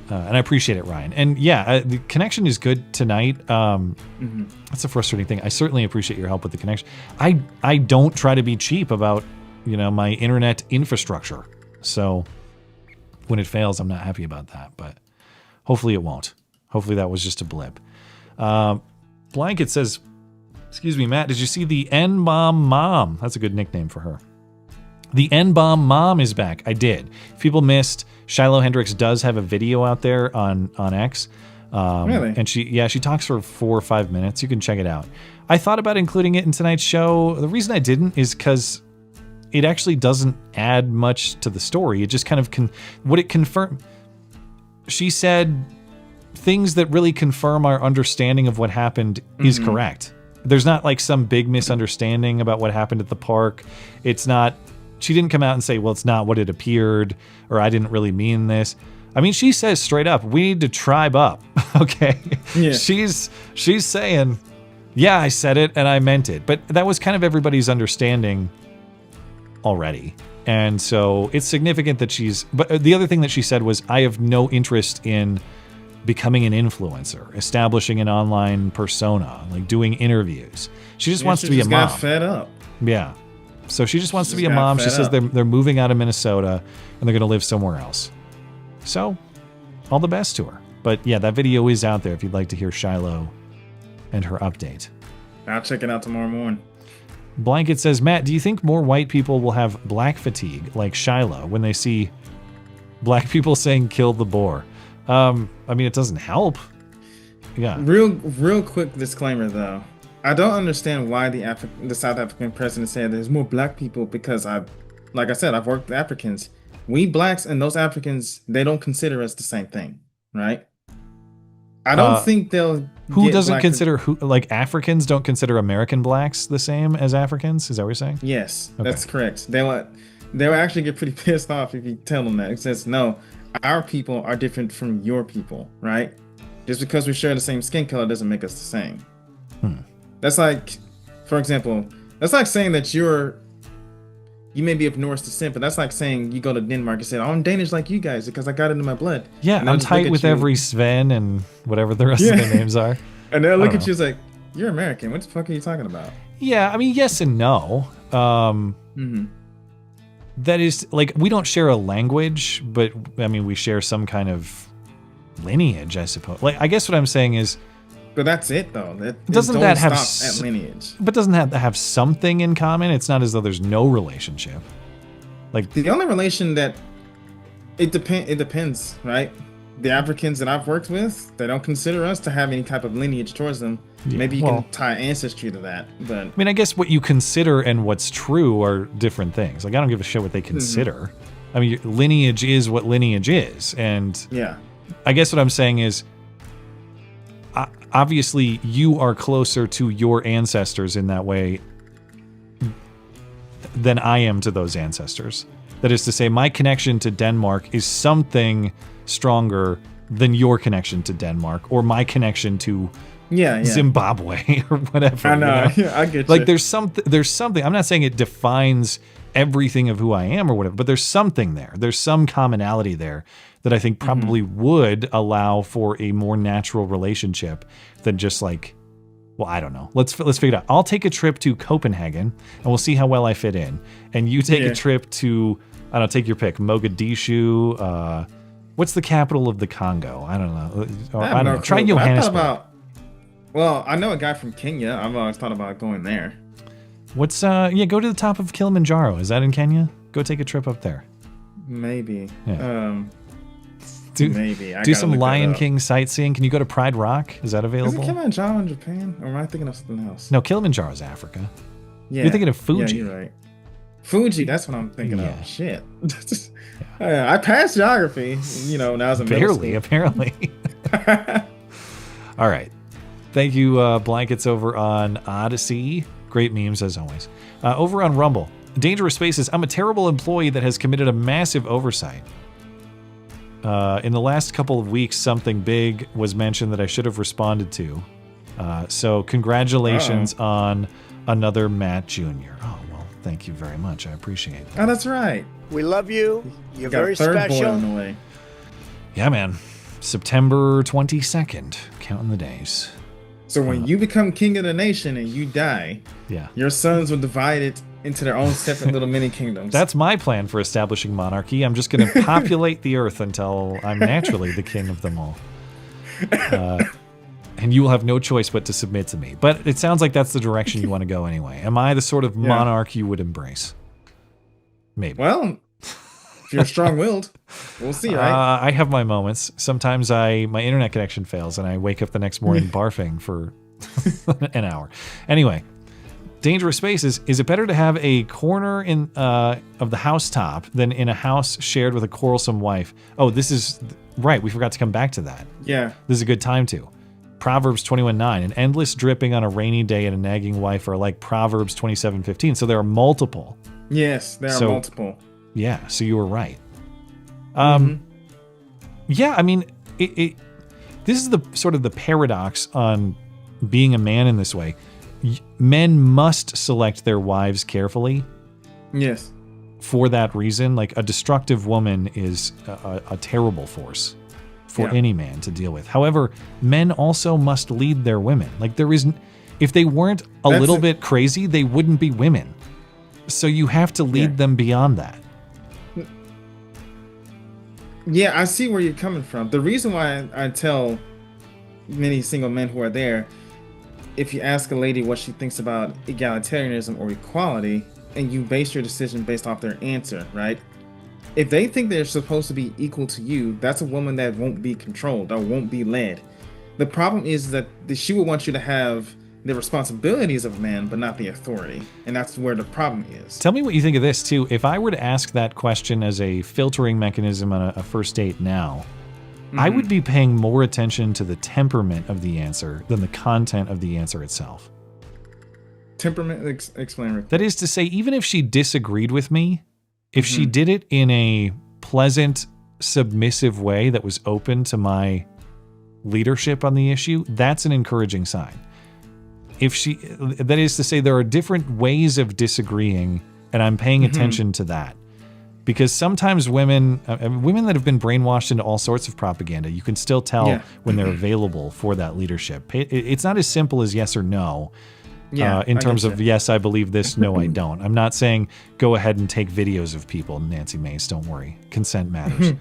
And I appreciate it, Ryan. And yeah, the connection is good tonight. That's a frustrating thing. I certainly appreciate your help with the connection. I don't try to be cheap about, my internet infrastructure. So when it fails, I'm not happy about that, but hopefully it won't. Hopefully that was just a blip. Blanket says, excuse me, Matt, did you see the N-Bomb Mom? That's a good nickname for her. The N-Bomb Mom is back. I did. If people missed, Shiloh Hendricks does have a video out there on X. Really? And she talks for 4 or 5 minutes. You can check it out. I thought about including it in tonight's show. The reason I didn't is because it actually doesn't add much to the story. It just kind of what it confirmed. She said things that really confirm our understanding of what happened is correct. There's not like some big misunderstanding about what happened at the park. It's not. She didn't come out and say, well, it's not what it appeared, or I didn't really mean this. I mean, she says straight up, we need to tribe up. Okay. Yeah. She's saying, yeah, I said it and I meant it. But that was kind of everybody's understanding already. And so it's significant that but the other thing that she said was, I have no interest in becoming an influencer, establishing an online persona, like doing interviews. She just wants to be a mom. Got fed up. Yeah. So she just wants to be a mom. She says they're moving out of Minnesota and they're going to live somewhere else. So all the best to her. But yeah, that video is out there if you'd like to hear Shiloh and her update. I'll check it out tomorrow morning. Blanket says, Matt, do you think more white people will have black fatigue like Shiloh when they see black people saying kill the boar? I mean, it doesn't help. Yeah. Real quick disclaimer though. I don't understand why the South African president said there's more black people because like I said, I've worked with Africans. We blacks and those Africans, they don't consider us the same thing, right? I don't think they'll. Who doesn't consider like Africans don't consider American blacks the same as Africans? Is that what you're saying? Yes, okay. That's correct. They'll actually get pretty pissed off if you tell them that. It says no, our people are different from your people, right? Just because we share the same skin color doesn't make us the same. That's like, for example, that's like saying that you may be of Norse descent, but that's like saying you go to Denmark and say, oh, I'm Danish like you guys because I got it in my blood. Yeah, I'm tight with every Sven and whatever the rest of their names are. And they'll look at you as like, you're American. What the fuck are you talking about? Yeah, I mean, yes and no. That is, like, we don't share a language, but, I mean, we share some kind of lineage, I suppose. Like, I guess what I'm saying is... But that's it, though. Doesn't that have at lineage? But doesn't that have something in common? It's not as though there's no relationship. Like the only relation that it depends, right? The Africans that I've worked with, they don't consider us to have any type of lineage towards them. Yeah, maybe you can tie ancestry to that, but I mean, I guess what you consider and what's true are different things. Like I don't give a shit what they consider. I mean, lineage is what lineage is, and yeah, I guess what I'm saying is. Obviously, you are closer to your ancestors in that way than I am to those ancestors. That is to say, my connection to Denmark is something stronger than your connection to Denmark or my connection to Zimbabwe or whatever. I know. You know? Yeah, I get like you. There's something. I'm not saying it defines everything of who I am or whatever, but there's something there. There's some commonality there that I think probably would allow for a more natural relationship than just like, well, I don't know. Let's figure it out. I'll take a trip to Copenhagen and we'll see how well I fit in. And you take a trip to, I don't know, take your pick, Mogadishu. What's the capital of the Congo? I don't know. I don't know. Try Johannesburg. Well, I know a guy from Kenya. I've always thought about going there. What's go to the top of Kilimanjaro. Is that in Kenya? Go take a trip up there. Maybe. Yeah. Maybe. Do some Lion King sightseeing. Can you go to Pride Rock? Is that available? Is it Kilimanjaro in Japan? Or am I thinking of something else? No, Kilimanjaro is Africa. Yeah. You're thinking of Fuji. Yeah, you're right. Fuji, that's what I'm thinking of. Shit. I passed geography, now as a middle school. Apparently. All right. Thank you, Blankets over on Odyssey. Great memes, as always. Over on Rumble. Dangerous Spaces. I'm a terrible employee that has committed a massive oversight. In the last couple of weeks, something big was mentioned that I should have responded to. So congratulations on another Matt Jr. Oh, well, thank you very much. I appreciate that. Oh, that's right. We love you. You're got very a third special. Boy on the way. Yeah, man. September 22nd. Counting the days. So when you become king of the nation and you die, your sons will divide it into their own separate little mini kingdoms. That's my plan for establishing monarchy. I'm just going to populate the earth until I'm naturally the king of them all. And you will have no choice but to submit to me. But it sounds like that's the direction you want to go anyway. Am I the sort of monarch you would embrace? Maybe. Well, if you're strong-willed, we'll see, right? I have my moments. Sometimes my internet connection fails and I wake up the next morning barfing for an hour. Anyway. Dangerous Spaces. Is it better to have a corner in of the housetop than in a house shared with a quarrelsome wife? Oh, this is right. We forgot to come back to that. Yeah. This is a good time to. Proverbs 21:9. An endless dripping on a rainy day and a nagging wife are like Proverbs 27:15. So there are multiple. Yes, there are multiple. Yeah, so you were right. Yeah, I mean, this is the sort of the paradox on being a man in this way. Men must select their wives carefully. Yes. For that reason, like a destructive woman is a terrible force for any man to deal with. However, men also must lead their women. Like if they weren't a little bit crazy, they wouldn't be women. So you have to lead them beyond that. Yeah, I see where you're coming from. The reason why I tell many single men who are there, if you ask a lady what she thinks about egalitarianism or equality, and you base your decision based off their answer, right? If they think they're supposed to be equal to you, that's a woman that won't be controlled or won't be led. The problem is that she would want you to have the responsibilities of a man, but not the authority. And that's where the problem is. Tell me what you think of this, too. If I were to ask that question as a filtering mechanism on a first date now, I would be paying more attention to the temperament of the answer than the content of the answer itself. Temperament? Explain it. That is to say, even if she disagreed with me, if she did it in a pleasant, submissive way that was open to my leadership on the issue, that's an encouraging sign. That is to say, there are different ways of disagreeing, and I'm paying attention to that. Because sometimes women that have been brainwashed into all sorts of propaganda, you can still tell when they're available for that leadership. It's not as simple as yes or no. In terms of, yes, I believe this, no, I don't. I'm not saying go ahead and take videos of people, Nancy Mace, don't worry. Consent matters.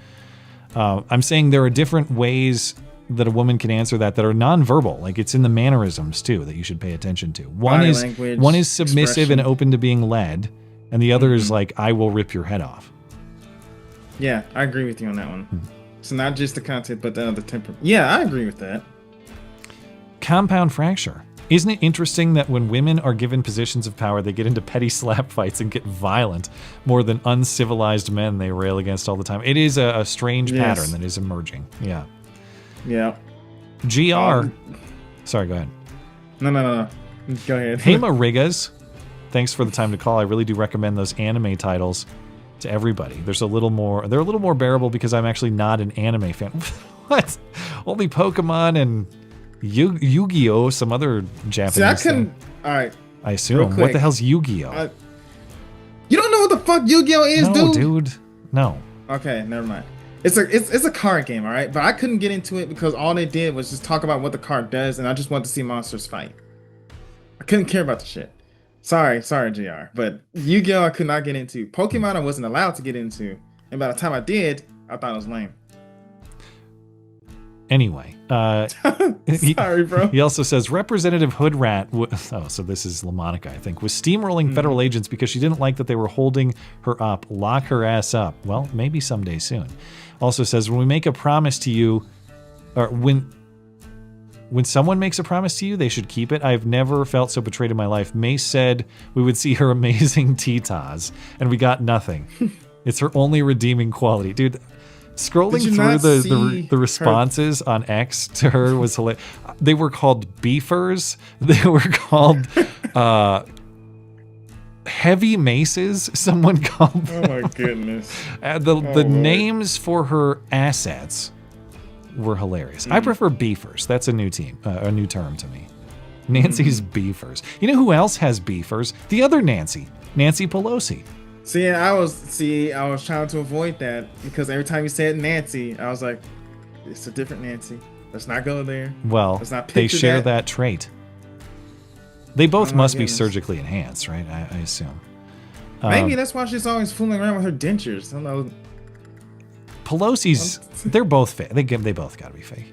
I'm saying there are different ways that a woman can answer that are nonverbal. Like, it's in the mannerisms, too, that you should pay attention to. One is submissive expression, and open to being led, and the other is like, I will rip your head off. Yeah, I agree with you on that one. So not just the content, but the temperament. Yeah, I agree with that. Compound fracture. Isn't it interesting that when women are given positions of power, they get into petty slap fights and get violent more than uncivilized men they rail against all the time? It is a strange pattern that is emerging. Yeah. Yeah. GR. Sorry, go ahead. No. Go ahead. Hema Rigas. Thanks for the time to call. I really do recommend those anime titles to everybody. They're a little more bearable because I'm actually not an anime fan. What? Only Pokemon and Yu-Gi-Oh, some other Japanese thing. All right. I assume. What the hell's Yu-Gi-Oh? You don't know what the fuck Yu-Gi-Oh is, No, dude. No. Okay, never mind. It's a card game, all right? But I couldn't get into it because all they did was just talk about what the card does, and I just wanted to see monsters fight. I couldn't care about the shit. Sorry, GR. But Yu-Gi-Oh, I could not get into. Pokemon, I wasn't allowed to get into. And by the time I did, I thought it was lame. Anyway, sorry, bro. He also says Representative Hoodrat. So this is LaMonica, I think, was steamrolling federal agents because she didn't like that they were holding her up. Lock her ass up. Well, maybe someday soon. Also says when we make a promise to you, or when someone makes a promise to you, they should keep it. I've never felt so betrayed in my life. Mace said we would see her amazing titas, and we got nothing. It's her only redeeming quality, dude. Scrolling through the responses on X to her was hilarious. They were called beefers. They were called heavy maces. Someone called them. Oh my goodness. The names for her assets were hilarious. I prefer beefers. That's a new term to me. Nancy's beefers. You know who else has beefers? The other Nancy Pelosi. See, I was trying to avoid that because every time you said Nancy, I was like, it's a different Nancy. Let's not go there. Well, they share that trait. They both must be surgically enhanced, right? I assume. Maybe that's why she's always fooling around with her dentures. I don't know. Pelosi's, they're both fake. They both got to be fake.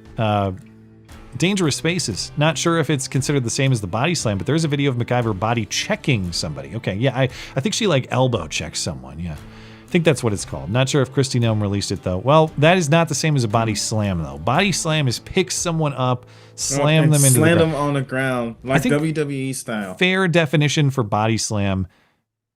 Dangerous Spaces. Not sure if it's considered the same as the body slam, but there's a video of McIver body checking somebody. Okay, yeah, I think she like elbow checks someone. Yeah, I think that's what it's called. Not sure if Christy Nome released it though. Well, that is not the same as a body slam though. Body slam is pick someone up, slam them them on the ground like WWE style. Fair definition for body slam.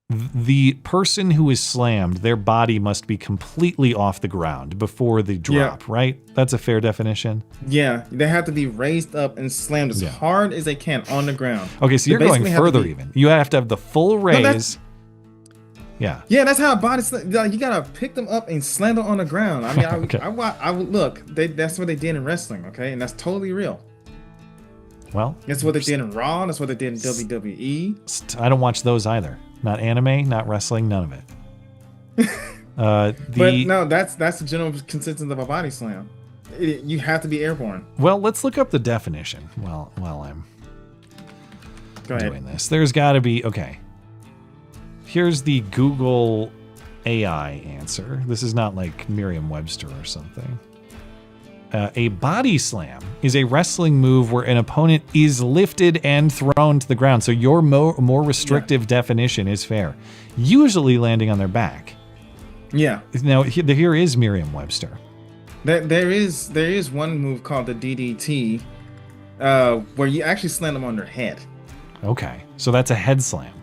The person who is slammed, their body must be completely off the ground before the drop, right? That's a fair definition. Yeah, they have to be raised up and slammed as hard as they can on the ground. Okay, so you're going further even. You have to have the full raise. Yeah, that's how a body slam. You gotta pick them up and slam them on the ground. I mean, I would look. That's what they did in wrestling, okay, and that's totally real. Well, that's what they did in Raw. That's what they did in WWE. I don't watch those either. Not anime, not wrestling, none of it. But no, that's the general consensus of a body slam. You have to be airborne. Well, let's look up the definition while I'm doing this. There's got to be, okay. Here's the Google AI answer. This is not like Merriam-Webster or something. A body slam is a wrestling move where an opponent is lifted and thrown to the ground. So your more restrictive definition is fair. Usually landing on their back. Yeah. Now, here is Merriam-Webster. There is one move called the DDT, where you actually slam them on their head. Okay, so that's a head slam.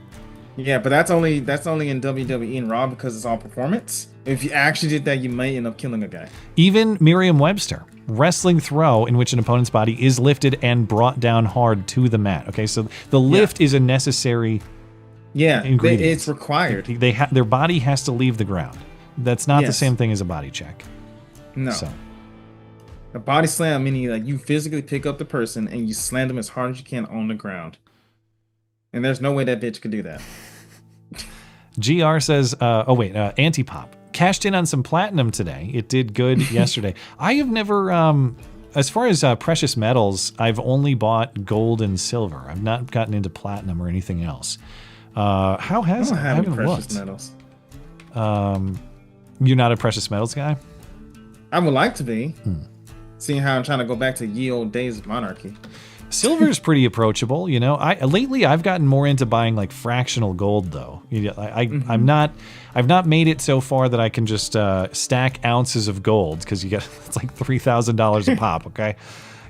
Yeah, but that's only in WWE and Raw because it's all performance. If you actually did that, you may end up killing a guy. Even Merriam-Webster, wrestling throw in which an opponent's body is lifted and brought down hard to the mat. Okay, so the lift is a necessary ingredient. It's required. Their body has to leave the ground. That's not the same thing as a body check. No. So. A body slam meaning like you physically pick up the person and you slam them as hard as you can on the ground. And there's no way that bitch could do that. GR says, Antipop. Cashed in on some platinum today. It did good yesterday. I have never, as far as precious metals, I've only bought gold and silver. I've not gotten into platinum or anything else. I haven't precious looked. metals. You're not a precious metals guy? I would like to be. Seeing how I'm trying to go back to ye old days of monarchy. Silver is pretty approachable, you know. Lately I've gotten more into buying like fractional gold though. I've not made it so far that I can just stack ounces of gold because it's like $3,000 a pop. Okay,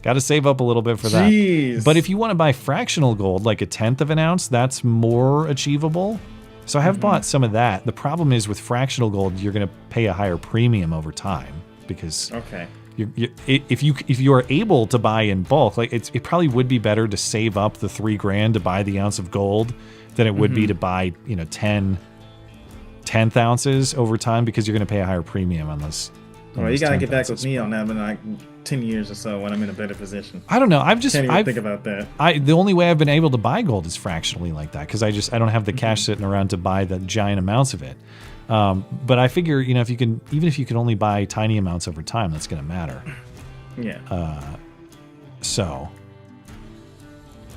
got to save up a little bit for that. Jeez. But if you want to buy fractional gold, like 1/10 of an ounce, that's more achievable. So I have bought some of that. The problem is with fractional gold, you're going to pay a higher premium over time because if you are able to buy in bulk, like it probably would be better to save up the $3,000 to buy the ounce of gold than it would be to buy 10th ounces over time because you're going to pay a higher premium on those. Well, you got to get back with me on that in like 10 years or so when I'm in a better position. I don't know. Can't even think about that. The only way I've been able to buy gold is fractionally like that because I don't have the cash sitting around to buy the giant amounts of it. But I figure, if you can only buy tiny amounts over time, that's going to matter. Yeah. So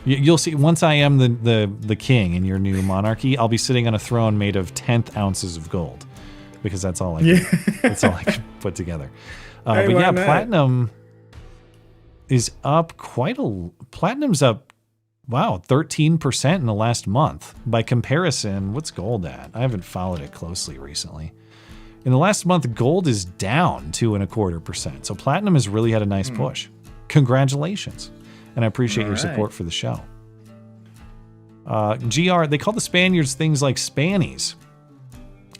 you'll see once I am the king in your new monarchy, I'll be sitting on a throne made of 10th ounces of gold because that's all I can put together. But yeah, platinum is up platinum's up. Wow, 13% in the last month. By comparison, what's gold at? I haven't followed it closely recently. In the last month, gold is down 2.25%. So platinum has really had a nice push. Congratulations. And I appreciate your support for the show. GR, they call the Spaniards things like spannies.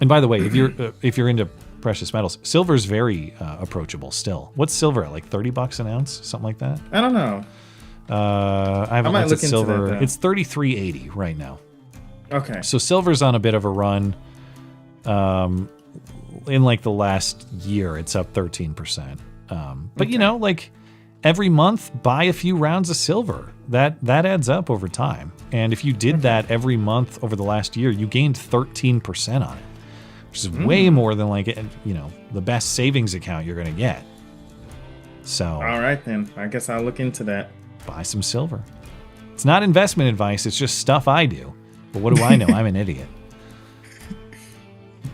And by the way, if you're into precious metals, silver's very approachable still. What's silver at, like $30 an ounce? Something like that? I don't know. I haven't looked at silver. That, it's $33.80 right now. Okay. So silver's on a bit of a run. In like the last year, it's up 13%. But like every month, buy a few rounds of silver. That adds up over time. And if you did that every month over the last year, you gained 13% on it, which is way more than the best savings account you're going to get. So. All right, then. I guess I'll look into that. Buy some silver. It's not investment advice. It's just stuff I do. But what do I know? I'm an idiot.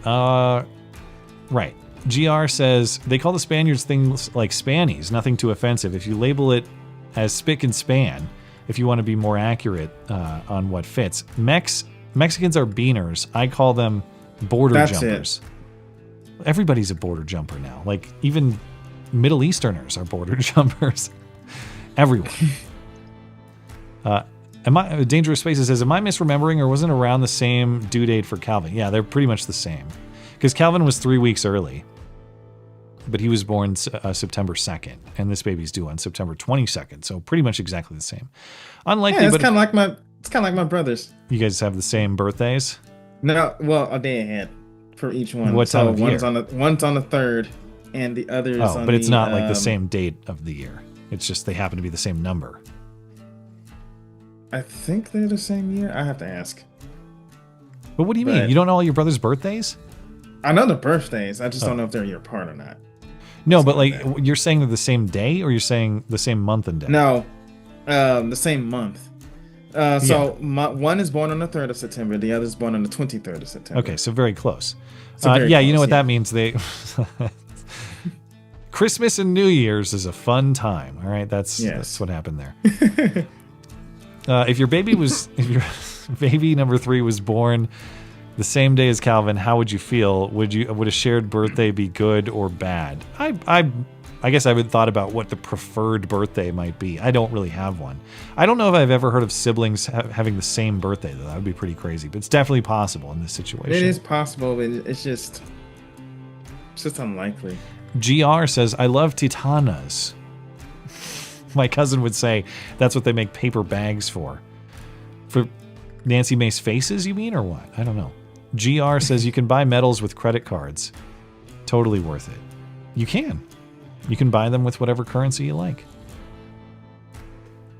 Right. GR says, they call the Spaniards things like spannies. Nothing too offensive. If you label it as spick and span, if you want to be more accurate on what fits. Mexicans are beaners. I call them border jumpers. Everybody's a border jumper now. Like, even Middle Easterners are border jumpers. Everyone. Dangerous Spaces says, am I misremembering or wasn't around the same due date for Calvin? Yeah, they're pretty much the same. Because Calvin was 3 weeks early. But he was born September 2nd. And this baby's due on September 22nd. So pretty much exactly the same. Unlikely, it's kind of like my brothers. You guys have the same birthdays? No, well, a day ahead for each one. What time of year? One's on the 3rd and the other is on but it's not like the same date of the year. It's just they happen to be the same number. I think they're the same year. I have to ask. But what do you mean? You don't know all your brother's birthdays? I know the birthdays. I just don't know if they're a year apart or not. No, but like you're saying they're the same day or you're saying the same month and day? No, the same month. So one is born on the 3rd of September. The other is born on the 23rd of September. Okay, so very close. Close, you know what that means. They Christmas and New Year's is a fun time. All right, that's what happened there. If your baby number 3 was born the same day as Calvin, how would you feel? Would a shared birthday be good or bad? I guess I haven't thought about what the preferred birthday might be. I don't really have one. I don't know if I've ever heard of siblings having the same birthday, though. That would be pretty crazy. But it's definitely possible in this situation. It is possible, but it's just unlikely. GR says, I love Titanas. My cousin would say that's what they make paper bags for. For Nancy Mace faces, you mean, or what? I don't know. GR says you can buy medals with credit cards. Totally worth it. You can. You can buy them with whatever currency you like.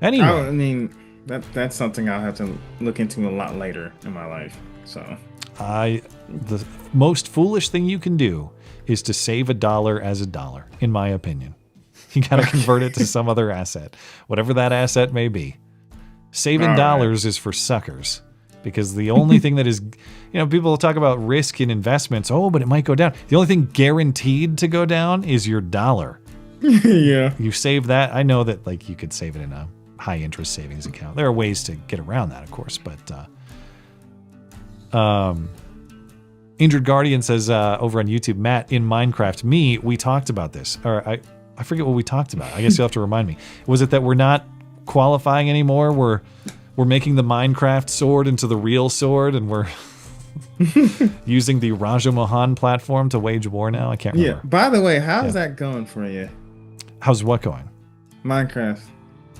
Anyway. I mean, that's something I'll have to look into a lot later in my life. So the most foolish thing you can do is to save $1 as $1, in my opinion. You got to convert it to some other asset, whatever that asset may be. Saving dollars is for suckers, because the only thing that is, people talk about risk in investments. Oh, but it might go down. The only thing guaranteed to go down is your dollar. Yeah. You save that. I know that you could save it in a high interest savings account. There are ways to get around that, of course, but Injured Guardian says over on YouTube, Matt, in Minecraft, we talked about this. Or I forget what we talked about. I guess you'll have to remind me. Was it that we're not qualifying anymore? We're making the Minecraft sword into the real sword, and we're using the Raja Mohan platform to wage war now? I can't remember. Yeah. By the way, how's that going for you? How's what going? Minecraft.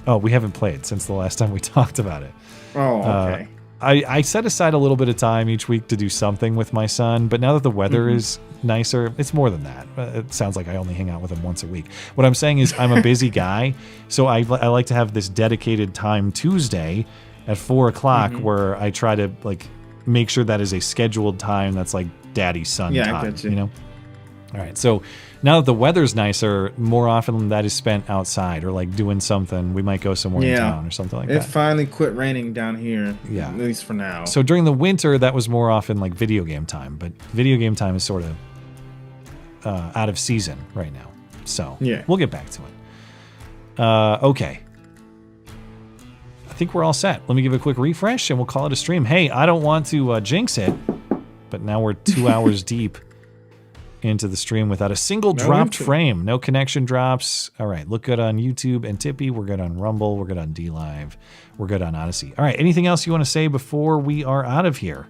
Oh, we haven't played since the last time we talked about it. Oh, okay. I set aside a little bit of time each week to do something with my son, but now that the weather is nicer, it's more than that. It sounds like I only hang out with him once a week. What I'm saying is I'm a busy guy, so I like to have this dedicated time Tuesday at 4 o'clock where I try to make sure that is a scheduled time that's like daddy-son time. I get you. All right, so now that the weather's nicer, more often that is spent outside or doing something. We might go somewhere in town or something like that. It finally quit raining down here, at least for now. So during the winter, that was more often video game time, but video game time is sort of out of season right now. So we'll get back to it. Okay. I think we're all set. Let me give a quick refresh and we'll call it a stream. Hey, I don't want to jinx it, but now we're 2 hours deep into the stream without a single dropped frame. No connection drops. All right, look good on YouTube and Tippy. We're good on Rumble. We're good on DLive. We're good on Odyssey. All right, anything else you want to say before we are out of here?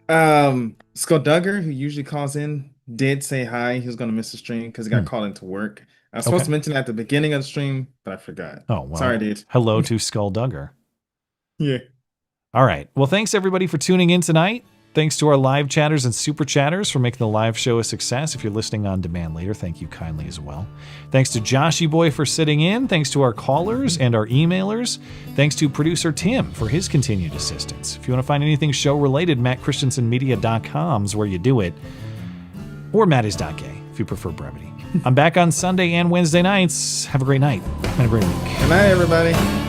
Skulldugger, who usually calls in, did say hi. He was going to miss the stream because he got called into work. I was supposed to mention that at the beginning of the stream, but I forgot. Oh, well. Sorry, dude. Hello to Skulldugger. Yeah. All right. Well, thanks everybody for tuning in tonight. Thanks to our live chatters and super chatters for making the live show a success. If you're listening on demand later, thank you kindly as well. Thanks to Joshy Boy for sitting in. Thanks to our callers and our emailers. Thanks to producer Tim for his continued assistance. If you want to find anything show related, mattchristiansenmedia.com is where you do it. Or mattis.gay if you prefer brevity. I'm back on Sunday and Wednesday nights. Have a great night and a great week. Good night, everybody.